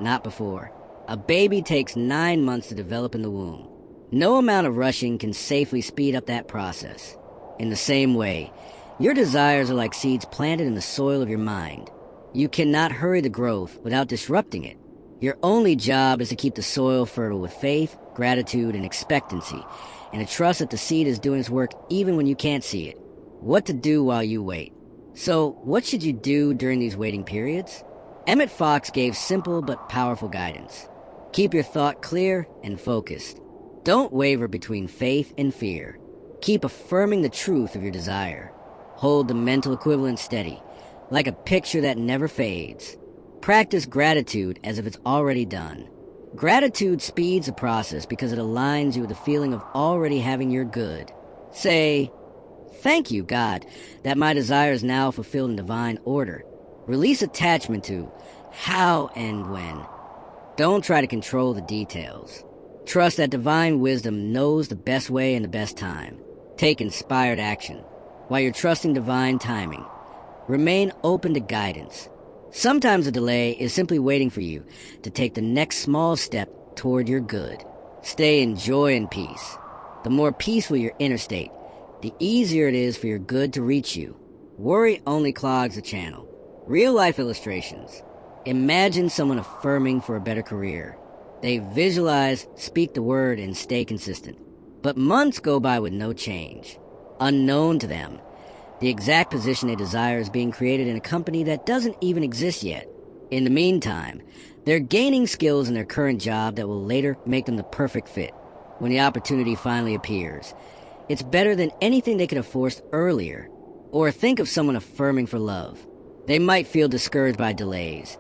not before. A baby takes 9 months to develop in the womb. No amount of rushing can safely speed up that process. In the same way, your desires are like seeds planted in the soil of your mind. You cannot hurry the growth without disrupting it. Your only job is to keep the soil fertile with faith, gratitude, and expectancy, and to trust that the seed is doing its work even when you can't see it. What to do while you wait. So, what should you do during these waiting periods? Emmet Fox gave simple but powerful guidance. Keep your thought clear and focused. Don't waver between faith and fear. Keep affirming the truth of your desire. Hold the mental equivalent steady, like a picture that never fades. Practice gratitude as if it's already done. Gratitude speeds the process because it aligns you with the feeling of already having your good. Say, "Thank you, God, that my desire is now fulfilled in divine order." Release attachment to how and when. Don't try to control the details. Trust that divine wisdom knows the best way and the best time. Take inspired action. While you're trusting divine timing, remain open to guidance. Sometimes a delay is simply waiting for you to take the next small step toward your good. Stay in joy and peace. The more peaceful your inner state, the easier it is for your good to reach you. Worry only clogs the channel. Real-life illustrations. Imagine someone affirming for a better career. They visualize, speak the word, and stay consistent. But months go by with no change. Unknown to them, the exact position they desire is being created in a company that doesn't even exist yet. In the meantime, they're gaining skills in their current job that will later make them the perfect fit. When the opportunity finally appears, it's better than anything they could have forced earlier. Or think of someone affirming for love. They might feel discouraged by delays,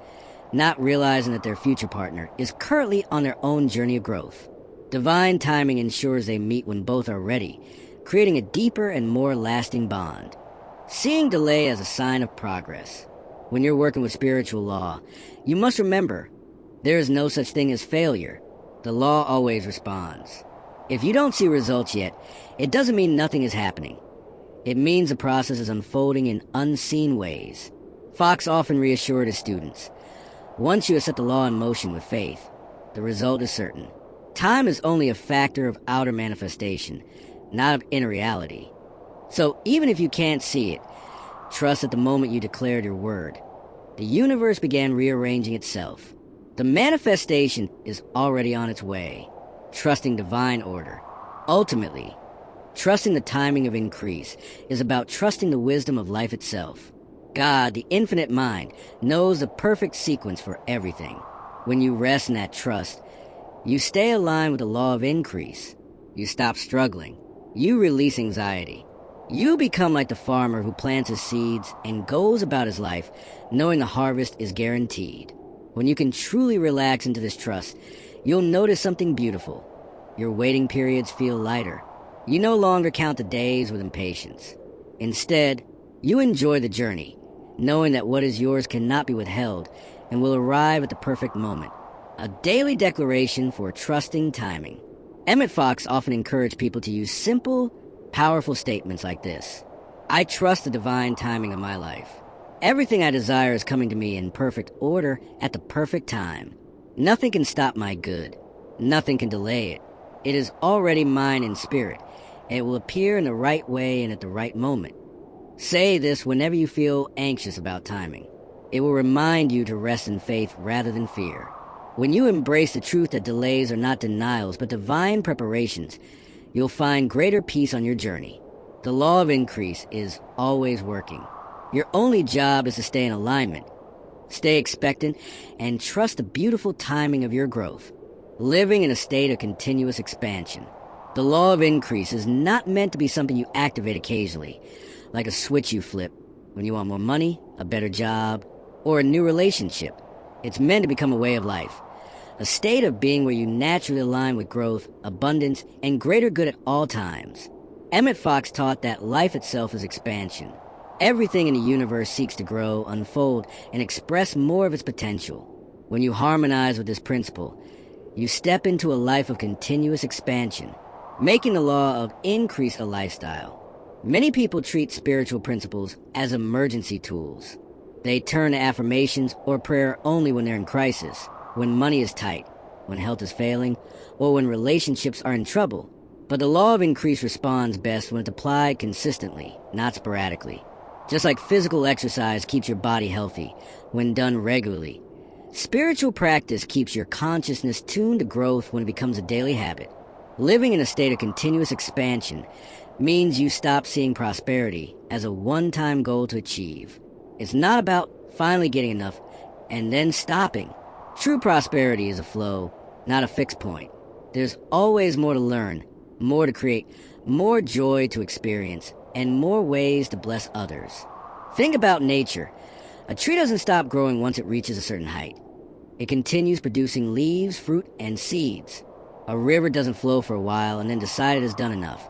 not realizing that their future partner is currently on their own journey of growth. Divine timing ensures they meet when both are ready, creating a deeper and more lasting bond. Seeing delay as a sign of progress. When you're working with spiritual law, you must remember, there is no such thing as failure. The law always responds. If you don't see results yet, it doesn't mean nothing is happening. It means the process is unfolding in unseen ways. Fox often reassured his students, once you have set the law in motion with faith, the result is certain. Time is only a factor of outer manifestation, not of inner reality. So even if you can't see it, trust that the moment you declared your word, the universe began rearranging itself. The manifestation is already on its way. Trusting divine order. Ultimately, trusting the timing of increase is about trusting the wisdom of life itself. God, the infinite mind, knows the perfect sequence for everything. When you rest in that trust, you stay aligned with the law of increase. You stop struggling. You release anxiety. You become like the farmer who plants his seeds and goes about his life knowing the harvest is guaranteed. When you can truly relax into this trust, you'll notice something beautiful. Your waiting periods feel lighter. You no longer count the days with impatience. Instead, you enjoy the journey, knowing that what is yours cannot be withheld and will arrive at the perfect moment. A daily declaration for trusting timing. Emmet Fox often encouraged people to use simple, powerful statements like this. I trust the divine timing of my life. Everything I desire is coming to me in perfect order at the perfect time. Nothing can stop my good. Nothing can delay it. It is already mine in spirit. It will appear in the right way and at the right moment. Say this whenever you feel anxious about timing. It will remind you to rest in faith rather than fear. When you embrace the truth that delays are not denials but divine preparations, you'll find greater peace on your journey. The law of increase is always working. Your only job is to stay in alignment. Stay expectant and trust the beautiful timing of your growth. Living in a state of continuous expansion. The law of increase is not meant to be something you activate occasionally, like a switch you flip when you want more money, a better job, or a new relationship. It's meant to become a way of life, a state of being where you naturally align with growth, abundance, and greater good at all times. Emmet Fox taught that life itself is expansion. Everything in the universe seeks to grow, unfold, and express more of its potential. When you harmonize with this principle, you step into a life of continuous expansion, making the law of increase a lifestyle. Many people treat spiritual principles as emergency tools. They turn to affirmations or prayer only when they're in crisis, when money is tight, when health is failing, or when relationships are in trouble. But the law of increase responds best when it's applied consistently, not sporadically. Just like physical exercise keeps your body healthy when done regularly, spiritual practice keeps your consciousness tuned to growth when it becomes a daily habit. Living in a state of continuous expansion means you stop seeing prosperity as a one-time goal to achieve. It's not about finally getting enough and then stopping. True prosperity is a flow, not a fixed point. There's always more to learn, more to create, more joy to experience, and more ways to bless others. Think about nature. A tree doesn't stop growing once it reaches a certain height. It continues producing leaves, fruit, and seeds. A river doesn't flow for a while and then decide it has done enough.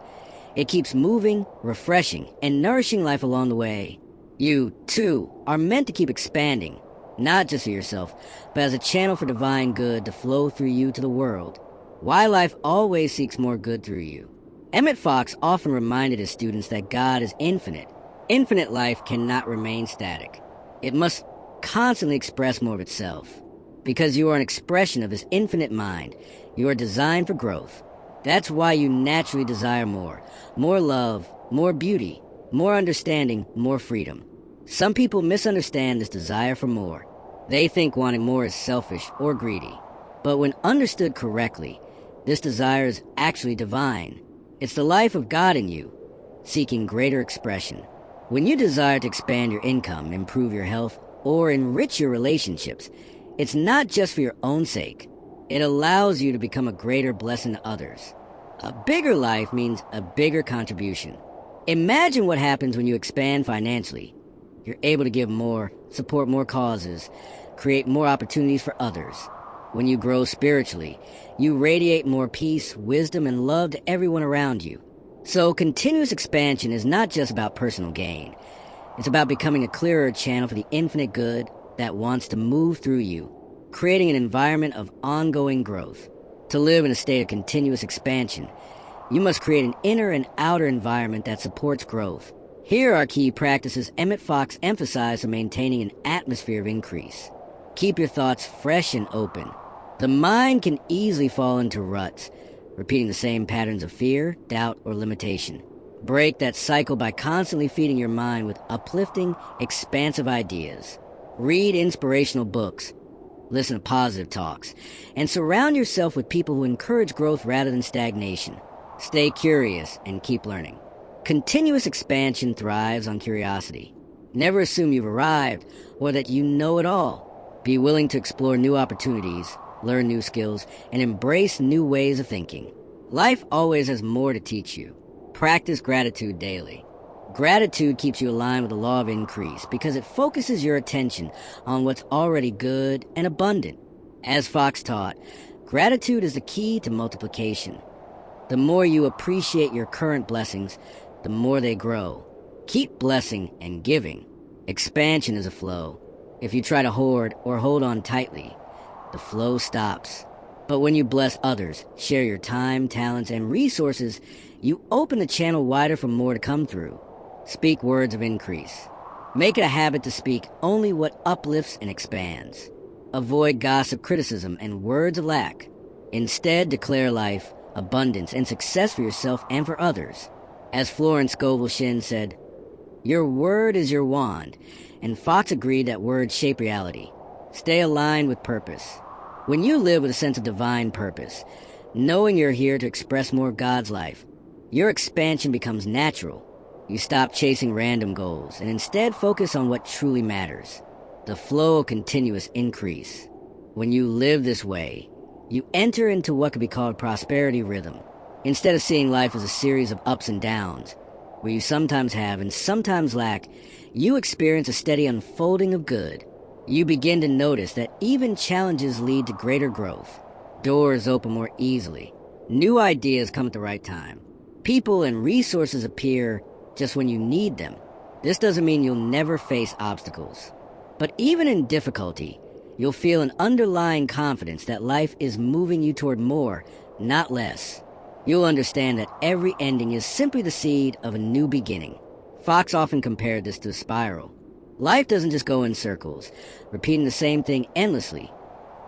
It keeps moving, refreshing, and nourishing life along the way. You, too, are meant to keep expanding, not just for yourself, but as a channel for divine good to flow through you to the world. Why life always seeks more good through you. Emmet Fox often reminded his students that God is infinite. Infinite life cannot remain static. It must constantly express more of itself. Because you are an expression of this infinite mind, you are designed for growth. That's why you naturally desire more. More love, more beauty, more understanding, more freedom. Some people misunderstand this desire for more. They think wanting more is selfish or greedy. But when understood correctly, this desire is actually divine. It's the life of God in you, seeking greater expression. When you desire to expand your income, improve your health, or enrich your relationships, it's not just for your own sake. It allows you to become a greater blessing to others. A bigger life means a bigger contribution. Imagine what happens when you expand financially. You're able to give more, support more causes, create more opportunities for others. When you grow spiritually, you radiate more peace, wisdom, and love to everyone around you. So continuous expansion is not just about personal gain. It's about becoming a clearer channel for the infinite good that wants to move through you, creating an environment of ongoing growth. To live in a state of continuous expansion, you must create an inner and outer environment that supports growth. Here are key practices Emmet Fox emphasized on maintaining an atmosphere of increase. Keep your thoughts fresh and open. The mind can easily fall into ruts, repeating the same patterns of fear, doubt, or limitation. Break that cycle by constantly feeding your mind with uplifting, expansive ideas. Read inspirational books, listen to positive talks, and surround yourself with people who encourage growth rather than stagnation. Stay curious and keep learning. Continuous expansion thrives on curiosity. Never assume you've arrived or that you know it all. Be willing to explore new opportunities, learn new skills, and embrace new ways of thinking. Life always has more to teach you. Practice gratitude daily. Gratitude keeps you aligned with the law of increase because it focuses your attention on what's already good and abundant. As Fox taught, gratitude is the key to multiplication. The more you appreciate your current blessings, the more they grow. Keep blessing and giving. Expansion is a flow. If you try to hoard or hold on tightly, the flow stops. But when you bless others, share your time, talents, and resources, you open the channel wider for more to come through. Speak words of increase. Make it a habit to speak only what uplifts and expands. Avoid gossip, criticism, and words of lack. Instead, declare life, abundance, and success for yourself and for others. As Florence Scovel Shinn said, "Your word is your wand," and Fox agreed that words shape reality. Stay aligned with purpose. When you live with a sense of divine purpose, knowing you're here to express more of God's life, your expansion becomes natural. You stop chasing random goals and instead focus on what truly matters. The flow of continuous increase. When you live this way, you enter into what could be called prosperity rhythm. Instead of seeing life as a series of ups and downs, where you sometimes have and sometimes lack, you experience a steady unfolding of good. You begin to notice that even challenges lead to greater growth. Doors open more easily. New ideas come at the right time. People and resources appear just when you need them. This doesn't mean you'll never face obstacles. But even in difficulty, you'll feel an underlying confidence that life is moving you toward more, not less. You'll understand that every ending is simply the seed of a new beginning. Fox often compared this to a spiral. Life doesn't just go in circles, repeating the same thing endlessly.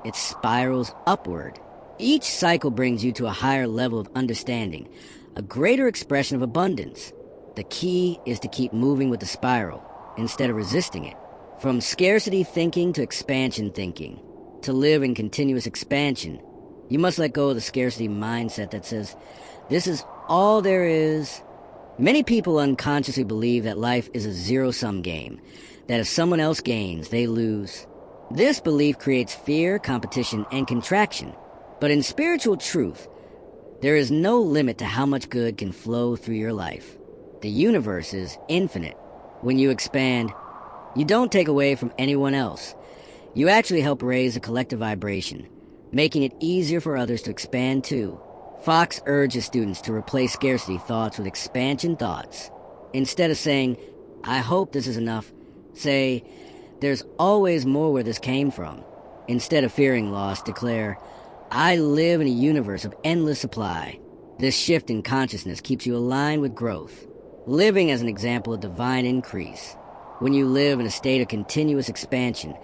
It spirals upward. Each cycle brings you to a higher level of understanding, a greater expression of abundance. The key is to keep moving with the spiral instead of resisting it. From scarcity thinking to expansion thinking. To live in continuous expansion, you must let go of the scarcity mindset that says, "This is all there is." Many people unconsciously believe that life is a zero-sum game, that if someone else gains, they lose. This belief creates fear, competition, and contraction. But in spiritual truth, there is no limit to how much good can flow through your life. The universe is infinite. When you expand, you don't take away from anyone else. You actually help raise a collective vibration, making it easier for others to expand too. Fox urges students to replace scarcity thoughts with expansion thoughts. Instead of saying, "I hope this is enough," say, "There's always more where this came from." Instead of fearing loss, declare, "I live in a universe of endless supply." This shift in consciousness keeps you aligned with growth, living as an example of divine increase. When you live in a state of continuous expansion,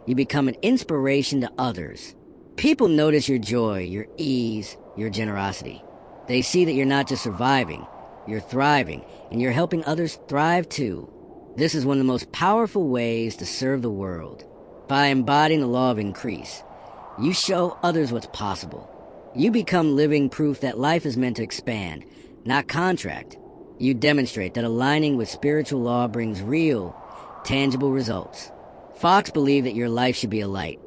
you become an inspiration to others. People notice your joy, your ease, your generosity. They see that you're not just surviving, you're thriving, and you're helping others thrive too. This is one of the most powerful ways to serve the world. By embodying the law of increase, you show others what's possible. You become living proof that life is meant to expand, not contract. You demonstrate that aligning with spiritual law brings real, tangible results. Fox believed that your life should be a light,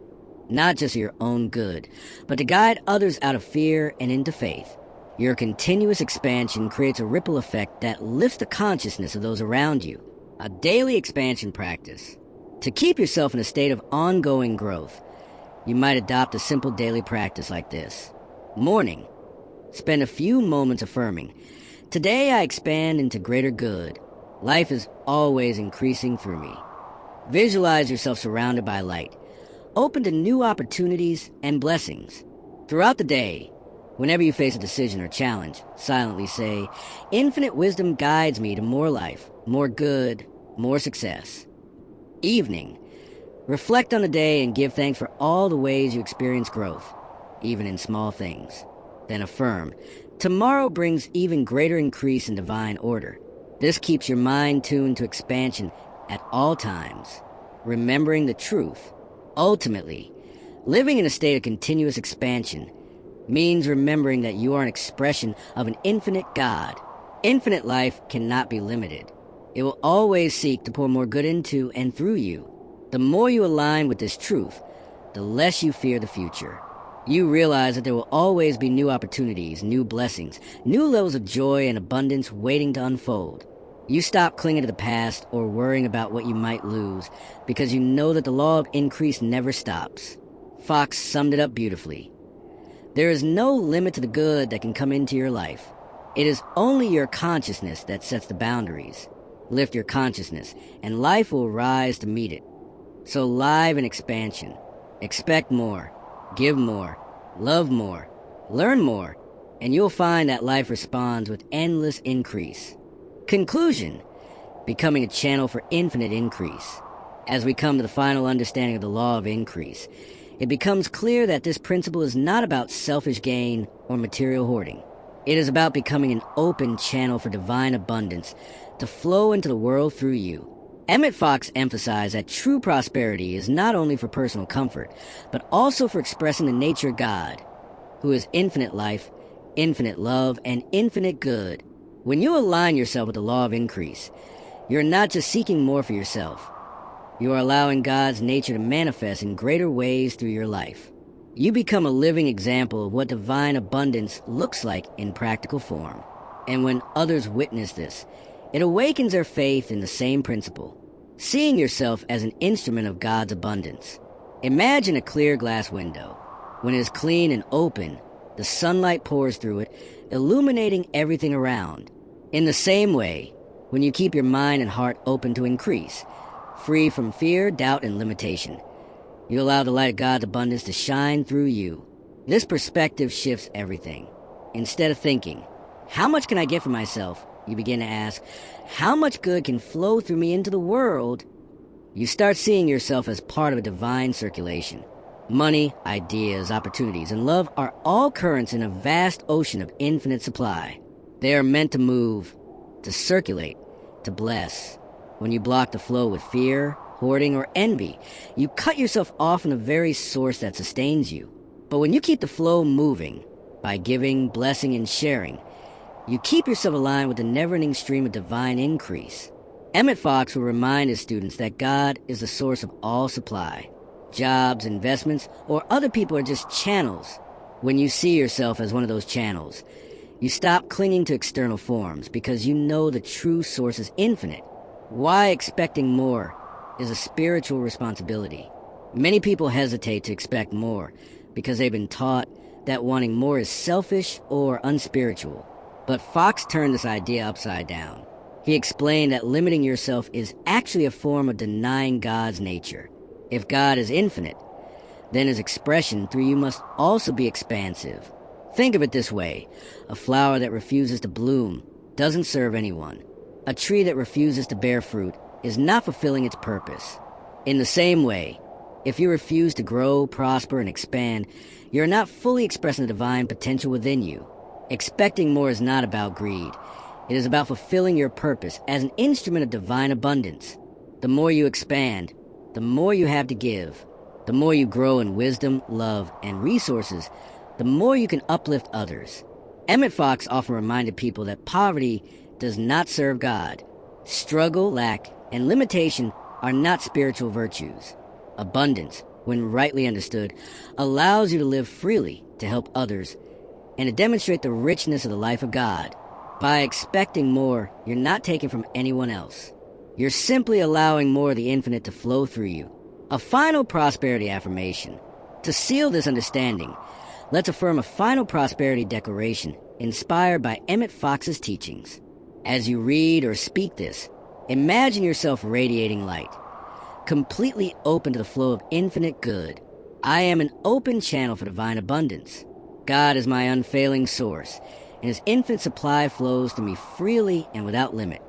not just your own good, but to guide others out of fear and into faith. Your continuous expansion creates a ripple effect that lifts the consciousness of those around you. A daily expansion practice. To keep yourself in a state of ongoing growth, you might adopt a simple daily practice like this. Morning. Spend a few moments affirming, "Today I expand into greater good. Life is always increasing through me." Visualize yourself surrounded by light, open to new opportunities and blessings. Throughout the day, whenever you face a decision or challenge, silently say, "Infinite wisdom guides me to more life, more good, more success." Evening. Reflect on the day and give thanks for all the ways you experience growth, even in small things. Then affirm, Tomorrow brings even greater increase in divine order. This keeps your mind tuned to expansion at all times, remembering the truth. Ultimately, living in a state of continuous expansion means remembering that you are an expression of an infinite God. Infinite life cannot be limited. It will always seek to pour more good into and through you. The more you align with this truth, the less you fear the future. You realize that there will always be new opportunities, new blessings, new levels of joy and abundance waiting to unfold. You stop clinging to the past or worrying about what you might lose because you know that the law of increase never stops. Fox summed it up beautifully. There is no limit to the good that can come into your life. It is only your consciousness that sets the boundaries. Lift your consciousness, and life will rise to meet it. So live in expansion. Expect more. Give more, love more, learn more, and you'll find that life responds with endless increase. Conclusion: becoming a channel for infinite increase. As we come to the final understanding of the law of increase, it becomes clear that this principle is not about selfish gain or material hoarding. It is about becoming an open channel for divine abundance to flow into the world through you. Emmet Fox emphasized that true prosperity is not only for personal comfort, but also for expressing the nature of God, who is infinite life, infinite love, and infinite good. When you align yourself with the law of increase, you're not just seeking more for yourself. You are allowing God's nature to manifest in greater ways through your life. You become a living example of what divine abundance looks like in practical form. And when others witness this, it awakens their faith in the same principle, seeing yourself as an instrument of God's abundance. Imagine a clear glass window. When it is clean and open, the sunlight pours through it, illuminating everything around. In the same way, when you keep your mind and heart open to increase, free from fear, doubt, and limitation, you allow the light of God's abundance to shine through you. This perspective shifts everything. Instead of thinking, how much can I get for myself? You begin to ask, how much good can flow through me into the world? You start seeing yourself as part of a divine circulation. Money, ideas, opportunities, and love are all currents in a vast ocean of infinite supply. They are meant to move, to circulate, to bless. When you block the flow with fear, hoarding, or envy, you cut yourself off from the very source that sustains you. But when you keep the flow moving, by giving, blessing, and sharing, you keep yourself aligned with the never-ending stream of divine increase. Emmet Fox will remind his students that God is the source of all supply. Jobs, investments, or other people are just channels. When you see yourself as one of those channels, you stop clinging to external forms because you know the true source is infinite. Why expecting more is a spiritual responsibility. Many people hesitate to expect more because they've been taught that wanting more is selfish or unspiritual. But Fox turned this idea upside down. He explained that limiting yourself is actually a form of denying God's nature. If God is infinite, then his expression through you must also be expansive. Think of it this way: a flower that refuses to bloom doesn't serve anyone. A tree that refuses to bear fruit is not fulfilling its purpose. In the same way, if you refuse to grow, prosper, and expand, you're not fully expressing the divine potential within you. Expecting more is not about greed. It is about fulfilling your purpose as an instrument of divine abundance. The more you expand, the more you have to give. The more you grow in wisdom, love, and resources, the more you can uplift others. Emmet Fox often reminded people that poverty does not serve God. Struggle, lack, and limitation are not spiritual virtues. Abundance, when rightly understood, allows you to live freely to help others and to demonstrate the richness of the life of God. By expecting more, you're not taking from anyone else. You're simply allowing more of the infinite to flow through you. A final prosperity affirmation. To seal this understanding, let's affirm a final prosperity declaration inspired by Emmet Fox's teachings. As you read or speak this, imagine yourself radiating light, completely open to the flow of infinite good. I am an open channel for divine abundance. God is my unfailing source, and his infinite supply flows through me freely and without limit.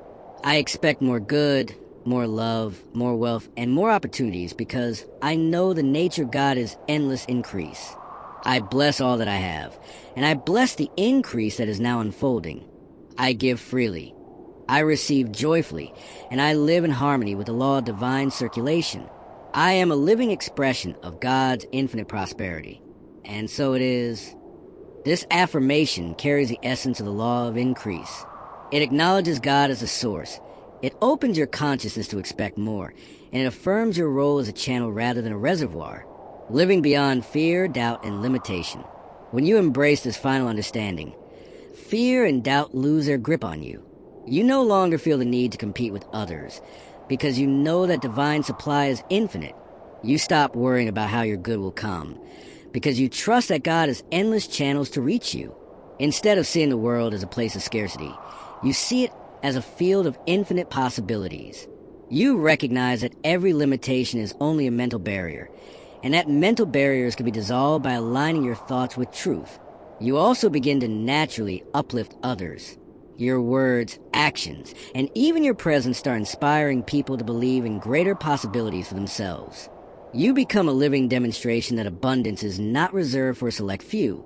I expect more good, more love, more wealth, and more opportunities because I know the nature of God is endless increase. I bless all that I have, and I bless the increase that is now unfolding. I give freely. I receive joyfully, and I live in harmony with the law of divine circulation. I am a living expression of God's infinite prosperity. And so it is. This affirmation carries the essence of the law of increase. It acknowledges God as a source. It opens your consciousness to expect more, and it affirms your role as a channel rather than a reservoir, living beyond fear, doubt, and limitation. When you embrace this final understanding, fear and doubt lose their grip on you. You no longer feel the need to compete with others, because you know that divine supply is infinite. You stop worrying about how your good will come, because you trust that God has endless channels to reach you. Instead of seeing the world as a place of scarcity, you see it as a field of infinite possibilities. You recognize that every limitation is only a mental barrier, and that mental barriers can be dissolved by aligning your thoughts with truth. You also begin to naturally uplift others. Your words, actions, and even your presence start inspiring people to believe in greater possibilities for themselves. You become a living demonstration that abundance is not reserved for a select few.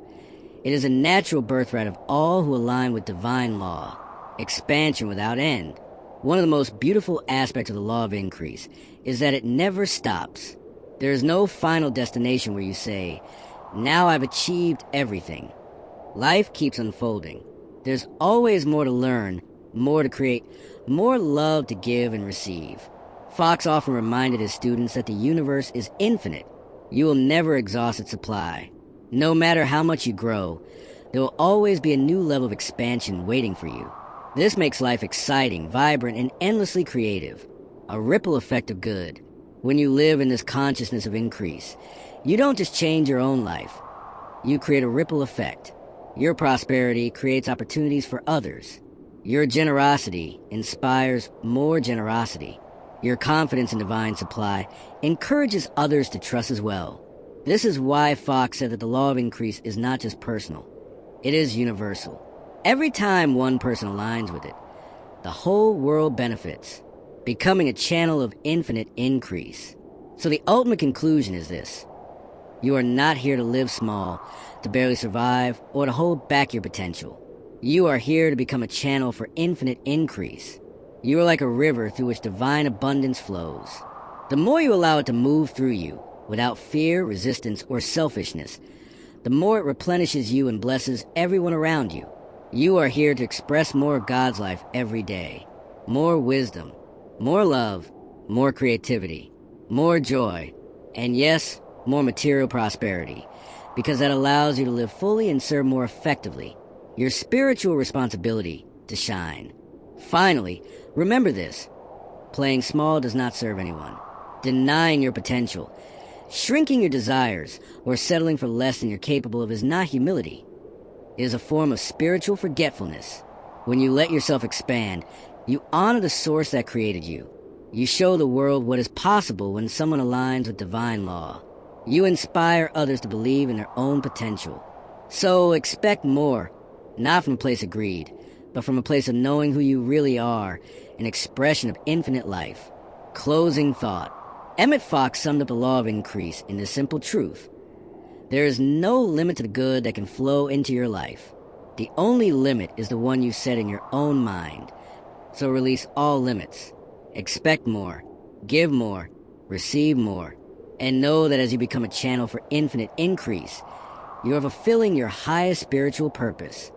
It is a natural birthright of all who align with divine law. Expansion without end. One of the most beautiful aspects of the law of increase is that it never stops. There is no final destination where you say, "Now I've achieved everything." Life keeps unfolding. There's always more to learn, more to create, more love to give and receive. Fox often reminded his students that the universe is infinite. You will never exhaust its supply. No matter how much you grow, there will always be a new level of expansion waiting for you. This makes life exciting, vibrant, and endlessly creative. A ripple effect of good. When you live in this consciousness of increase, you don't just change your own life. You create a ripple effect. Your prosperity creates opportunities for others. Your generosity inspires more generosity. Your confidence in divine supply encourages others to trust as well. This is why Fox said that the law of increase is not just personal. It is universal. Every time one person aligns with it, the whole world benefits, becoming a channel of infinite increase. So the ultimate conclusion is this. You are not here to live small, to barely survive, or to hold back your potential. You are here to become a channel for infinite increase. You are like a river through which divine abundance flows. The more you allow it to move through you, without fear, resistance, or selfishness, the more it replenishes you and blesses everyone around you. You are here to express more of God's life every day. More wisdom, more love, more creativity, more joy, and yes, more material prosperity, because that allows you to live fully and serve more effectively. Your spiritual responsibility to shine. Finally, remember this. Playing small does not serve anyone. Denying your potential, shrinking your desires, or settling for less than you're capable of is not humility. It is a form of spiritual forgetfulness. When you let yourself expand, you honor the source that created you. You show the world what is possible when someone aligns with divine law. You inspire others to believe in their own potential. So expect more, not from a place of greed, but from a place of knowing who you really are, an expression of infinite life. Closing thought. Emmet Fox summed up the law of increase in this simple truth. There is no limit to the good that can flow into your life. The only limit is the one you set in your own mind. So release all limits. Expect more, give more, receive more, and know that as you become a channel for infinite increase, you are fulfilling your highest spiritual purpose.